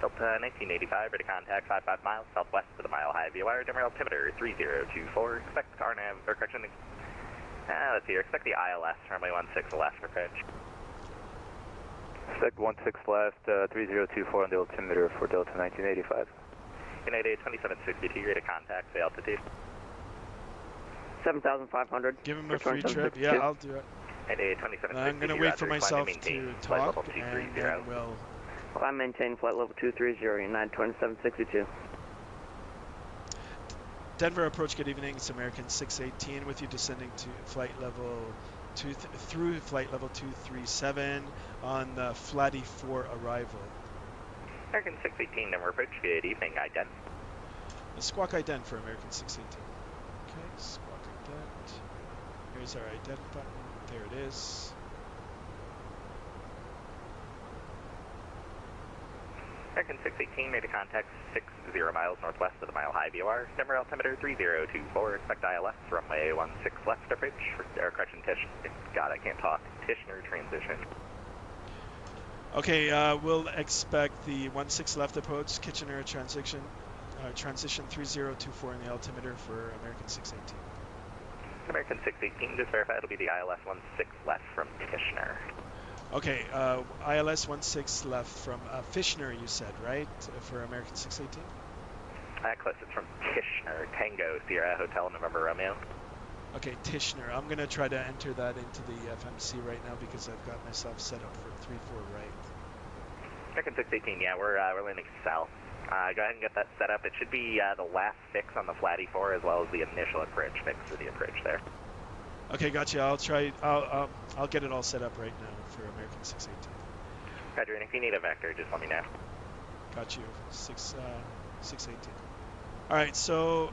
Delta 1985, ready to contact 55 miles southwest of the Mile High VOR, Denver altimeter 3024. Expect RNAV, or correction, let's see here, expect the ILS, runway 16 left approach. Expect 16 left, 3024 on the altimeter for Delta 1985. United 2762, ready to contact, the altitude. 7,500. Give him a free trip. Yeah, I'll do it. United 2762. I'm going to wait for myself to talk, and then we'll... I maintain flight level 230, United 2762. Denver approach, good evening. It's American 618 with you descending to flight level through flight level 237 on the Flatty 4 arrival. American 618, Denver approach, good evening, ident. Squawk ident for American 618. Okay, squawk ident. Here's our ident button. There it is. American 618, made a contact 60 miles northwest of the Mile High VOR. Denver altimeter 3024. Expect ILS runway 16 left approach. Or correction, God, I can't talk. Tishner transition. Okay, we'll expect the 16 left approach, Kitchener transition 3024 in the altimeter for American 618. American 618, just verify it'll be the ILS 16 left from Tishner. Okay, ILS 16 left from Fishner, you said, right? For American 618? Close, it's from Tishner, Tango, Sierra Hotel, November Romeo. Okay, Tishner. I'm going to try to enter that into the FMC right now because I've got myself set up for 3-4 right. American 618, yeah, we're landing south. Go ahead and get that set up. It should be the last fix on the Flatty 4 as well as the initial approach fix for the approach there. Okay, gotcha. I'll try. I'll get it all set up right now for American 618. Roger, and if you need a vector, just let me know. Got you. 618. All right, so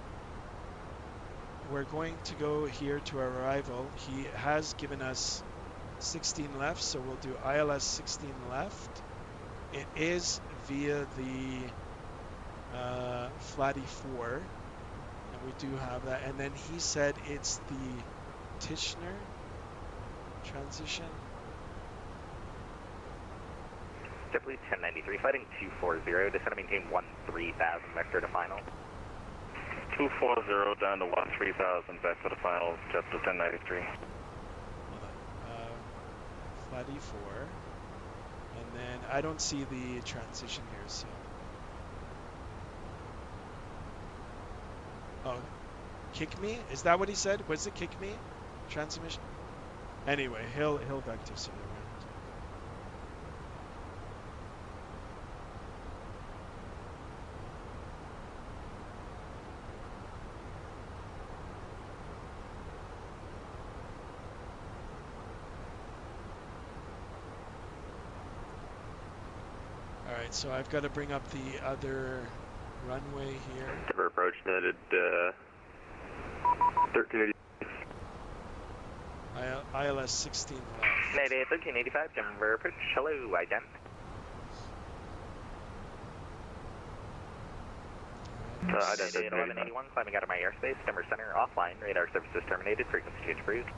we're going to go here to our arrival. He has given us 16 left, so we'll do ILS 16 left. It is via the Flatty 4, and we do have that. And then he said it's the Tishner transition. JetBlue 1093, fighting 240, descend to maintain 13,000 vector to final. 240 down to 13,000 vector to final, JetBlue 1093. Flatty 4, and then I don't see the transition here, so. Oh, kick me? Is that what he said? Was it kick me? Transmission? Anyway, he'll vector sit around. Alright, so I've got to bring up the other runway here. Denver approach, netted 1380. ILS 16 left. United 1385, Denver approach, hello, ident. United 1181, climbing out of my airspace, Denver Center, offline, radar services terminated, frequency change approved.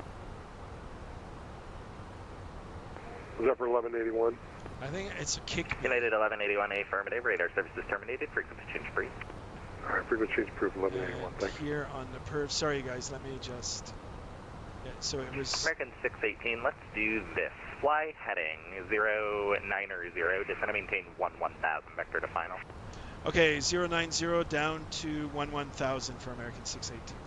Zephyr 1181. I think it's a kick me. United 1181, affirmative, radar services terminated, frequency change approved. Alright, frequency change approved, 1181, thanks. Here on the perf, sorry guys, let me just, yeah, so it was... American 618, let's do this. Fly heading 090, descend to maintain 11,000 vector to final. Okay, 090 down to 11,000 for American 618.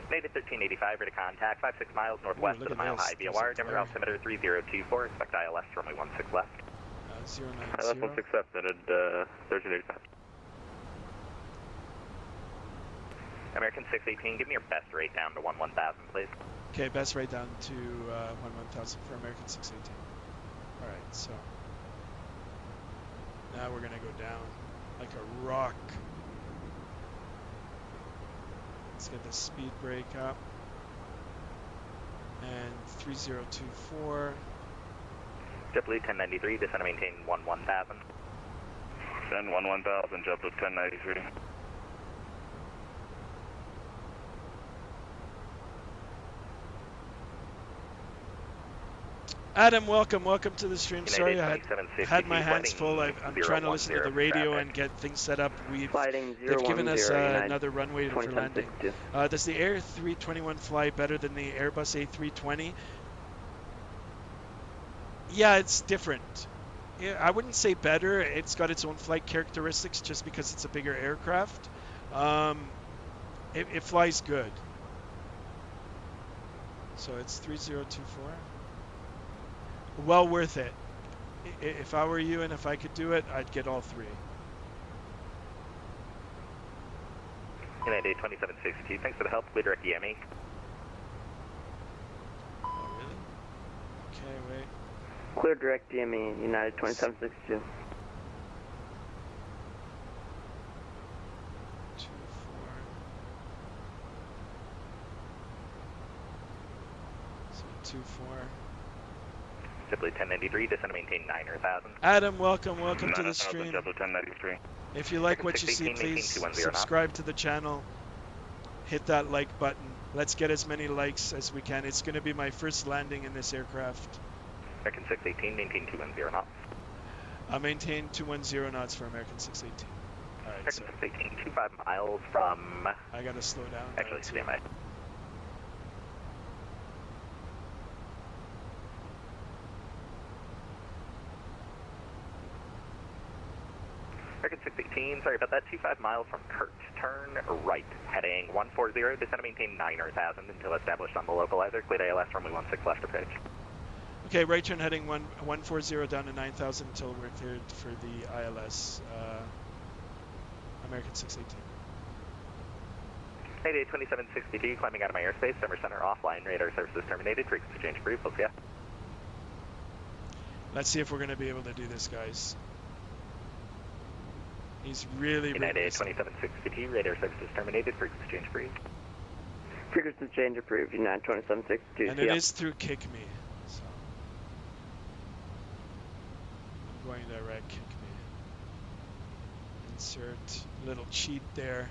Native 1385, ready to contact 56 miles northwest of the Mile High VOR, Denver altimeter 3024, expect ILS runway 16 left. 090. ILS 16 left, netted 1385. American 618, give me your best rate down to 11,000, please. Okay, best rate down to 11,000 for American 618. All right, so now we're gonna go down like a rock. Let's get the speed brake up. And 3024. JetBlue 1093, descend and maintain 1000. Send 1000, JetBlue 1093. Adam, welcome to the stream. United Sorry, I had my hands flighting full. I'm trying to listen to the radio traffic. and get things set up. Sliding They've given us 010, another runway for landing. 2762. Does the A321 fly better than the Airbus A320? Yeah, it's different. Yeah, I wouldn't say better. It's got its own flight characteristics just because it's a bigger aircraft. It flies good. So it's 3024. Well worth it. If I were you and if I could do it, I'd get all three. United 2762, thanks for the help. Clear direct EME. Oh, really? Okay, wait. Clear direct DME, United 2762. 24. So 24. JetBlue 1093, descend and maintain 9000. Adam, welcome to the 9000, stream. JetBlue 1093. If you like what you see, 16, please 210 subscribe to the channel. Hit that like button. Let's get as many likes as we can. It's going to be my first landing in this aircraft. American 618, maintain 210 knots. I maintain 210 knots for American 618. All right, American so 618, 25 miles from... I got to slow down. Actually, stand by. American 618, sorry about that, 25 miles from Kurt. Turn right, heading 140, descend and maintain 9000 until established on the localizer. Clear ALS, runway 16 left approach. Okay, right turn heading 140 down to 9,000 until we're cleared for the ILS. American 618. Mayday 2762, climbing out of my airspace, Denver Center offline, radar services terminated, frequency change approved, we'll see ya. Let's see if we're going to be able to do this, guys. He's really, United really 2762, radar services terminated, frequency change approved. Frequency change approved, United 2762. And it is through Kick Me. So I'm going direct Kick Me. Insert little cheat there.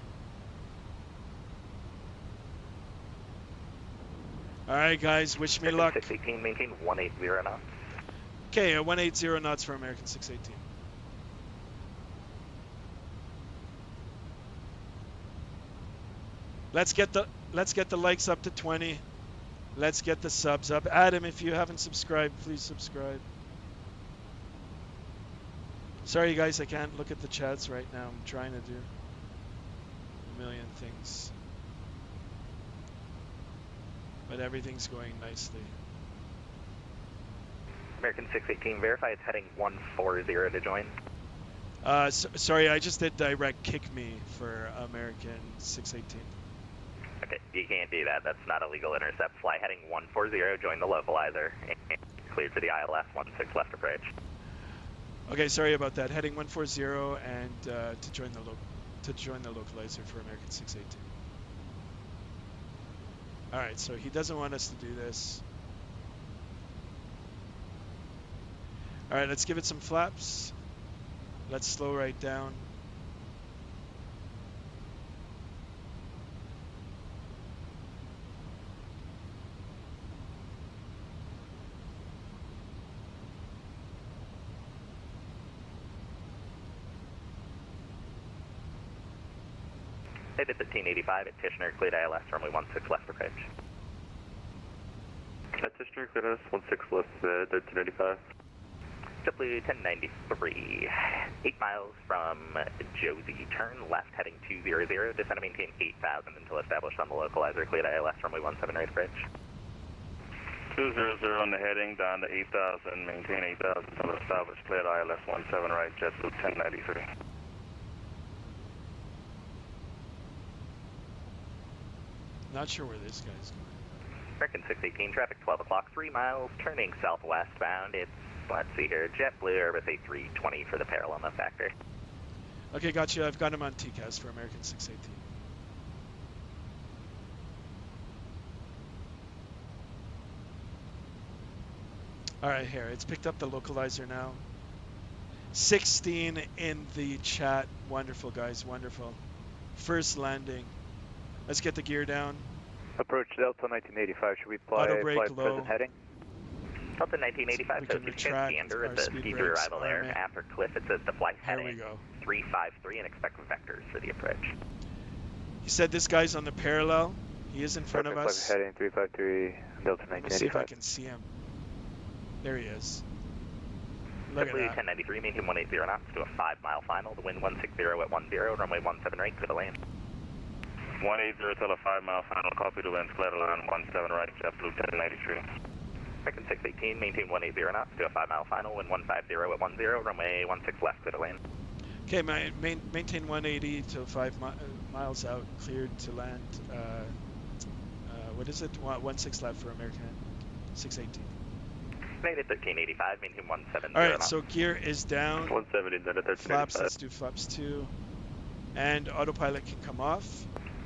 All right, guys, wish me luck. 618, maintain 180 knots. Okay, 180 knots for American 618. Let's get the likes up to 20. Let's get the subs up. Adam, if you haven't subscribed, please subscribe. Sorry, guys, I can't look at the chats right now. I'm trying to do a million things. But everything's going nicely. American 618, verify it's heading 140 to join. Sorry, I just did direct Kick Me for American 618. Okay, you can't do that. That's not a legal intercept. Fly heading 140, join the localizer. Cleared for the ILS 16 left approach. Okay, sorry about that. Heading 140 and to join the localizer for American 618. All right, so he doesn't want us to do this. All right, let's give it some flaps. Let's slow right down. David 1585 at Tishner, cleared ILS, runway 16 left approach. At Tishner, cleared ILS 16 left, 1385. JetBlue 1093, 8 miles from Josie, turn left heading 200, descend and maintain 8,000 until established on the localizer, cleared ILS, runway 17 right approach. 200 on the heading, down to 8,000, maintain 8,000 until established, cleared ILS 17 right, JetBlue 1093. Not sure where this guy's going. American 618, traffic 12 o'clock, 3 miles, turning southwestbound. It's Let's see here. JetBlue Airbus A320 for the parallel no factor. Okay, got you. I've got him on TCAS for American 618. All right, here. It's picked up the localizer now. 16 in the chat. Wonderful, guys. Wonderful. First landing. Let's get the gear down. Approach Delta 1985. Should we Auto fly brake present low. heading? Delta 1985 We says can you retract can gander our at the speed ski through brakes, arrival there. arm it. After cliff, it says to flight Here we heading go. 353 and expect vectors for the approach. He said this guy's on the parallel. He is in front of Perfect, us. heading 353, Delta Let me see if I 1985. can see him. There he is. Look at JetBlue that. 1093, maintain 180 knots to a 5-mile final. The wind 160 at 10, runway 17 right, clear to land. 180 till a 5-mile final. Copy the wind, clear to land 17 right, JetBlue 1093. American 618, maintain 180 knots to a 5-mile final. Wind 150 at 10, runway 16 left, clear to land. Okay, maintain 180 to 5 miles out, cleared to land. What is it? 16 left for American 618. Native 1385, maintain 170 All right, knots. so gear is down. 170, then at Flaps, 1385. let's do flaps 2. And autopilot can come off.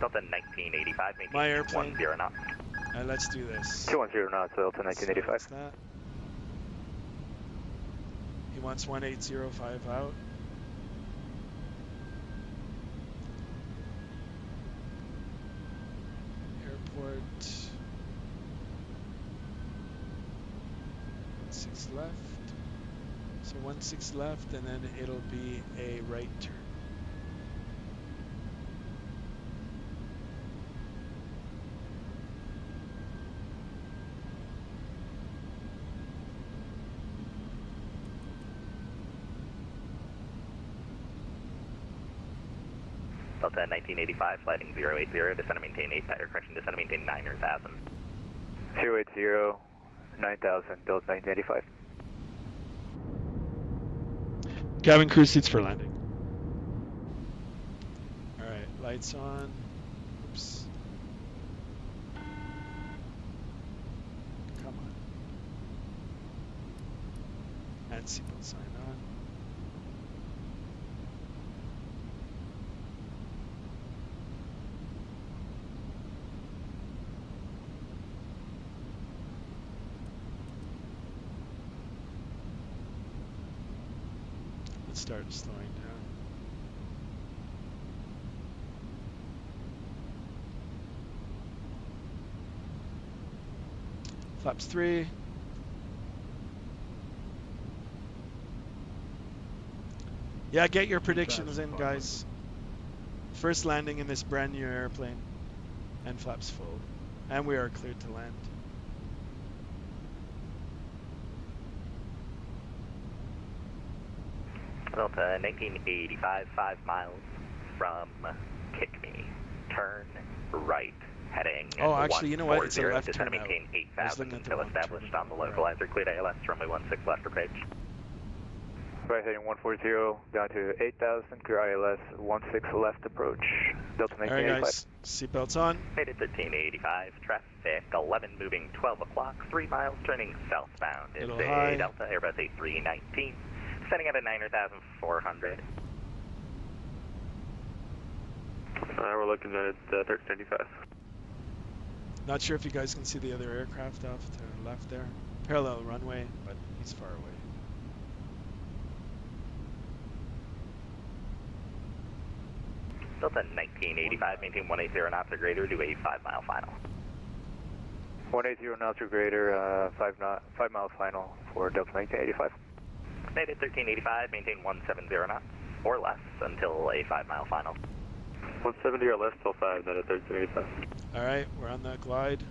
Delta 1985, maintain My airplane. 10 knots. And let's do this. 210 knots, Delta 1985. So that. He wants 1805 out. Airport. 16 left. So 16 left, and then it'll be a right turn. Delta 1985, flighting 080, descend and maintain 8, or correction, descend and maintain 9,000. 080, 9000, Delta 1985. Cabin crew seats for landing. Alright, lights on. Oops. Come on. And seatbelt sign on. Let's start slowing down. Flaps 3. Yeah, get your predictions in, guys. First landing in this brand new airplane. And flaps full. And we are cleared to land. Delta 1985, 5 miles from Kickney. Turn right, heading Oh, actually, you know what? It's a 140, left descend turn and out. maintain I was looking 8,000 at the until wrong established turn. on the localizer. Cleared ALS, runway 16 left approach. Right heading 140, down to 8000, clear ILS 16 left approach, Delta Alright 1985. guys, seatbelts on. Native 1385, traffic 11 moving 12 o'clock, 3 miles turning southbound. It's Little a high. Delta Airbus A319, setting at a 9,400. We're looking at 1385. Not sure if you guys can see the other aircraft off to the left there. Parallel runway, but he's far away. Delta 1985, maintain 180 knots or greater, do a 5-mile final. 180 knots or greater, 5 mile final for Delta 1985. Native 1385, maintain 170 knots or less until a 5-mile final. 170 or less till 5, then at 1385. Alright, we're on the glide.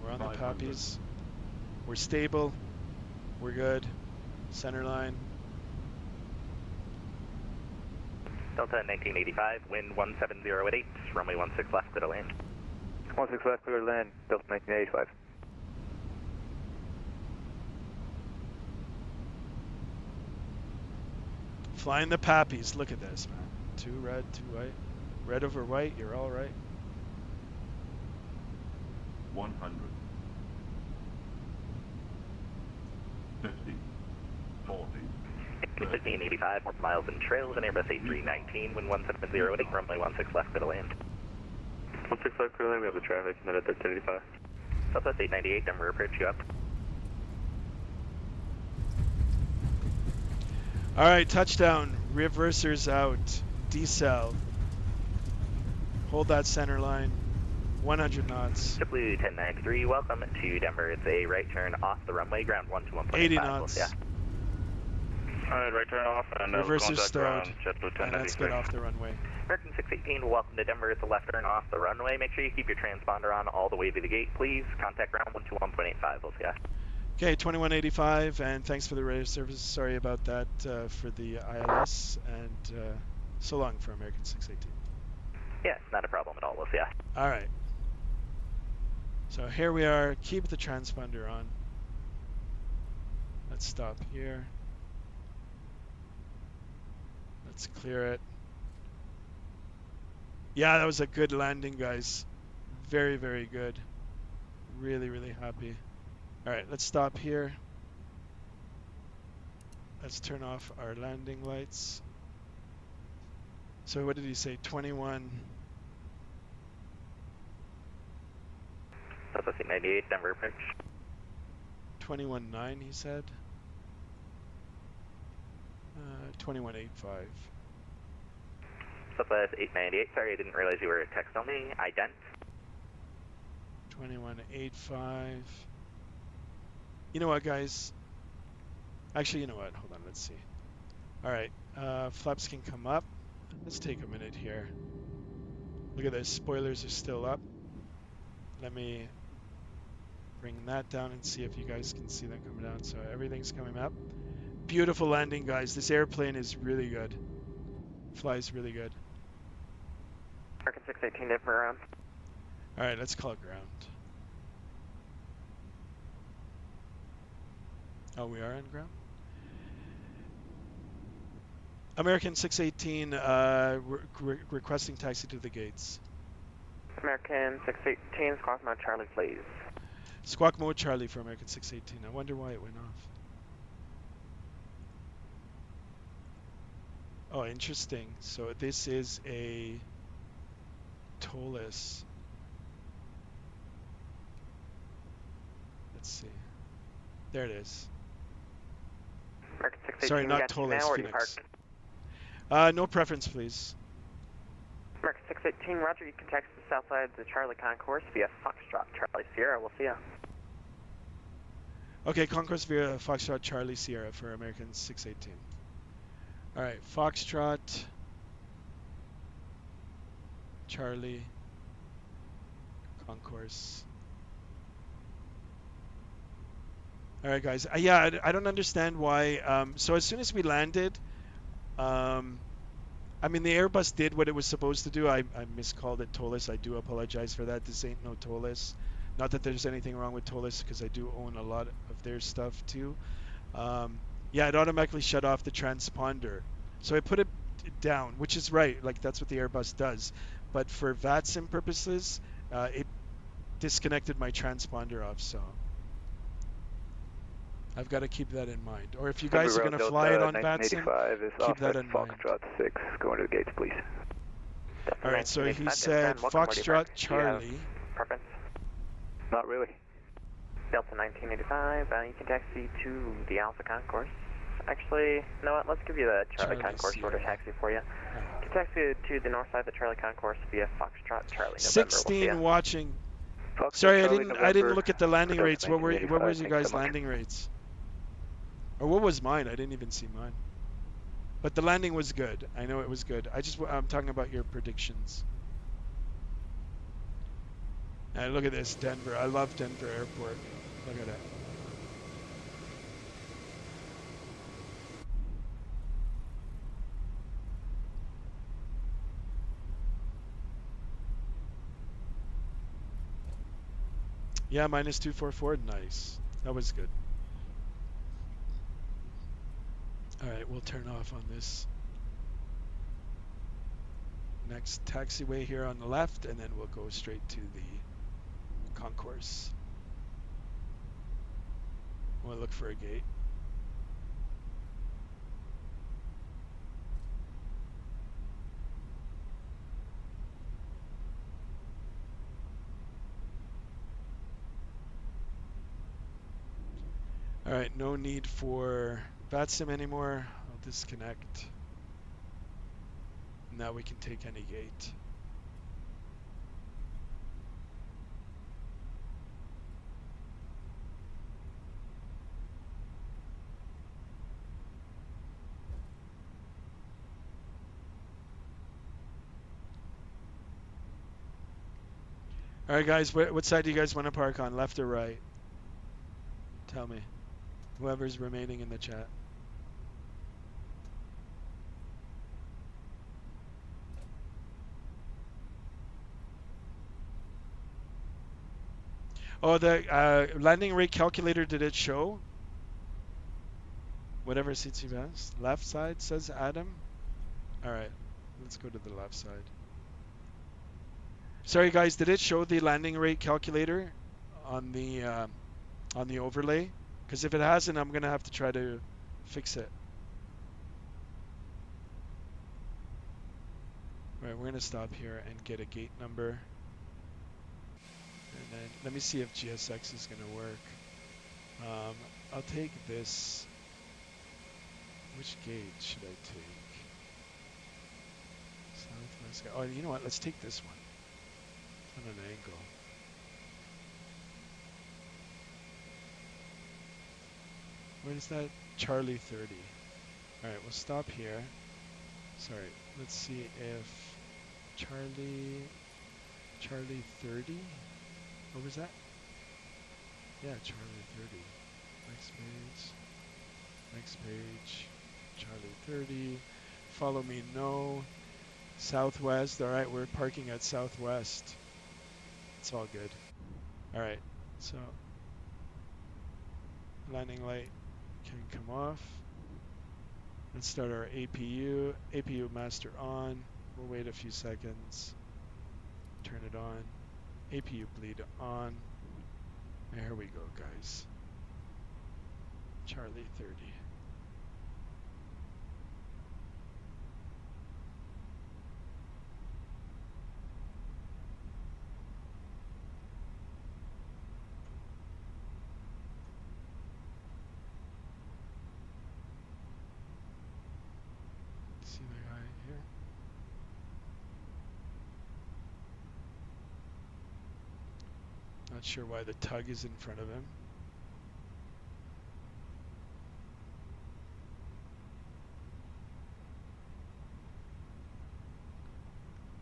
We're on the poppies. We're stable. We're good. Center line. Delta 1985, wind 170 at 8, runway 16 left, clear to land. 16 left, clear to land, Delta 1985. Flying the poppies. Look at this, man. 2 red, 2 white. Red over white, you're all right. 100. 50. 1585, more miles and trails, and Airbus A319, wind 170 runway 16 left, clear to land. 16 left, clear to land, we have the traffic, net at 1385. Southwest 898, Denver approach, you up. All right, touchdown. Reversers out. Decel. Hold that center line. 100 knots. JetBlue 1093, welcome to Denver. It's a right turn off the runway, ground 1 to 1.5. 80 knots. Yeah. Alright, right turn off, and reversers contact stowed. ground, JetBlue 1093. And let's get off the runway. American 618, welcome to Denver. It's a left turn off the runway. Make sure you keep your transponder on all the way to the gate, please. Contact ground 1 to 1.85, we'll see ya. Okay, 2185, and thanks for the radio service. Sorry about that for the ILS, and so long for American 618. Yeah, it's not a problem at all, we'll see ya. All right. So here we are. Keep the transponder on. Let's stop here. Let's clear it. Yeah, that was a good landing, guys. Very, very good. Really, really happy. All right, let's stop here. Let's turn off our landing lights. So what did he say? 21. Southwest 898, Denver approach. 21.9, he said. 21.85. Southwest 898, sorry, I didn't realize you were text only. Ident. 21.85. You know what, guys? Actually, you know what? Hold on, let's see. All right, flaps can come up. Let's take a minute here. Look at this, spoilers are still up. Let me bring that down and see if you guys can see them coming down. So everything's coming up. Beautiful landing, guys. This airplane is really good. Flies really good. American 618, Denver around. All right, let's call ground. Oh, we are on ground? American 618, requesting taxi to the gates. American 618, Squawk Mode Charlie, please. Squawk Mode Charlie for American 618. I wonder why it went off. Oh, interesting. So this is a TOLUS. Let's see. There it is. American 618, sorry, not got you TOLUS, now, or do you FENIX. park? No preference, please. American 618, roger, you can taxi the south side of the Charlie Concourse via Foxtrot Charlie Sierra, we'll see ya. Okay, Concourse via Foxtrot Charlie Sierra for American 618. All right, Foxtrot Charlie Concourse. All right, guys. Yeah, I don't understand why. So as soon as we landed, I mean, the Airbus did what it was supposed to do. I miscalled it TOLUS. I do apologize for that. This ain't no TOLUS. Not that there's anything wrong with TOLUS, because I do own a lot of their stuff too. Yeah, it automatically shut off the transponder. So I put it down, which is right. Like, that's what the Airbus does. But for Vatsim purposes, it disconnected my transponder off. So I've got to keep that in mind. Or if you guys are going to fly it on Vatsim, keep that in mind. Foxtrot 6, going to the gates, please. All right, so he said Foxtrot Charlie. Preference? Not really. Delta 1985, you can taxi to the Alpha Concourse. Actually, you know what, let's give you the Charlie Concourse order taxi for you. You can taxi to the north side of the Charlie Concourse via Foxtrot Charlie November. 16 watching. Sorry, I didn't look at the landing rates. What were you guys' landing rates? Or what was mine? I didn't even see mine. But the landing was good. I know it was good. I'm talking about your predictions. And look at this, Denver. I love Denver Airport. Look at it. Yeah, -244. Nice. That was good. All right, we'll turn off on this next taxiway here on the left, and then we'll go straight to the concourse. We'll look for a gate. All right, no need for Vatsim anymore. I'll disconnect. Now we can take any gate. All right, guys, what side do you guys want to park on, left or right? Tell me. Whoever's remaining in the chat. Oh, the landing rate calculator, did it show? Whatever suits you best. Left side, says Adam. All right, let's go to the left side. Sorry, guys, did it show the landing rate calculator on the overlay? Because if it hasn't, I'm gonna have to try to fix it. All right, we're gonna stop here and get a gate number. And then let me see if GSX is gonna work. I'll take this. Which gate should I take? Southwest. Oh, you know what? Let's take this one. It's on an angle. Where is that? Charlie 30. All right, we'll stop here. Sorry, let's see if Charlie 30. What was that? Yeah, Charlie 30. Next page. Charlie 30. Follow me, no. Southwest. All right, we're parking at Southwest. It's all good. All right, so landing light can come off. Let's start our APU. APU master on. We'll wait a few seconds. Turn it on. APU bleed on. There we go, guys. Charlie 30. See the guy here? Not sure why the tug is in front of him.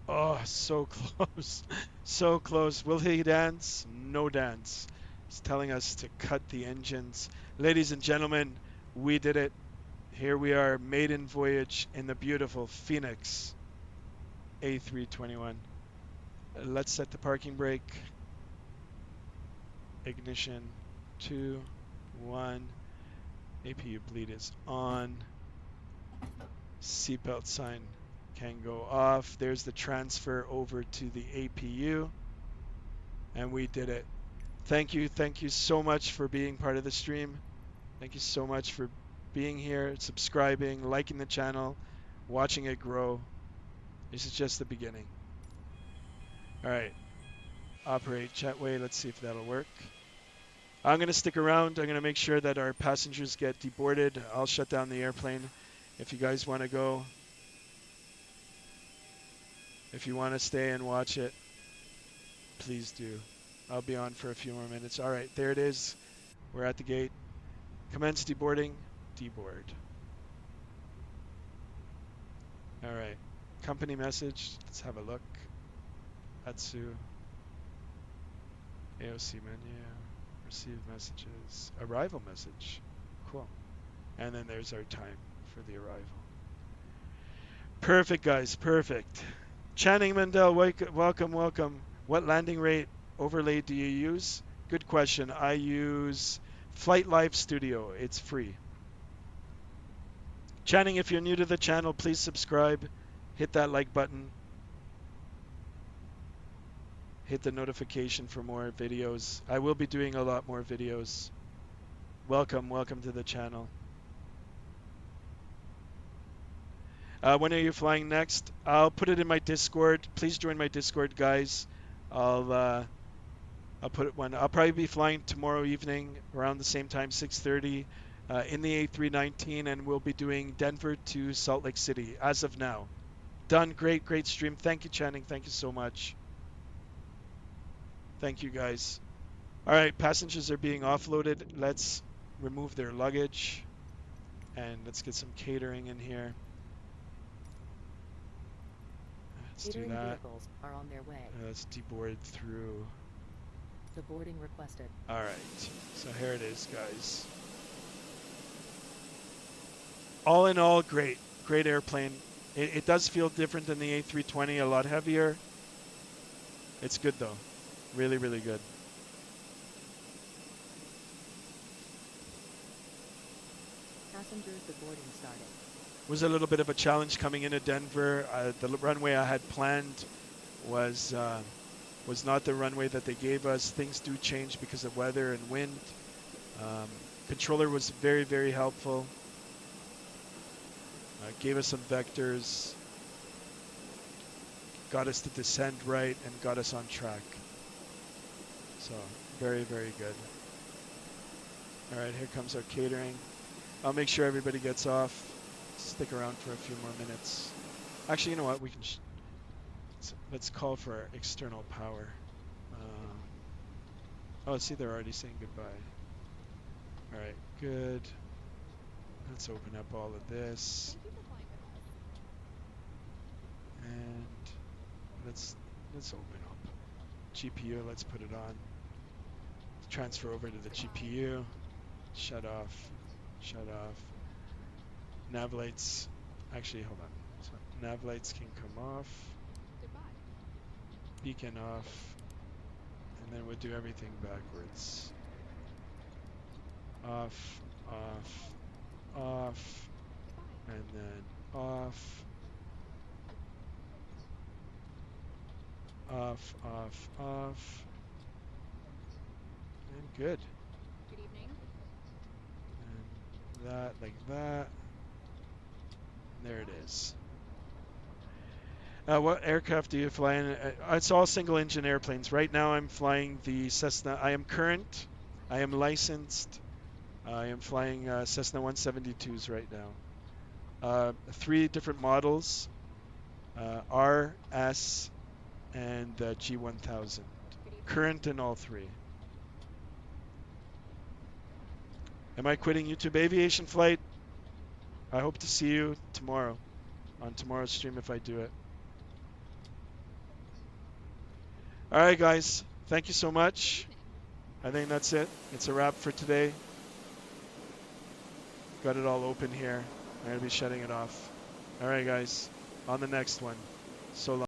Oh, so close. So close. Will he dance? No dance. He's telling us to cut the engines. Ladies and gentlemen, we did it. Here we are, maiden voyage in the beautiful FENIX A321. Let's set the parking brake. Ignition, 2, 1. APU bleed is on. Seatbelt sign can go off. There's the transfer over to the APU. And we did it. Thank you so much for being part of the stream. Thank you so much for being here, subscribing, liking the channel, watching it grow. This is just the beginning. All right, operate jetway. Let's see if that'll work. I'm going to stick around. I'm going to make sure that our passengers get deboarded. I'll shut down the airplane if you guys want to go. If you want to stay and watch it, please do. I'll be on for a few more minutes. All right, there it is. We're at the gate. Commence deboarding. Deboard. All right. Company message. Let's have a look. Atsu. AOC menu. Receive messages. Arrival message. Cool. And then there's our time for the arrival. Perfect, guys. Perfect. Channing Mendel, welcome, welcome. What landing rate overlay do you use? Good question. I use Flight Live Studio. It's free. Channing, if you're new to the channel, please subscribe. Hit that like button. Hit the notification for more videos. I will be doing a lot more videos. Welcome to the channel. When are you flying next? I'll put it in my Discord. Please join my Discord, guys. I'll I'll put it one. I'll probably be flying tomorrow evening around the same time, 6:30, in the A319, and we'll be doing Denver to Salt Lake City as of now. Done. Great, great stream. Thank you, Channing. Thank you so much. Thank you, guys. All right, passengers are being offloaded. Let's remove their luggage, and let's get some catering in here. Let's do that. Vehicles are on their way. Let's deboard through. Deboarding requested. All right, so here it is, guys. All in all, great airplane. It does feel different than the A320, a lot heavier. It's good though, really, really good. Passengers deboarding started. Was a little bit of a challenge coming into Denver. The runway I had planned was not the runway that they gave us. Things do change because of weather and wind. Controller was very, very helpful. Gave us some vectors, got us to descend right, and got us on track. So very, very good. All right, here comes our catering. I'll make sure everybody gets off. Stick around for a few more minutes. Actually, you know what? We can. Let's call for our external power. Oh, see, they're already saying goodbye. All right, good. Let's open up all of this. And let's open up GPU. Let's put it on. Transfer over to the GPU. Shut off. Shut off. Nav lights. Actually, hold on. So nav lights can come off. Beacon off. And then we'll do everything backwards. Off. Off. Off. And then off. Off, off, off. And good. Good evening. And that, like that. And there it is. What aircraft do you fly in? It's all single engine airplanes. Right now I'm flying the Cessna. I am current. I am licensed. I am flying Cessna 172s right now. 3 different models. R, S, and G1000. Current in all 3. Am I quitting YouTube Aviation Flight? I hope to see you tomorrow on tomorrow's stream if I do it. All right, guys. Thank you so much. I think that's it. It's a wrap for today. Got it all open here. I'm going to be shutting it off. All right, guys. On the next one. So long.